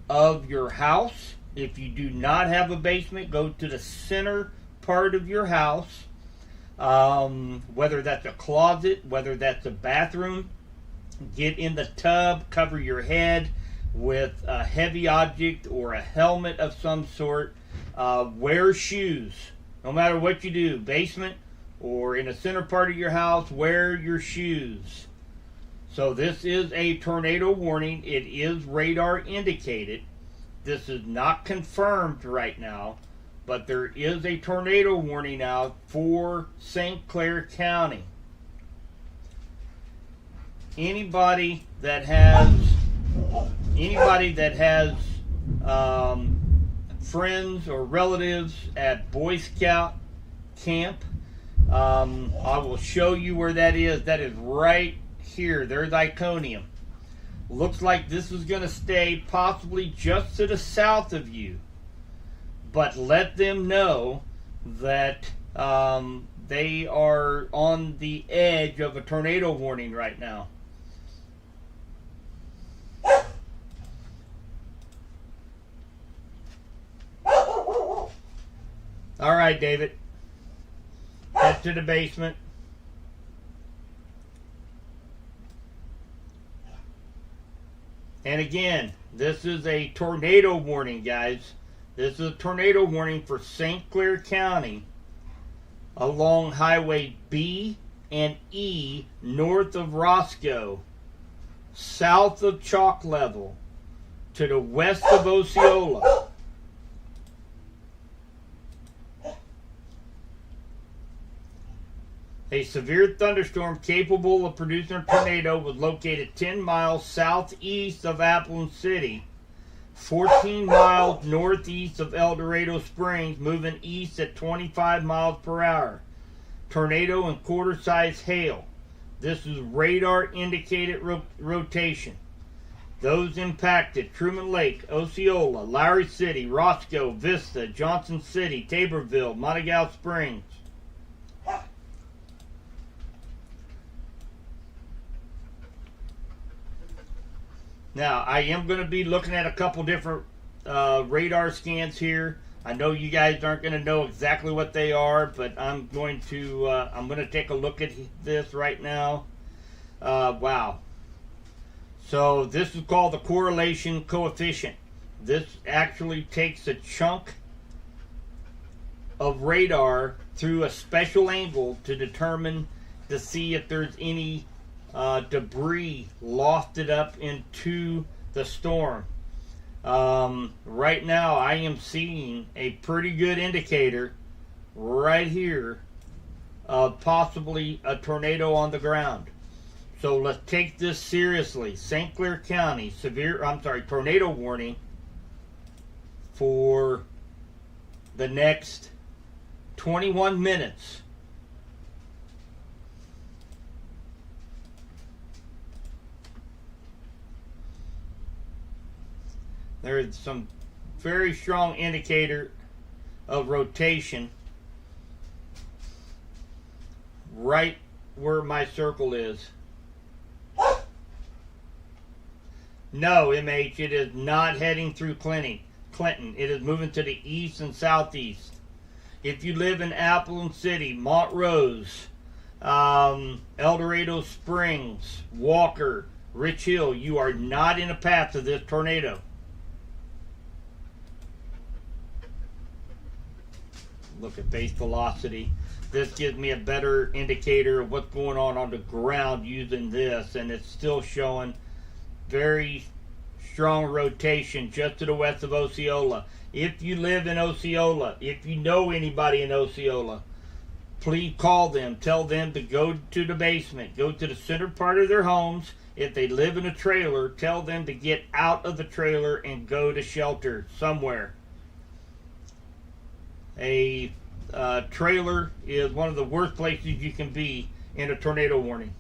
of your house. If you do not have a basement, go to the center part of your house. Whether that's a closet, whether that's a bathroom, get in the tub, cover your head with a heavy object or a helmet of some sort. Wear shoes. No matter what you do, basement or in the center part of your house, wear your shoes. So this is a tornado warning. It is radar indicated. This is not confirmed right now, but there is a tornado warning out for St. Clair County. Anybody that has friends or relatives at Boy Scout camp, I will show you where that is. That is right here. There's Iconium. Looks like this is going to stay possibly just to the south of you. But let them know that they are on the edge of a tornado warning right now. All right, David. Head to the basement. And again, this is a tornado warning, guys. This is a tornado warning for St. Clair County along Highway B and E north of Roscoe, south of Chalk Level, to the west of Osceola. A severe thunderstorm capable of producing a tornado was located 10 miles southeast of Appleton City, 14 miles northeast of El Dorado Springs, moving east at 25 miles per hour. Tornado and quarter-size hail. This is radar indicated rotation. Those impacted: Truman Lake, Osceola, Lowry City, Roscoe, Vista, Johnson City, Taborville, Montego Springs. Now, I am going to be looking at a couple different radar scans here. I know you guys aren't going to know exactly what they are, but I'm going to take a look at this right now. Wow. So this is called the correlation coefficient. This actually takes a chunk of radar through a special angle to see if there's any debris lofted up into the storm. Right now, I am seeing a pretty good indicator right here of possibly a tornado on the ground. So let's take this seriously. St. Clair County, tornado warning for the next 21 minutes. There is some very strong indicator of rotation right where my circle is. No, MH, it is not heading through Clinton. It is moving to the east and southeast. If you live in Appleton City, Montrose, El Dorado Springs, Walker, Rich Hill, you are not in a path of this tornado. Look at base velocity. This gives me a better indicator of what's going on the ground using this, and it's still showing very strong rotation just to the west of Osceola. If you live in Osceola, if you know anybody in Osceola, please call them. Tell them to go to the basement, go to the center part of their homes. If they live in a trailer, tell them to get out of the trailer and go to shelter somewhere. A trailer is one of the worst places you can be in a tornado warning.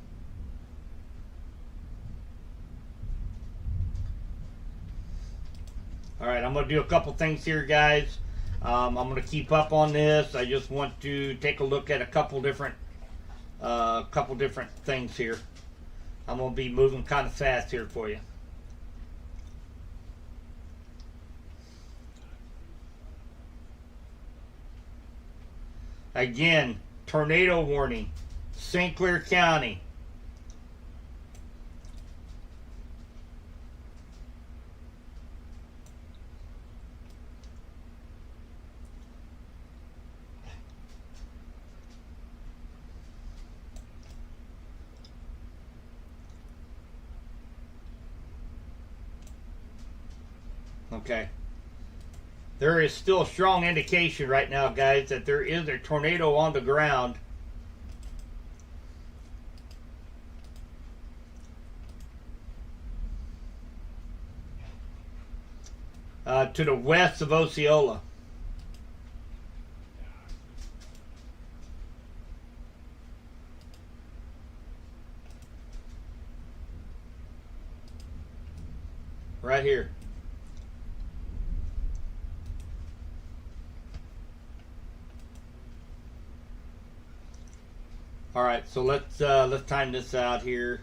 All right, I'm going to do a couple things here, guys. I'm going to keep up on this. I just want to take a look at a couple different things here. I'm going to be moving kind of fast here for you. Again, tornado warning, St. Clair County. Okay. There is still a strong indication right now, guys, that there is a tornado on the ground. To the west of Osceola. Right here. All right, so let's time this out here.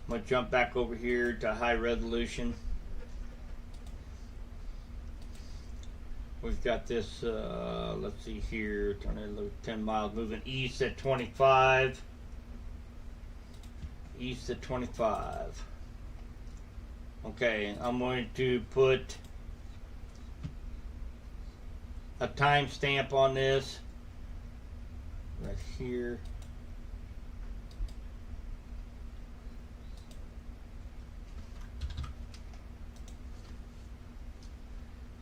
I'm gonna jump back over here to high resolution. We've got this. Let's see here. Tornado 10 miles moving east at 25. East at 25. Okay, I'm going to put a timestamp on this right here.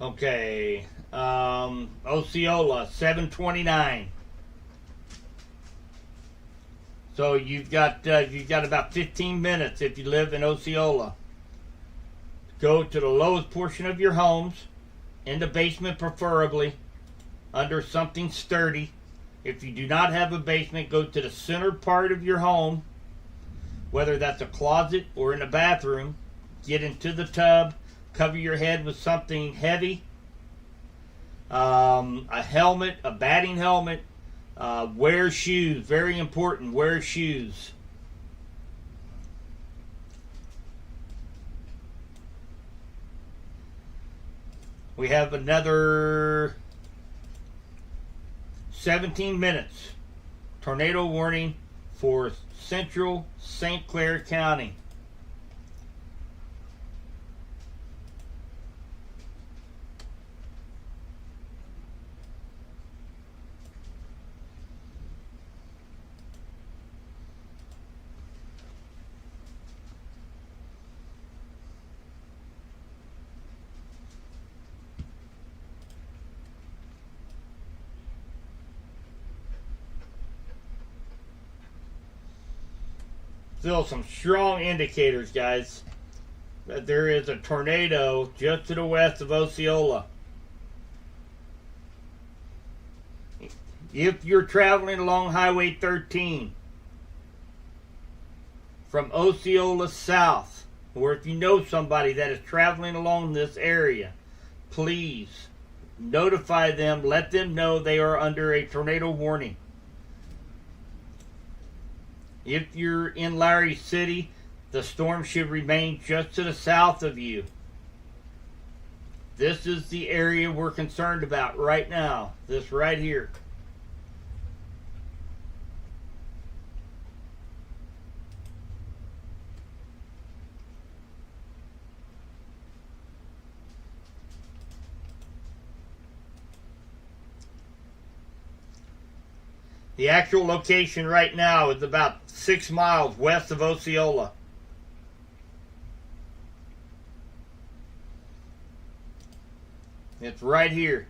Okay, Osceola 7:29. So you've got about 15 minutes if you live in Osceola. Go to the lowest portion of your homes, in the basement preferably, under something sturdy. If you do not have a basement, go to the center part of your home, whether that's a closet or in a bathroom. Get into the tub, cover your head with something heavy, a helmet, a batting helmet, wear shoes, very important, wear shoes. We have another 17 minutes. Tornado warning for central St. Clair County. still some strong indicators, guys, that there is a tornado just to the west of Osceola. If you're traveling along Highway 13 from Osceola south, or if you know somebody that is traveling along this area, please notify them, let them know they are under a tornado warning. If you're in Larry City, the storm should remain just to the south of you. This is the area we're concerned about right now, this right here. The actual location right now is about 6 miles west of Osceola. It's right here.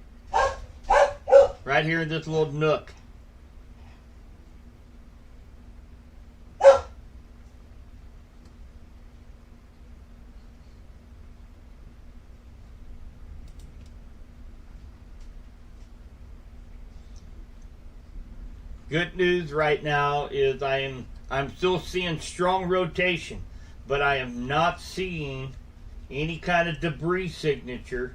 Right here in this little nook. Good news right now is I'm still seeing strong rotation, but I am not seeing any kind of debris signature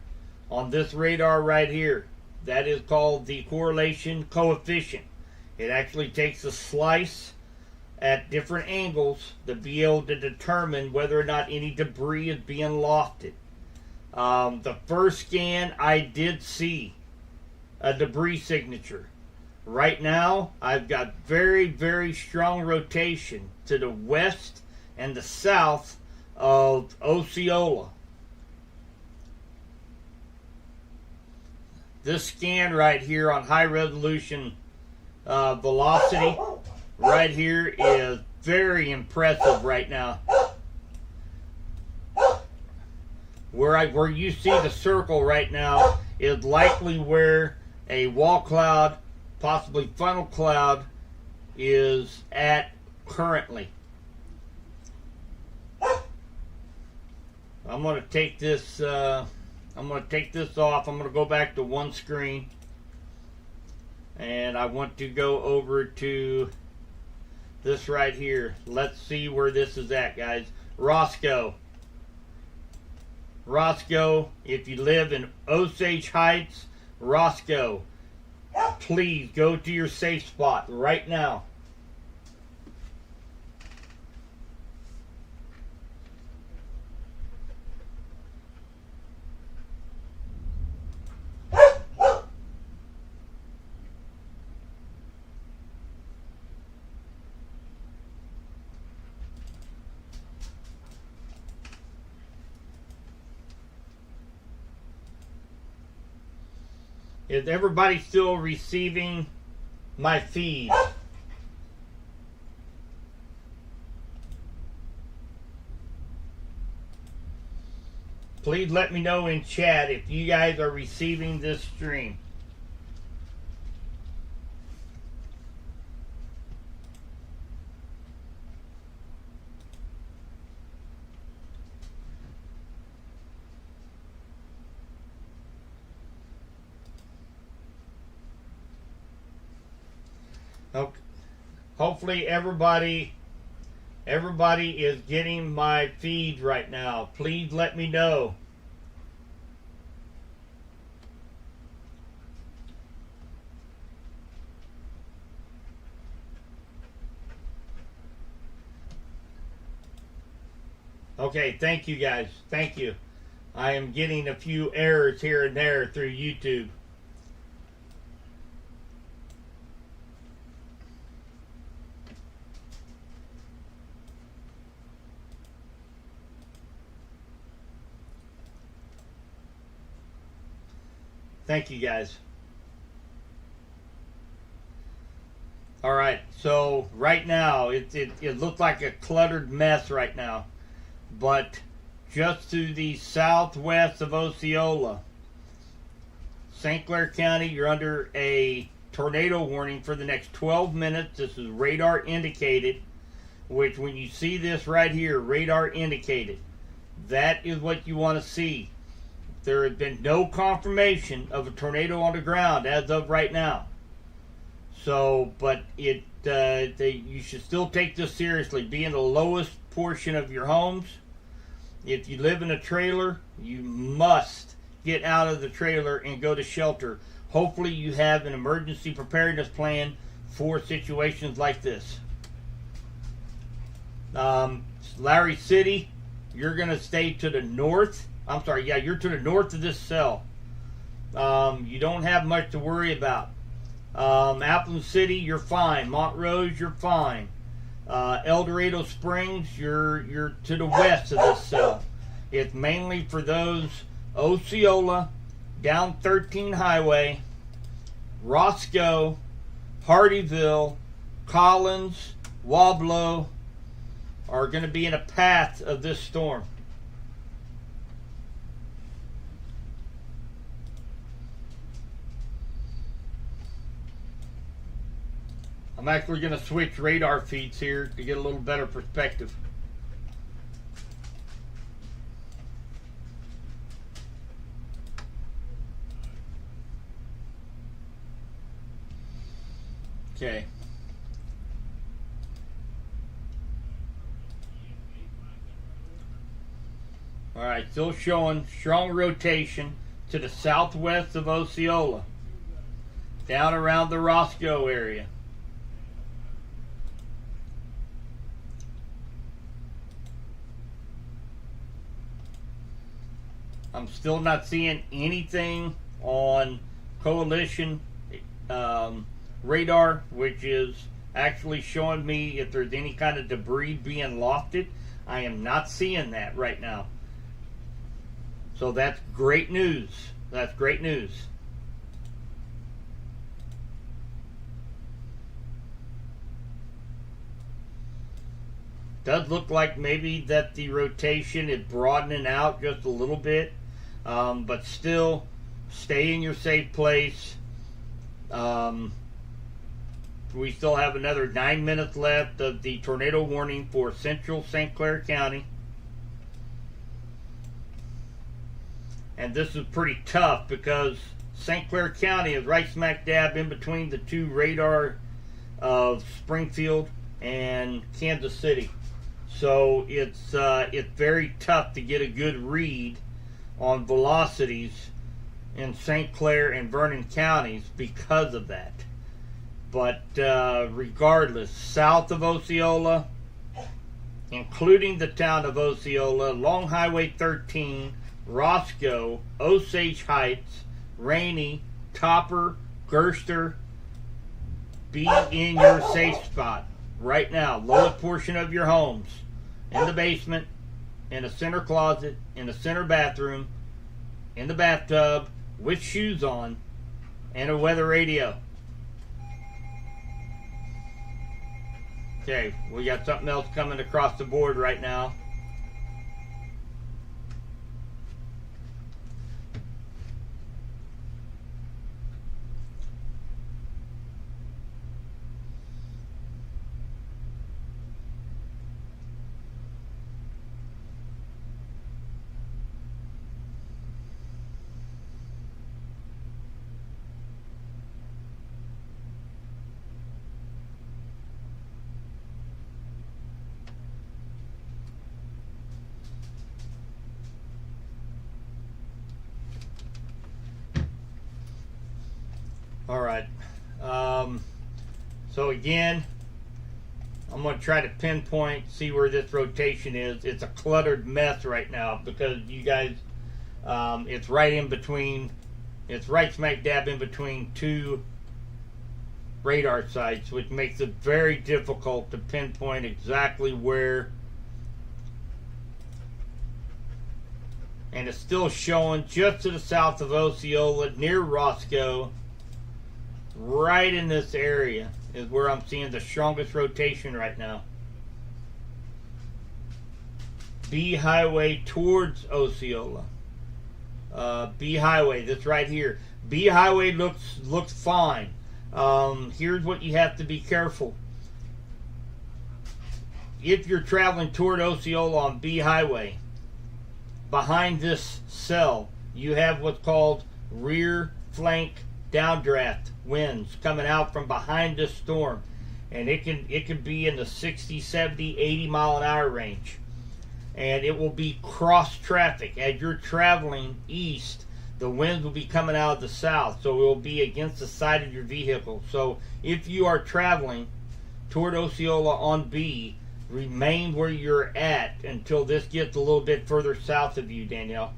on this radar right here. That is called the correlation coefficient. It actually takes a slice at different angles to be able to determine whether or not any debris is being lofted. The first scan I did see a debris signature. Right now, I've got very, very strong rotation to the west and the south of Osceola. This scan right here on high resolution velocity right here is very impressive right now. Where you see the circle right now is likely where a wall cloud, possibly funnel cloud, is at currently. I'm going to take this off. I'm going to go back to one screen, and I want to go over to this right here. Let's see where this is at, guys. Roscoe, if you live in Osage Heights, Roscoe, please go to your safe spot right now. Is everybody still receiving my feed? Please let me know in chat if you guys are receiving this stream. Okay. Hopefully everybody is getting my feed right now. Please let me know. Okay, thank you guys. Thank you. I am getting a few errors here and there through YouTube. Thank you guys. All right, so right now it looks like a cluttered mess right now, but just to the southwest of Osceola, St. Clair County, you're under a tornado warning for the next 12 minutes. This is radar indicated. which when you see this right here, radar indicated, that is what you want to see. There has been no confirmation of a tornado on the ground as of right now. So, but you should still take this seriously. Be in the lowest portion of your homes. If you live in a trailer, you must get out of the trailer and go to shelter. Hopefully you have an emergency preparedness plan for situations like this. Larry City, you're going to stay to the north. I'm sorry, yeah, you're to the north of this cell. You don't have much to worry about. Appleton City, you're fine. Montrose, you're fine. El Dorado Springs, you're to the west of this cell. It's mainly for those Osceola, down 13 Highway, Roscoe, Hardyville, Collins, Wablo are going to be in a path of this storm. I'm actually going to switch radar feeds here to get a little better perspective. Okay. All right, still showing strong rotation to the southwest of Osceola, down around the Roscoe area. I'm still not seeing anything on coalition radar, which is actually showing me if there's any kind of debris being lofted. I am not seeing that right now. So that's great news. That's great news. Does look like maybe that the rotation is broadening out just a little bit. But still, stay in your safe place. We still have another 9 minutes left of the tornado warning for central St. Clair County. And this is pretty tough because St. Clair County is right smack dab in between the two radar of Springfield and Kansas City. So it's very tough to get a good read on velocities in St. Clair and Vernon counties because of that. But regardless, south of Osceola, including the town of Osceola, along Highway 13, Roscoe, Osage Heights, Rainey, Topper, Gerster, be in your safe spot right now. Lowest portion of your homes, in the basement, in a center closet, in the center bathroom, in the bathtub, with shoes on, and a weather radio. Okay, we got something else coming across the board right now. All right. So again, I'm going to try to pinpoint, see where this rotation is. It's a cluttered mess right now because you guys, it's right in between, it's right smack dab in between two radar sites, which makes it very difficult to pinpoint exactly where. And it's still showing just to the south of Osceola, near Roscoe. Right in this area is where I'm seeing the strongest rotation right now. B Highway towards Osceola. B Highway, that's right here. B Highway looks fine. Here's what you have to be careful. if you're traveling toward Osceola on B Highway, behind this cell, you have what's called rear flank downdraft winds coming out from behind this storm, and it can be in the 60, 70, 80 mile an hour range, and it will be cross traffic as you're traveling east. The winds will be coming out of the south, so it will be against the side of your vehicle. So if you are traveling toward Osceola on B, remain where you're at until this gets a little bit further south of you, Danielle.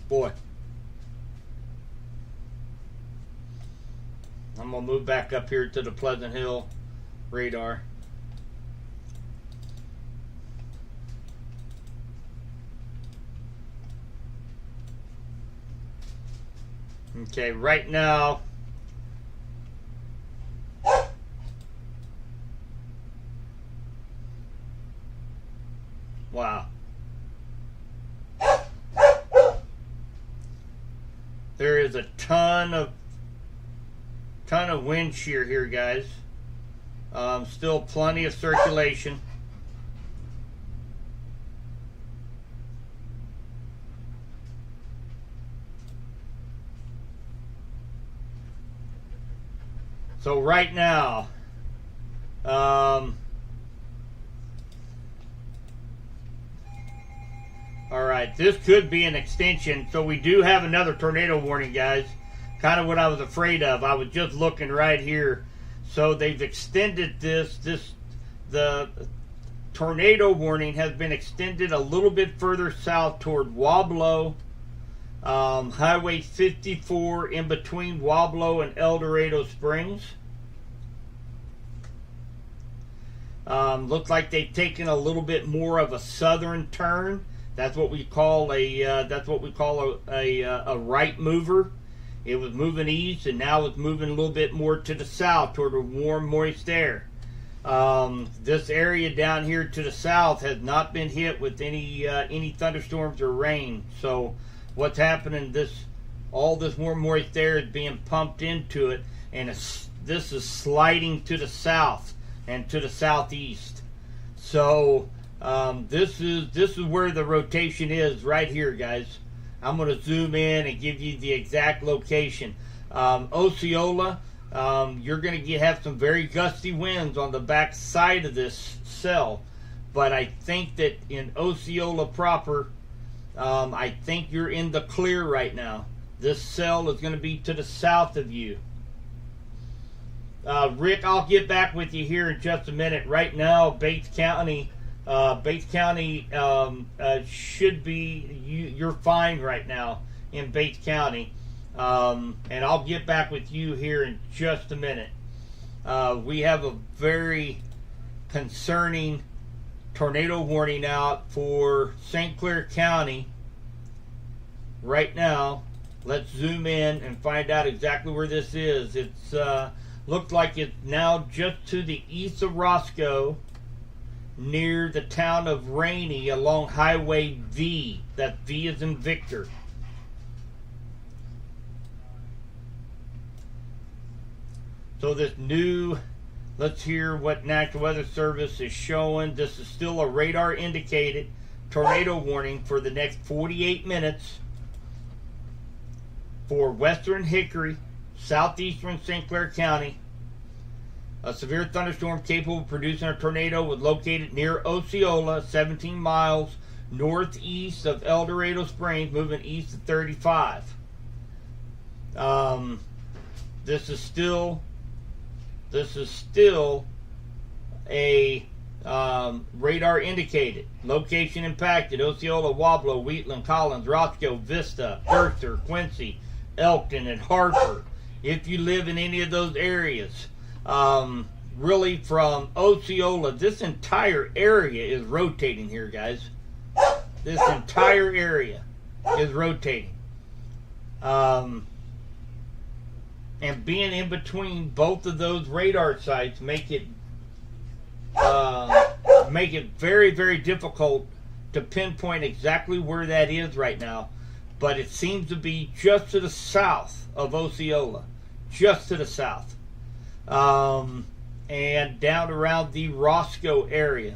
Boy. I'm going to move back up here to the Pleasant Hill radar. Okay, right now, wow. There is a ton of wind shear here, guys. Still plenty of circulation. So right now, all right, this could be an extension. So we do have another tornado warning, guys. Kind of what I was afraid of. I was just looking right here. So they've extended the tornado warning has been extended a little bit further south toward Wablo, Highway 54 in between Wablo and El Dorado Springs. Looks like they've taken a little bit more of a southern turn. That's what we call a right mover. It was moving east, and now it's moving a little bit more to the south toward the warm, moist air. This area down here to the south has not been hit with any thunderstorms or rain. So what's happening? All this warm, moist air is being pumped into it, and this is sliding to the south and to the southeast. So this is where the rotation is right here, guys. I'm going to zoom in and give you the exact location. Osceola, you're going to have some very gusty winds on the back side of this cell, but I think that in Osceola proper, I think you're in the clear right now. This cell is going to be to the south of you. Rick, I'll get back with you here in just a minute. Right now, Bates County should be, you're fine right now in Bates County. And I'll get back with you here in just a minute. We have a very concerning tornado warning out for St. Clair County right now. Let's zoom in and find out exactly where this is. It's looks like it's now just to the east of Roscoe, near the town of Rainey along Highway V. That V is in Victor. So this new, let's hear what National Weather Service is showing. This is still a radar indicated tornado warning for the next 48 minutes for western Hickory, southeastern St. Clair County. A severe thunderstorm capable of producing a tornado was located near Osceola, 17 miles northeast of El Dorado Springs, moving east of 35. This is still a radar indicated. Location impacted: Osceola, Wablo, Wheatland, Collins, Roscoe, Vista, Bertha, Quincy, Elkton, and Harper. If you live in any of those areas, really from Osceola, this entire area is rotating here, guys. This entire area is rotating. And being in between both of those radar sites make it make it very, very difficult to pinpoint exactly where that is right now, but it seems to be just to the south of Osceola, just to the south, and down around the Roscoe area.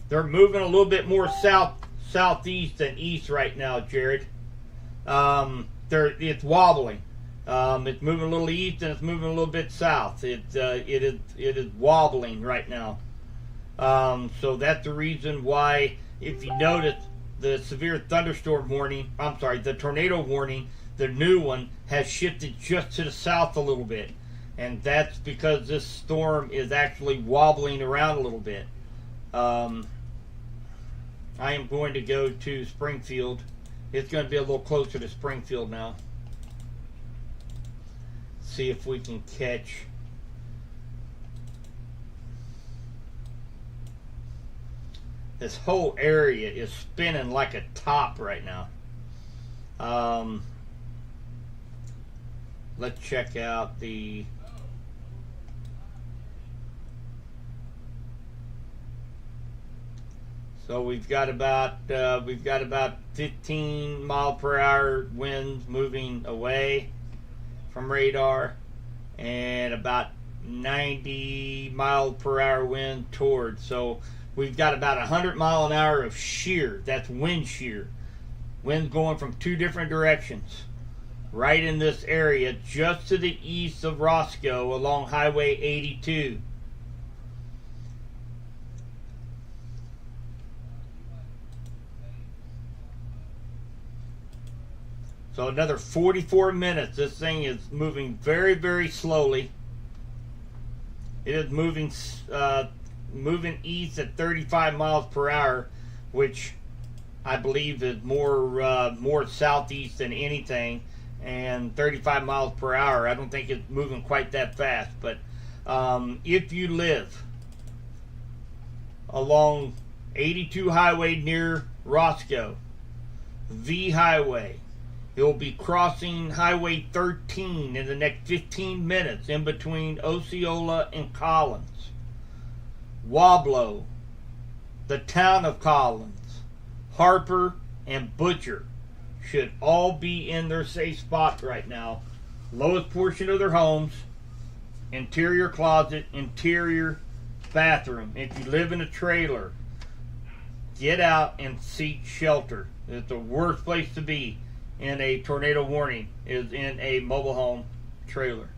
They're moving a little bit more southeast than east right now, Jared. It's wobbling. It's moving a little east and it's moving a little bit south. It is wobbling right now. So that's the reason why, if you notice, the severe thunderstorm warning, the tornado warning, the new one has shifted just to the south a little bit. And that's because this storm is actually wobbling around a little bit. I am going to go to Springfield. It's going to be a little closer to Springfield now. See if we can catch. This whole area is spinning like a top right now. Let's check out the... So we've got about 15 mile per hour winds moving away from radar, and about 90 mile per hour wind toward. So we've got about 100 mile an hour of shear. That's wind shear. Winds going from two different directions. Right in this area, just to the east of Roscoe along Highway 82. So another 44 minutes. This thing is moving very, very slowly. It is moving east at 35 miles per hour, which I believe is more southeast than anything. And 35 miles per hour, I don't think it's moving quite that fast. But if you live along 82 Highway near Roscoe, V Highway, you'll be crossing Highway 13 in the next 15 minutes in between Osceola and Collins. Wablo, the town of Collins, Harper, and Butcher should all be in their safe spot right now. Lowest portion of their homes, interior closet, interior bathroom. If you live in a trailer, get out and seek shelter. It's the worst place to be in a tornado warning, is in a mobile home trailer.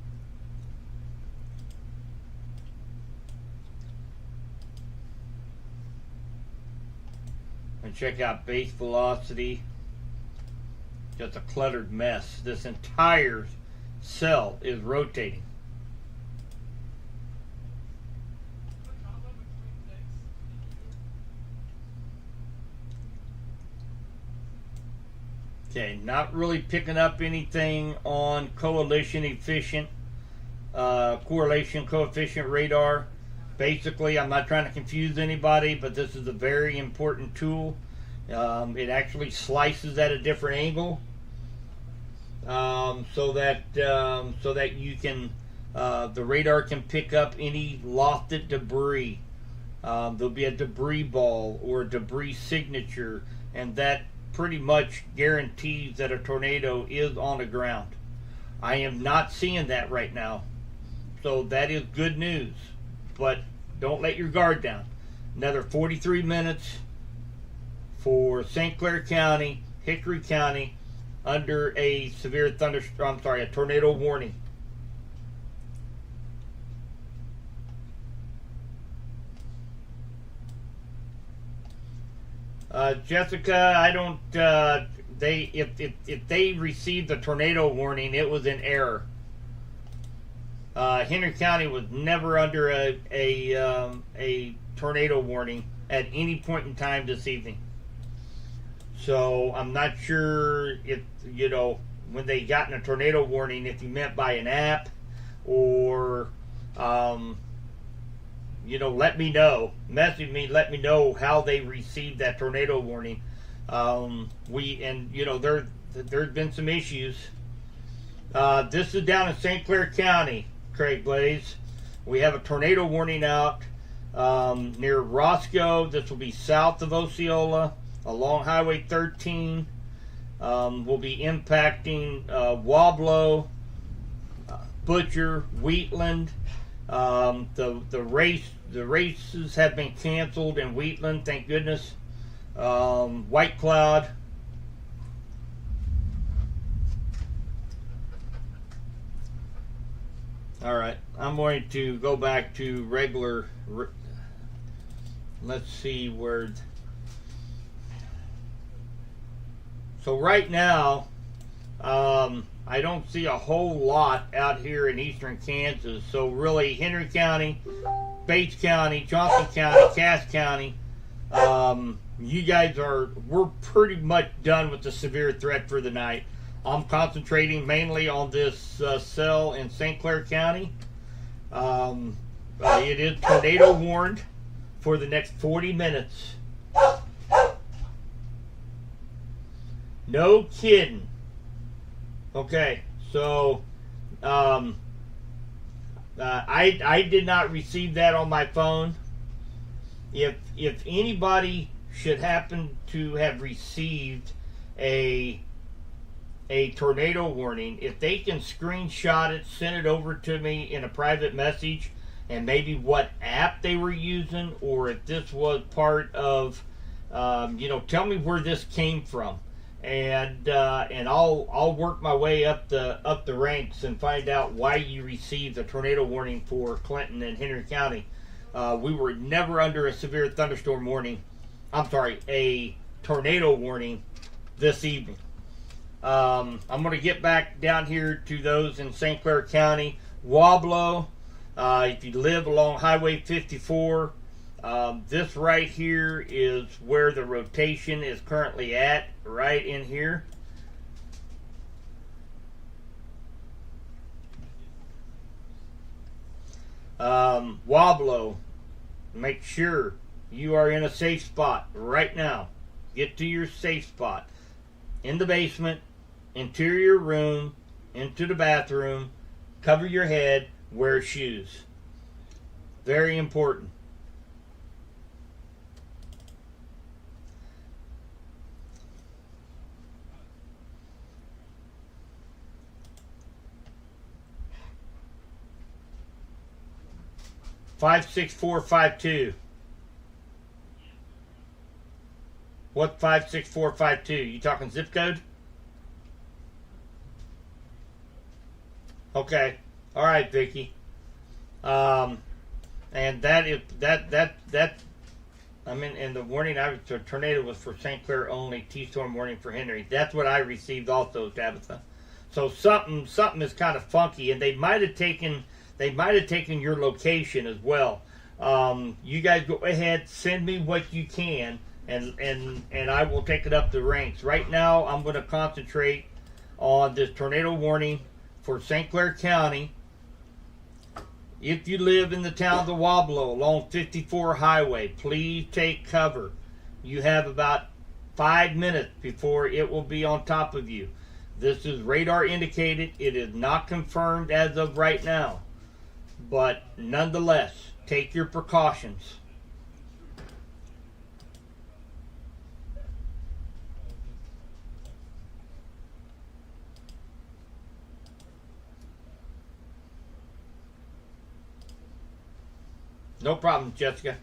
And check out base velocity. Just a cluttered mess. This entire cell is rotating. Okay, not really picking up anything on correlation coefficient radar. Basically, I'm not trying to confuse anybody, but this is a very important tool. It actually slices at a different angle, so that you can the radar can pick up any lofted debris. There'll be a debris ball or a debris signature, and that pretty much guarantees that a tornado is on the ground. I am not seeing that right now, so that is good news, but don't let your guard down. Another 43 minutes for St. Clair County, Hickory County, under a a tornado warning. Jessica, I don't. If they received the tornado warning, it was in error. Henry County was never under a tornado warning at any point in time this evening. So I'm not sure if when they got in a tornado warning, if you meant by an app or let me know. Message me, let me know how they received that tornado warning, There's been some issues. This is down in St. Clair County, Craig Blaze. We have a tornado warning out near Roscoe. This will be south of Osceola, along Highway 13. Will be impacting Wablo, Butcher, Wheatland. The races have been canceled in Wheatland, thank goodness. White Cloud. All right, I'm going to go back to regular. Let's see where. So right now, I don't see a whole lot out here in eastern Kansas. So really, Henry County, Bates County, Johnson County, Cass County, we're pretty much done with the severe threat for the night. I'm concentrating mainly on this cell in St. Clair County. It is tornado warned for the next 40 minutes. No kidding. Okay, so I did not receive that on my phone. If anybody should happen to have received a tornado warning, if they can screenshot it, send it over to me in a private message, and maybe what app they were using, or if this was part of, tell me where this came from, and I'll work my way up the ranks and find out why you received a tornado warning for Clinton and Henry County. We were never under a severe thunderstorm warning. I'm sorry, a tornado warning this evening. I'm going to get back down here to those in St. Clair County. Wablo, if you live along Highway 54, this right here is where the rotation is currently at, right in here. Wablo, make sure you are in a safe spot right now. Get to your safe spot. In the basement, interior room, into the bathroom, cover your head, wear shoes. Very important. Five 56452. What 56452? You talking zip code? Okay. All right, Vicky. And that is that. I mean, and the warning the tornado was for St. Clair only. T-storm warning for Henry. That's what I received also, Tabitha. So something is kind of funky, and they might have taken your location as well. You guys go ahead, send me what you can, and I will take it up the ranks. Right now, I'm going to concentrate on this tornado warning for St. Clair County. If you live in the town of Wablo along 54 Highway, please take cover. You have about 5 minutes before it will be on top of you. This is radar indicated. It is not confirmed as of right now. But nonetheless, take your precautions. No problem, Jessica.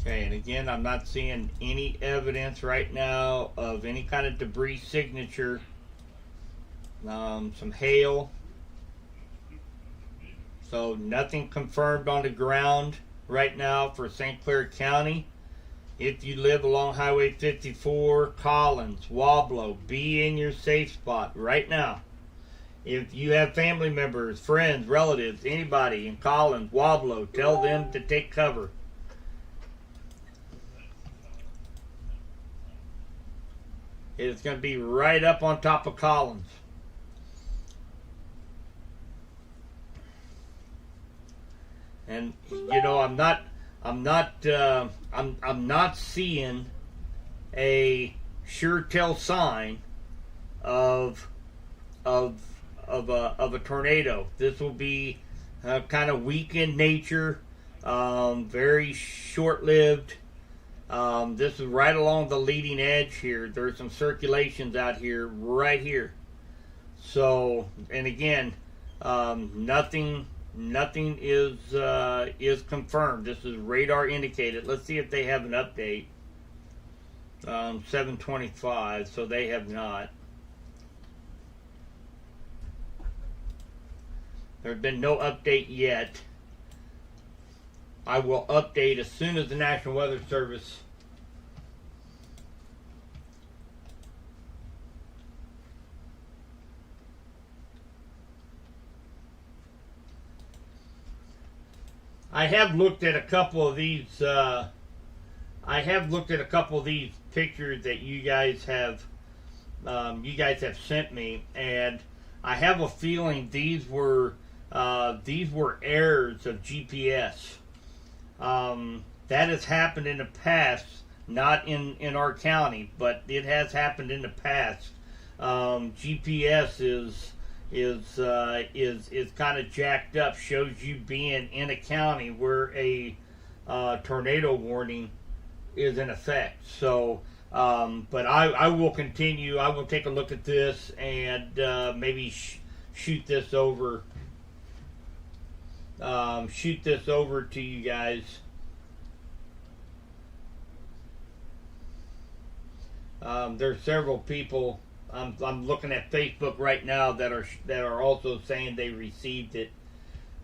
Okay, and again, I'm not seeing any evidence right now of any kind of debris signature. Some hail. So nothing confirmed on the ground right now for St. Clair County. If you live along Highway 54, Collins, Wablo, be in your safe spot right now. If you have family members, friends, relatives, anybody in Collins, Wablo, tell them to take cover. It's going to be right up on top of Collins. And you know, I'm not seeing a sure tell sign of a tornado. This will be kind of weak in nature, very short lived. This is right along the leading edge here. There's some circulations out here, right here. So, and again, nothing is confirmed. This is radar indicated. Let's see if they have an update. 7:25, so they have not. There's been no update yet. I will update as soon as the National Weather Service I have looked at a couple of these pictures that you guys have sent me, and I have a feeling these were errors of GPS. That has happened in the past, not in our county, but it has happened in the past. GPS is kind of jacked up, shows you being in a county where a tornado warning is in effect. So, but I will continue. I will take a look at this and maybe shoot this over. Shoot this over to you guys. There's several people. I'm looking at Facebook right now that are also saying they received it.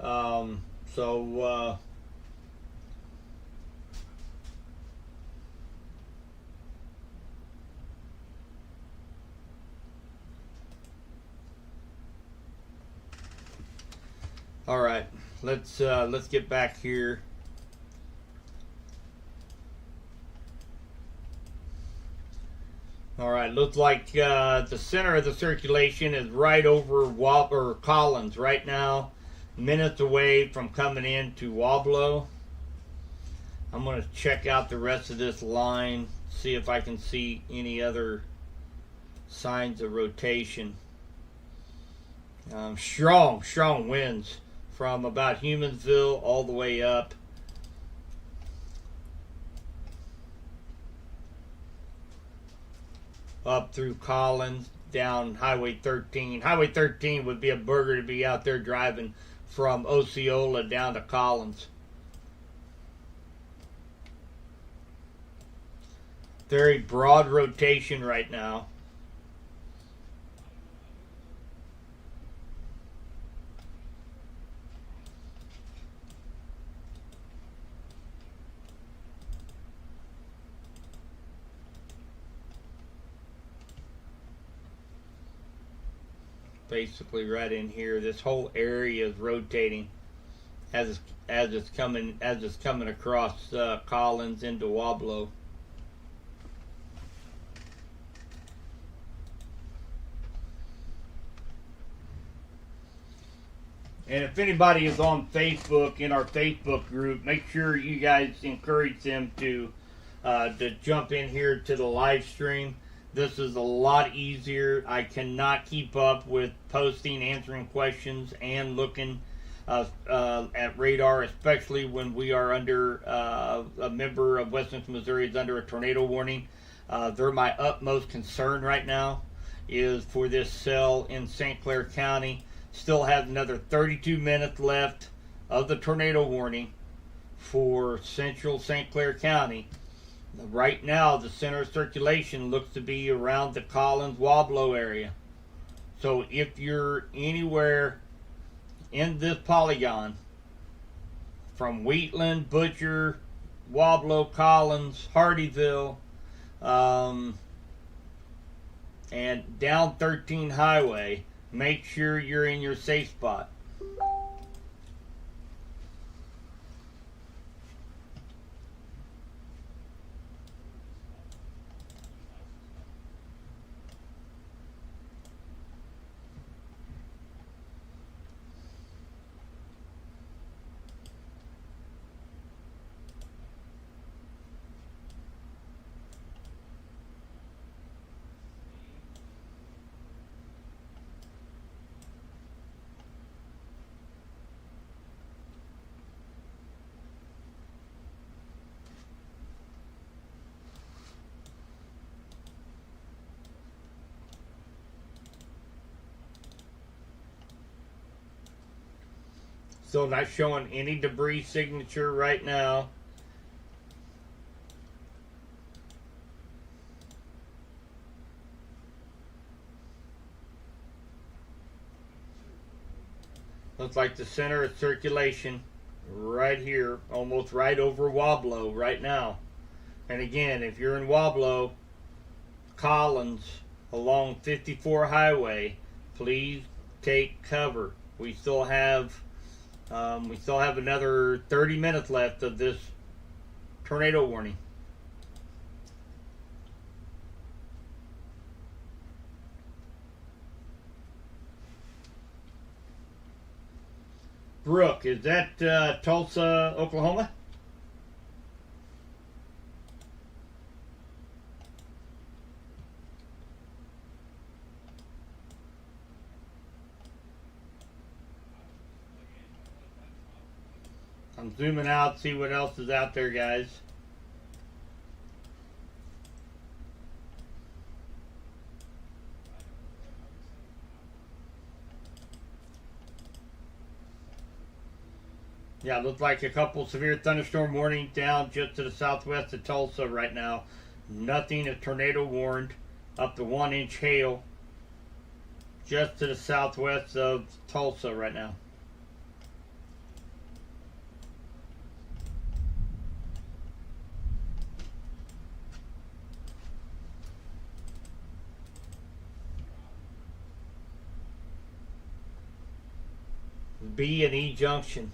So. All right, let's get back here. All right, looks like the center of the circulation is right over Collins right now, minutes away from coming into Wablo. I'm going to check out the rest of this line, see if I can see any other signs of rotation. Strong winds from about Humansville all the way up. Up through Collins, down Highway 13. Highway 13 would be a burger to be out there driving from Osceola down to Collins. Very broad rotation right now. Basically right in here, this whole area is rotating as it's coming across Collins into Wablo. And if anybody is on Facebook, in our Facebook group, make sure you guys encourage them to jump in here to the live stream. This is a lot easier. I cannot keep up with posting, answering questions, and looking at radar, especially when we are under a member of West Central Missouri is under a tornado warning. They're my utmost concern right now is for this cell in St. Clair County. Still have another 32 minutes left of the tornado warning for central St. Clair County. Right now, the center of circulation looks to be around the Collins Wablo area. So if you're anywhere in this polygon, from Wheatland, Butcher, Wablo, Collins, Hardyville, and down 13 Highway. Make sure you're in your safe spot. Still not showing any debris signature right now. Looks like the center of circulation right here, almost right over Wablo right now. And again, if you're in Wablo, Collins, along 54 Highway, please take cover. We still have another 30 minutes left of this tornado warning. Brooke, is that Tulsa, Oklahoma? I'm zooming out, see what else is out there, guys. Yeah, looks like a couple severe thunderstorm warnings down just to the southwest of Tulsa right now. Nothing a tornado warned. Up to 1-inch hail just to the southwest of Tulsa right now. B and E junction.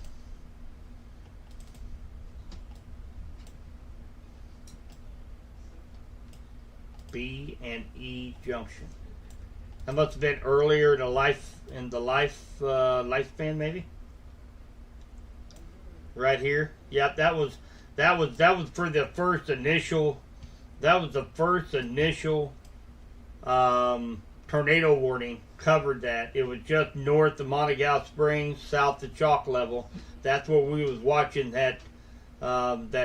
B and E junction. That must have been earlier in the lifespan, maybe. Right here. Yep, that was for the first initial. That was the first initial tornado warning. Covered that. It was just north of Montego Springs, south of Chalk Level. That's where we was watching that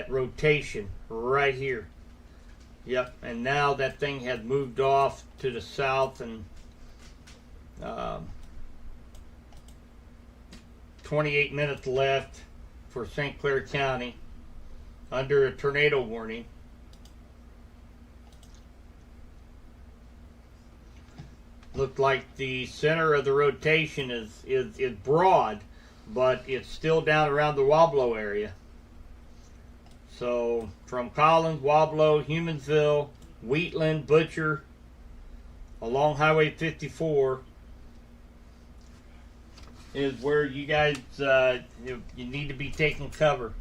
rotation right here. Yep, and now that thing has moved off to the south, and 28 minutes left for St. Clair County under a tornado warning. Looked like the center of the rotation is broad, but it's still down around the Wablo area. So from Collins, Wablo, Humansville, Wheatland, Butcher, along Highway 54 is where you guys you need to be taking cover.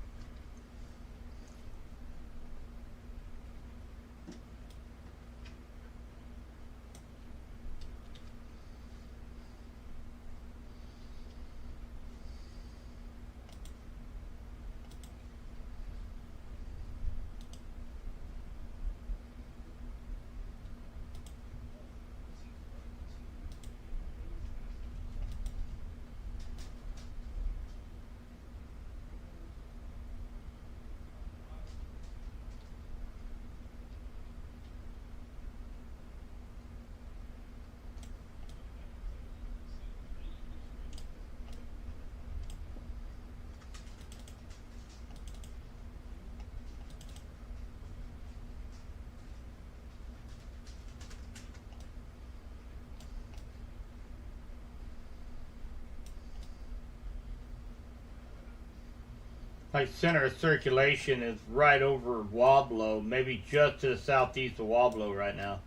My center of circulation is right over Wablo, maybe just to the southeast of Wablo right now.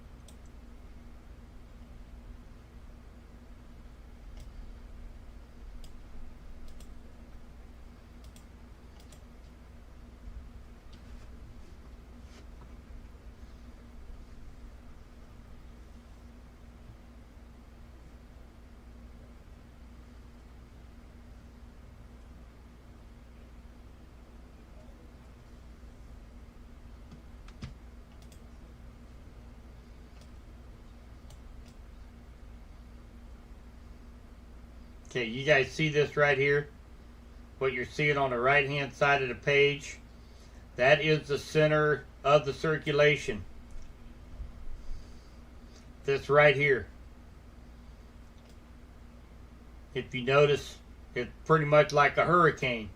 Okay, you guys see this right here? What you're seeing on the right hand side of the page? That is the center of the circulation. This right here. If you notice, it's pretty much like a hurricane.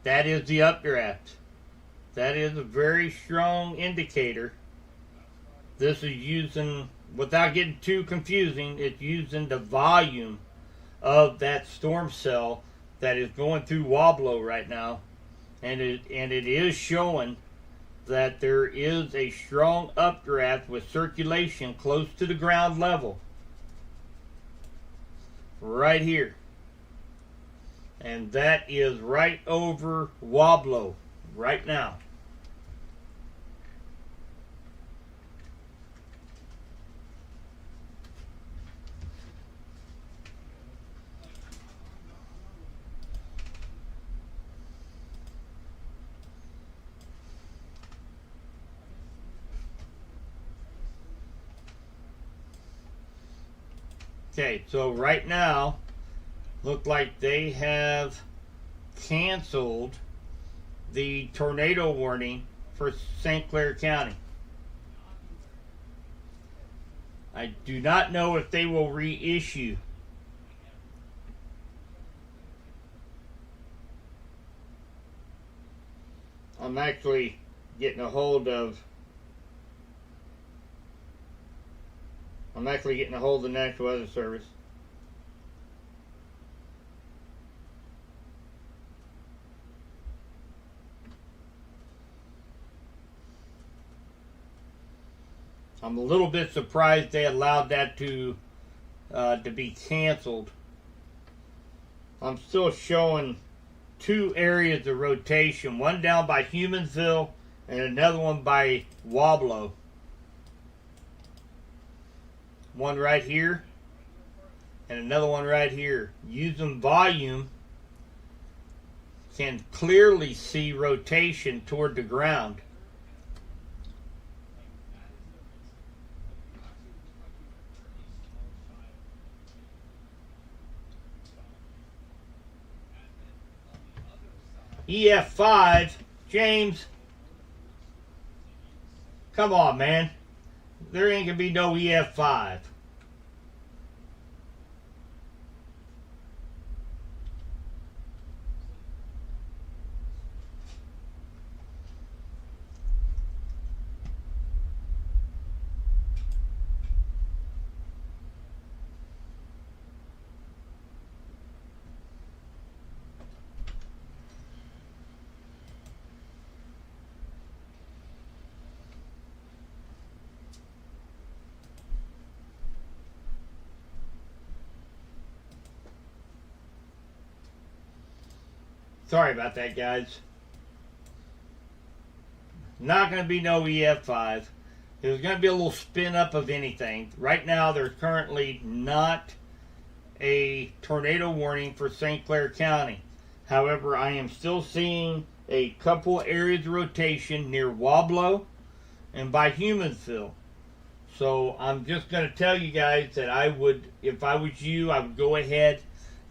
That is the updraft. That is a very strong indicator. This is using, without getting too confusing, it's using the volume of that storm cell that is going through Wablo right now. And it is showing that there is a strong updraft with circulation close to the ground level. Right here. And that is right over Wablo right now. Okay, so right now, look like they have canceled the tornado warning for St. Clair County. I do not know if they will reissue. I'm actually getting a hold of the National Weather Service. I'm a little bit surprised they allowed that to be canceled. I'm still showing two areas of rotation, one down by Humansville and another one by Wablo. One right here and another one right here. Using volume, can clearly see rotation toward the ground. EF5, James, come on, man. There ain't gonna be no EF5. Sorry about that, guys. Not going to be no EF5. There's going to be a little spin up of anything. Right now, there's currently not a tornado warning for St. Clair County. However, I am still seeing a couple areas of rotation near Wablo and by Humansville. So I'm just going to tell you guys that I would, if I was you, I would go ahead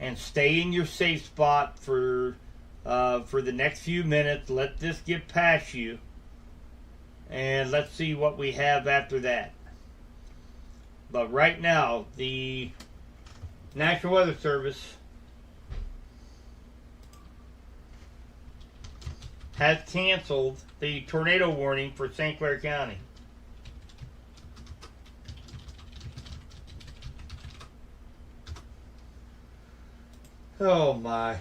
and stay in your safe spot for the next few minutes. Let this get past you, and let's see what we have after that. But right now, the National Weather Service has canceled the tornado warning for St. Clair County. Oh my.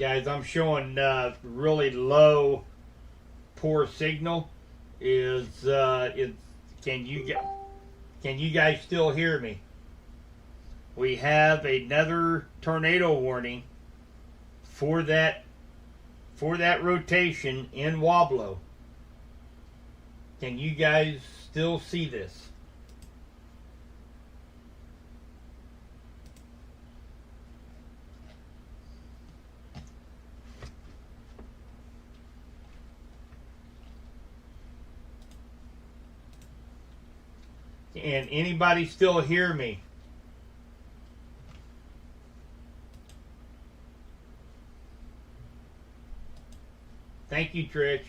Alright guys, I'm showing really low, poor signal. Can you guys still hear me? We have another tornado warning for that rotation in Wablo. Can you guys still see this? And anybody still hear me? Thank you, Trish.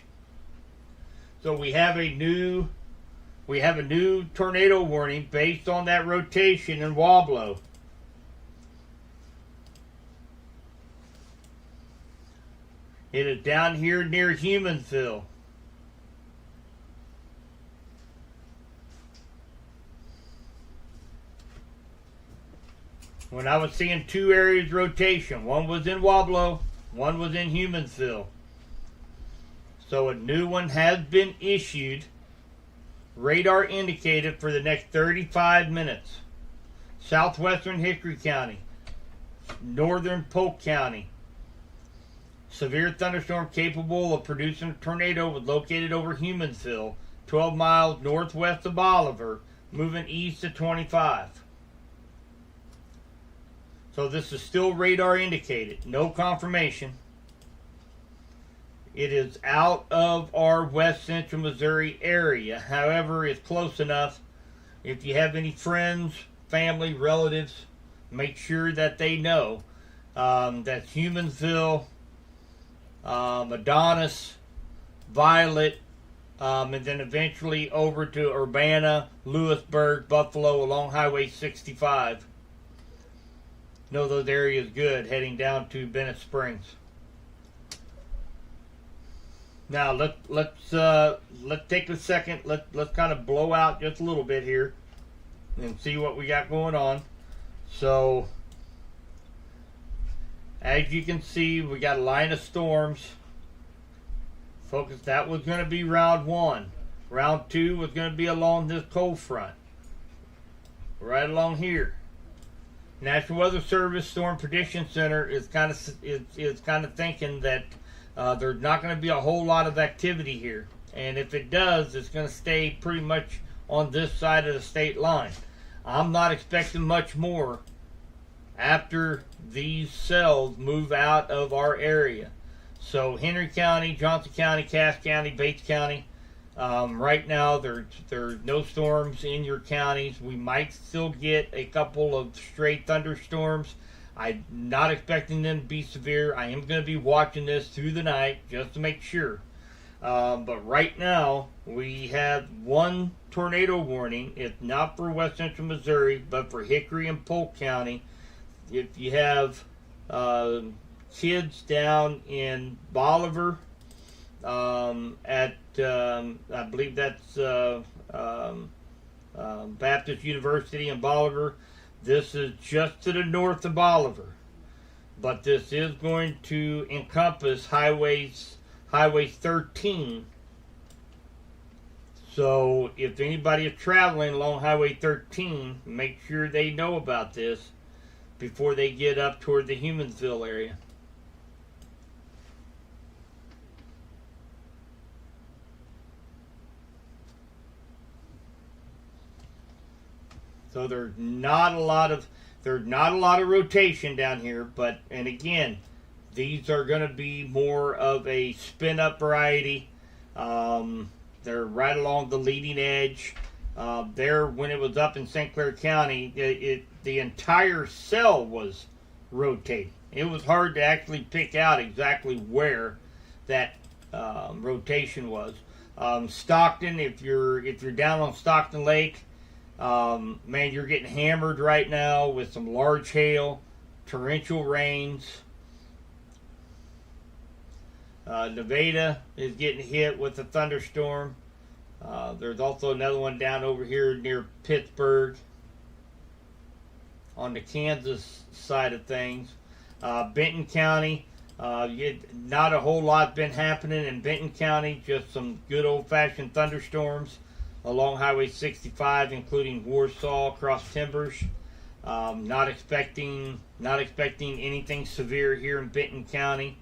So we have a new tornado warning based on that rotation in Wablo. It is down here near Humansville. When I was seeing two areas rotation, one was in Wablo, one was in Humansville. So a new one has been issued. Radar indicated for the next 35 minutes. Southwestern Hickory County, northern Polk County. Severe thunderstorm capable of producing a tornado was located over Humansville, 12 miles northwest of Bolivar, moving east to 25. So this is still radar indicated, no confirmation. It is out of our west central Missouri area. However, it's close enough. If you have any friends, family, relatives, make sure that they know. That's Humansville, Adonis, Violet, and then eventually over to Urbana, Lewisburg, Buffalo along Highway 65. Know those areas good, heading down to Bennett Springs. Now let's take a second. Let's kind of blow out just a little bit here and see what we got going on. So as you can see, we got a line of storms. Focus. That was going to be round one. Round two was going to be along this cold front, right along here. National Weather Service Storm Prediction Center is kind of thinking that there's not going to be a whole lot of activity here, and if it does, it's going to stay pretty much on this side of the state line. I'm not expecting much more after these cells move out of our area. So Henry County, Johnson County, Cass County, Bates County. Right now, there's no storms in your counties. We might still get a couple of straight thunderstorms. I'm not expecting them to be severe. I am going to be watching this through the night just to make sure. But right now, we have one tornado warning. It's not for west central Missouri, but for Hickory and Polk County. If you have kids down in Bolivar, at I believe that's Baptist University in Bolivar. This is just to the north of Bolivar, but this is going to encompass Highway 13. So if anybody is traveling along Highway 13, make sure they know about this before they get up toward the Humansville area. So there's not a lot of rotation down here, but and again, these are going to be more of a spin up variety. They're right along the leading edge. There, when it was up in St. Clair County, the entire cell was rotating. It was hard to actually pick out exactly where that rotation was. Stockton, if you're down on Stockton Lake. Man, you're getting hammered right now with some large hail, torrential rains. Nevada is getting hit with a thunderstorm. There's also another one down over here near Pittsburgh on the Kansas side of things. Benton County, Not a whole lot been happening in Benton County, just some good old-fashioned thunderstorms along Highway 65, including Warsaw, Cross Timbers. Not expecting anything severe here in Benton County.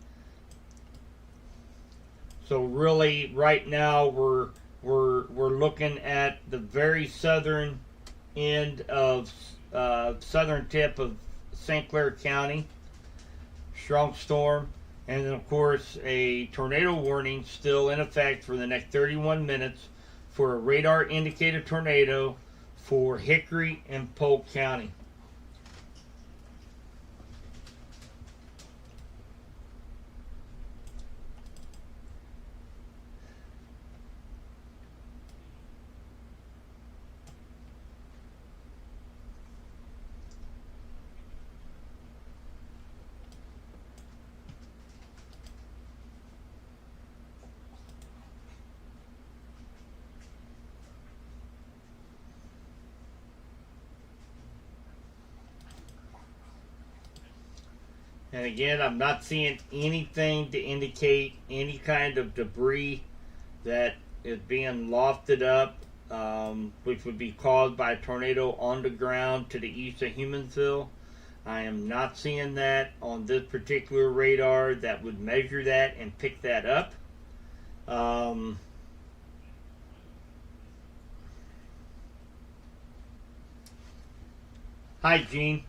So really, right now we're looking at the very southern end of southern tip of St. Clair County. Strong storm, and then of course a tornado warning still in effect for the next 31 minutes for a radar indicated tornado for Hickory and Polk County. And again, I'm not seeing anything to indicate any kind of debris that is being lofted up, which would be caused by a tornado on the ground to the east of Humansville. I am not seeing that on this particular radar that would measure that and pick that up. Hi, Gene.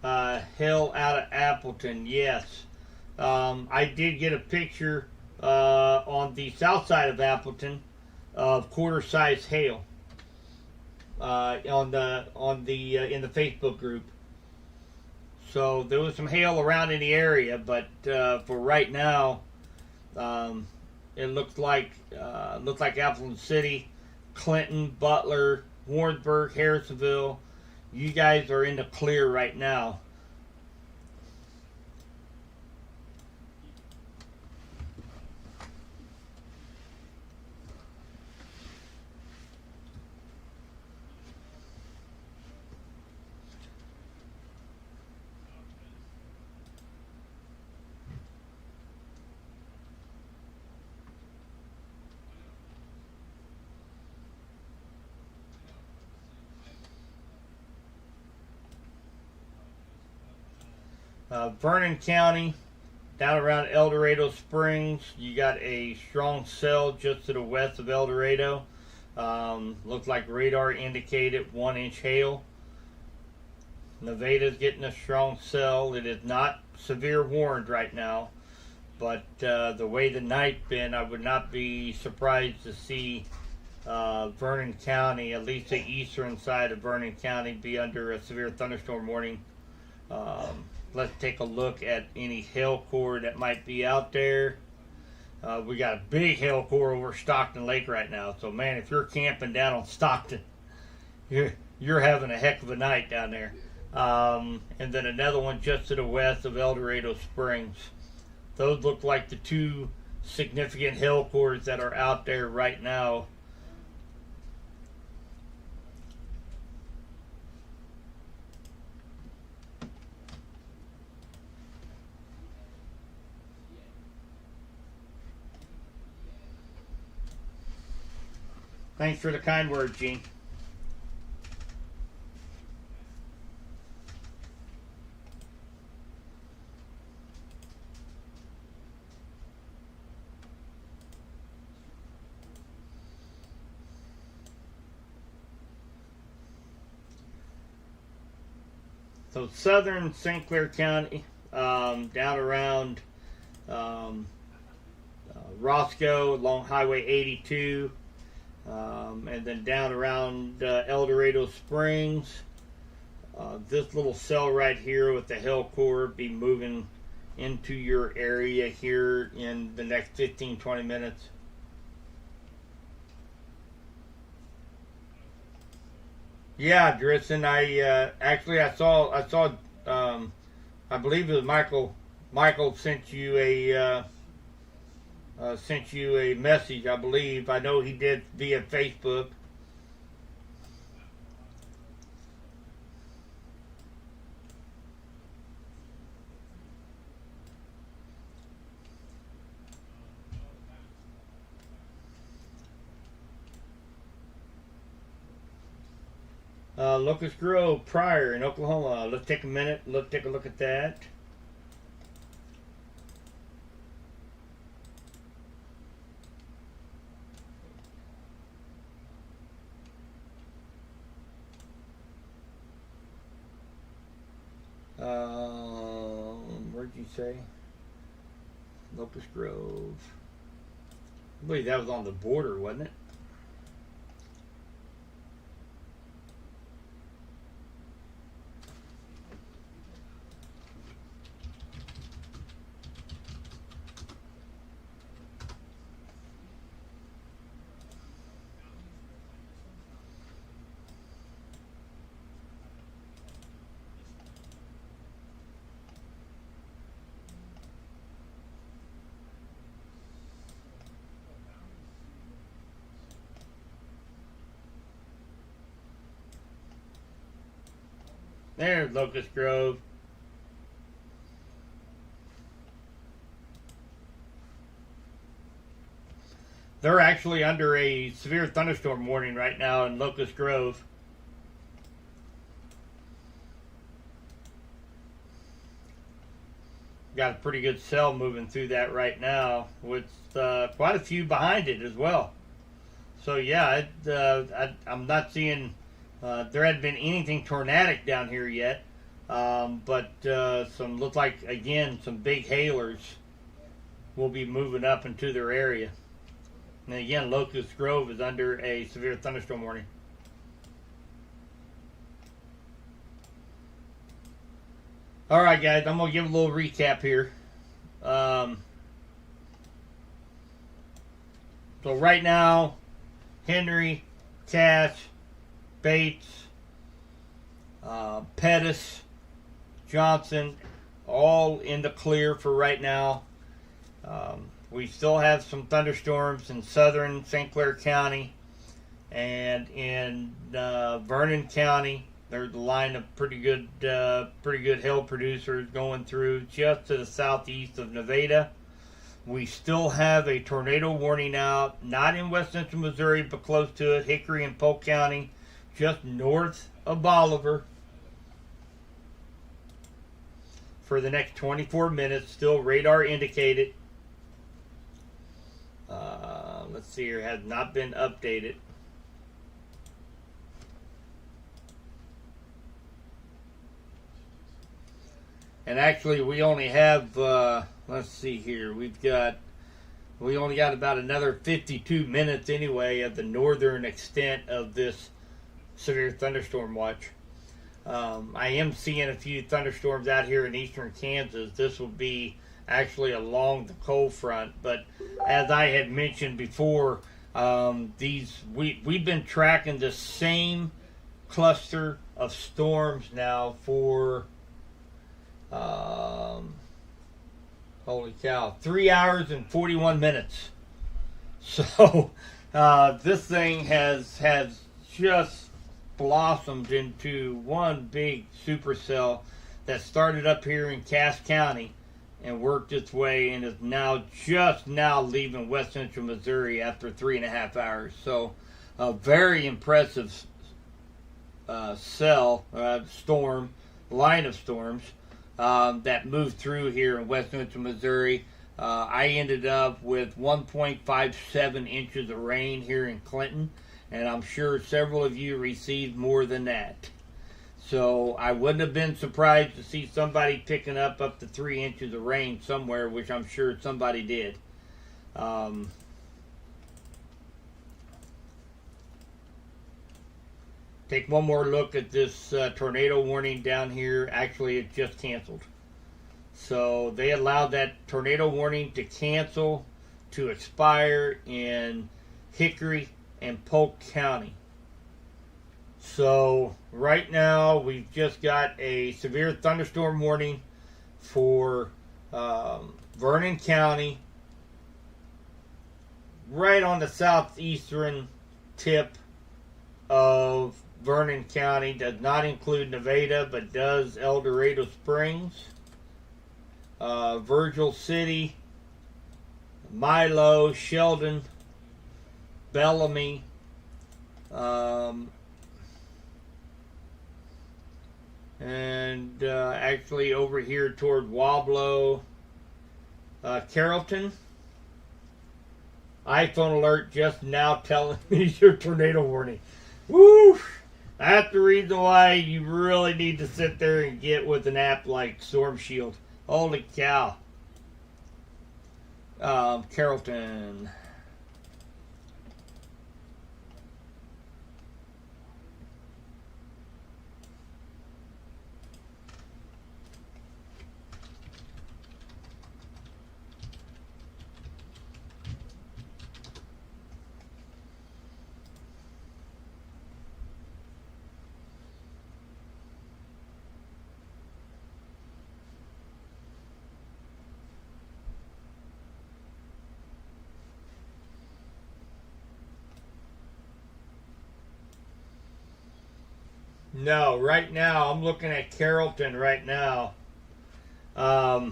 Hail out of Appleton, yes. I did get a picture on the south side of Appleton of quarter-size hail in the Facebook group. So there was some hail around in the area, but for right now, it looks like Appleton City, Clinton, Butler, Warrensburg, Harrisonville. You guys are in the clear right now. Vernon County, down around El Dorado Springs, you got a strong cell just to the west of El Dorado. Looks like radar indicated 1-inch hail. Nevada's getting a strong cell. It is not severe warned right now, but the way the night's been, I would not be surprised to see Vernon County, at least the eastern side of Vernon County, be under a severe thunderstorm warning. Let's take a look at any hail core that might be out there. We got a big hail core over Stockton Lake right now. So man, if you're camping down on Stockton, you're having a heck of a night down there. And then another one just to the west of El Dorado Springs. Those look like the two significant hail cores that are out there right now. Thanks for the kind words, Gene. So southern St. Clair County, down around Roscoe along Highway 82, and then down around El Dorado Springs. This little cell right here with the hail core be moving into your area here in the next 15-20 minutes. Yeah, Drisson. I saw. I believe it was Michael. Michael sent you a message. I believe. I know he did via Facebook. Locust Grove, Pryor in Oklahoma. Let's take a minute. Let's take a look at that. Where'd you say? Locust Grove. I believe that was on the border, wasn't it? There's Locust Grove. They're actually under a severe thunderstorm warning right now in Locust Grove. Got a pretty good cell moving through that right now, with quite a few behind it as well. So yeah, I'm not seeing. There hadn't been anything tornadic down here yet, but some look like, again, some big hailers will be moving up into their area. And again, Locust Grove is under a severe thunderstorm warning. All right, guys, I'm gonna give a little recap here. So right now, Henry, Cass, Bates, Pettis, Johnson, all in the clear for right now. We still have some thunderstorms in southern St. Clair County and in Vernon County. There's a line of pretty good hail producers going through just to the southeast of Nevada. We still have a tornado warning out, not in west central Missouri, but close to it, Hickory and Polk County, just north of Bolivar, for the next 24 minutes. Still radar indicated. Let's see here, has not been updated. And actually, we only have, let's see here, we only got about another 52 minutes anyway of the northern extent of this severe thunderstorm watch. I am seeing a few thunderstorms out here in eastern Kansas. This will be actually along the cold front, but as I had mentioned before, we've been tracking the same cluster of storms now for holy cow, 3 hours and 41 minutes. So this thing has just blossomed into one big supercell that started up here in Cass County and worked its way and is now just now leaving west central Missouri after 3.5 hours. So a very impressive storm, line of storms that moved through here in west central Missouri. I ended up with 1.57 inches of rain here in Clinton, and I'm sure several of you received more than that. So I wouldn't have been surprised to see somebody picking up to 3 inches of rain somewhere, which I'm sure somebody did. Take one more look at this tornado warning down here. Actually, it just canceled. So they allowed that tornado warning to cancel, to expire in Hickory and Polk County. So right now we've just got a severe thunderstorm warning for Vernon County, right on the southeastern tip of Vernon County. Does not include Nevada, but does El Dorado Springs, Virgil City, Milo, Sheldon, Bellamy, and actually over here toward Wablo, Carrollton. iPhone alert just now telling me your tornado warning. Woo! That's the reason why you really need to sit there and get with an app like Storm Shield. Holy cow. Carrollton. No, right now, I'm looking at Carrollton right now. There's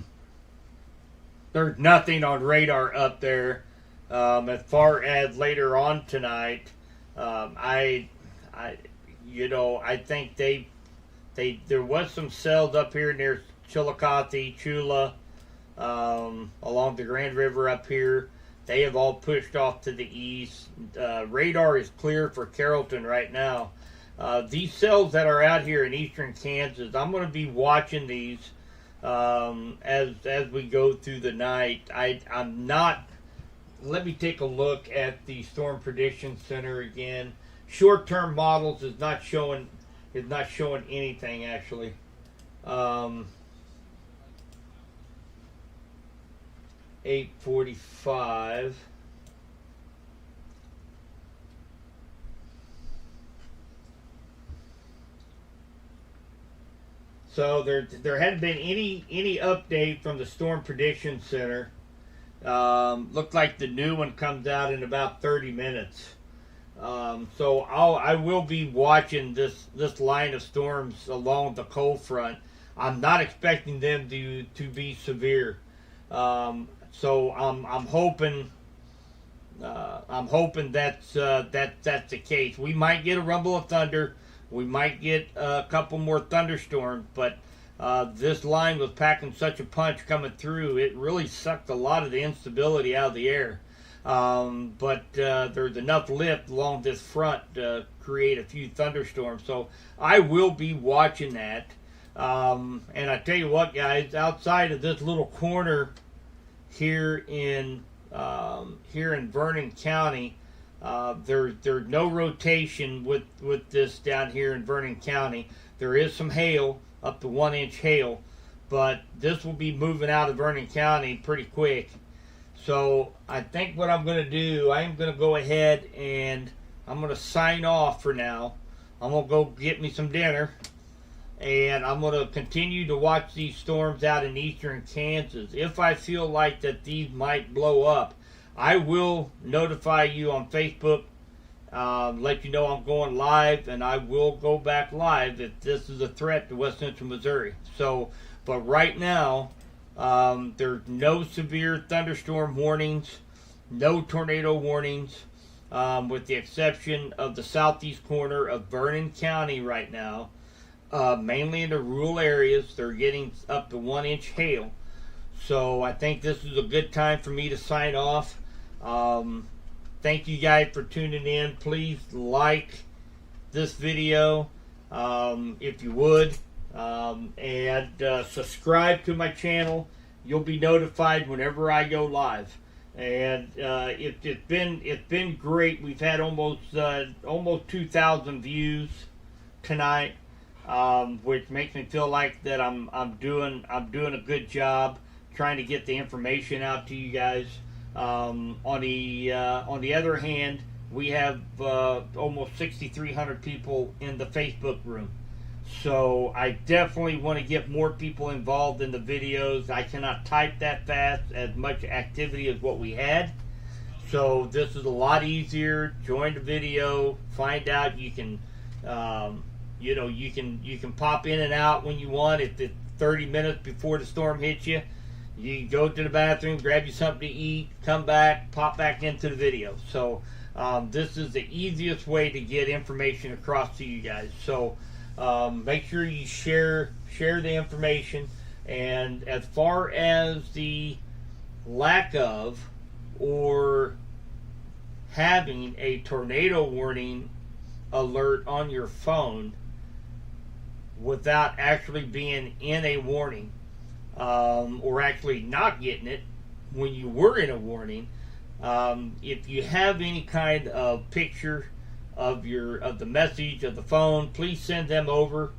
nothing on radar up there. As far as later on tonight, I think there was some cells up here near Chillicothe, Chula, along the Grand River up here. They have all pushed off to the east. Radar is clear for Carrollton right now. These cells that are out here in eastern Kansas, I'm going to be watching these as we go through the night. I'm not. Let me take a look at the Storm Prediction Center again. Short-term models is not showing anything actually. 8:45. So there hadn't been any update from the Storm Prediction Center. Looked like the new one comes out in about 30 minutes. So I will be watching this line of storms along the cold front. I'm not expecting them to be severe. So I'm hoping that's the case. We might get a rumble of thunder. We might get a couple more thunderstorms, but this line was packing such a punch coming through, it really sucked a lot of the instability out of the air. But there's enough lift along this front to create a few thunderstorms. So I will be watching that. And I tell you what, guys, outside of this little corner here in Vernon County, there's no rotation with this down here in Vernon County. There is some hail, up to 1 inch hail, but this will be moving out of Vernon County pretty quick. So I think what I'm going to do, I am going to go ahead and I'm going to sign off for now. I'm going to go get me some dinner, and I'm going to continue to watch these storms out in eastern Kansas. If I feel like that these might blow up, I will notify you on Facebook, let you know I'm going live, and I will go back live if this is a threat to West Central Missouri. So, but right now, there's no severe thunderstorm warnings, no tornado warnings, with the exception of the southeast corner of Vernon County right now. Mainly in the rural areas, they're getting up to 1 inch hail. So I think this is a good time for me to sign off. Thank you guys for tuning in. Please like this video if you would, and subscribe to my channel. You'll be notified whenever I go live. And it's been great. We've had almost 2,000 views tonight, which makes me feel like that I'm doing a good job trying to get the information out to you guys. On the other hand, we have almost 6,300 people in the Facebook room. So I definitely want to get more people involved in the videos. I cannot type that fast, as much activity as what we had. So this is a lot easier. Join the video, find out. You can, you can pop in and out when you want. If it's 30 minutes before the storm hits you, you can go to the bathroom, grab you something to eat, come back, pop back into the video. So this is the easiest way to get information across to you guys. So make sure you share the information. And as far as the lack of or having a tornado warning alert on your phone without actually being in a warning, or actually not getting it when you were in a warning, if you have any kind of picture of the message of the phone, please send them over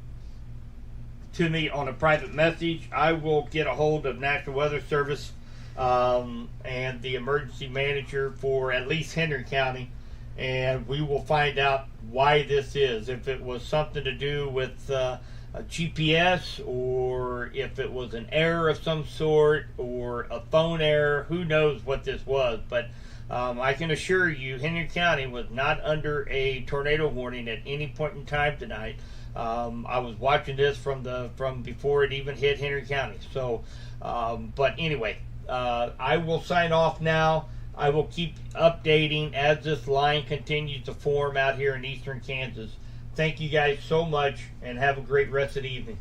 to me on a private message. I will get a hold of National Weather Service and the emergency manager for at least Henry County, and we will find out why this is. If it was something to do with a GPS, or if it was an error of some sort, or a phone error, who knows what this was. But I can assure you, Henry County was not under a tornado warning at any point in time tonight. I was watching this from before it even hit Henry County. So, but anyway, I will sign off now. I will keep updating as this line continues to form out here in eastern Kansas. Thank you guys so much, and have a great rest of the evening.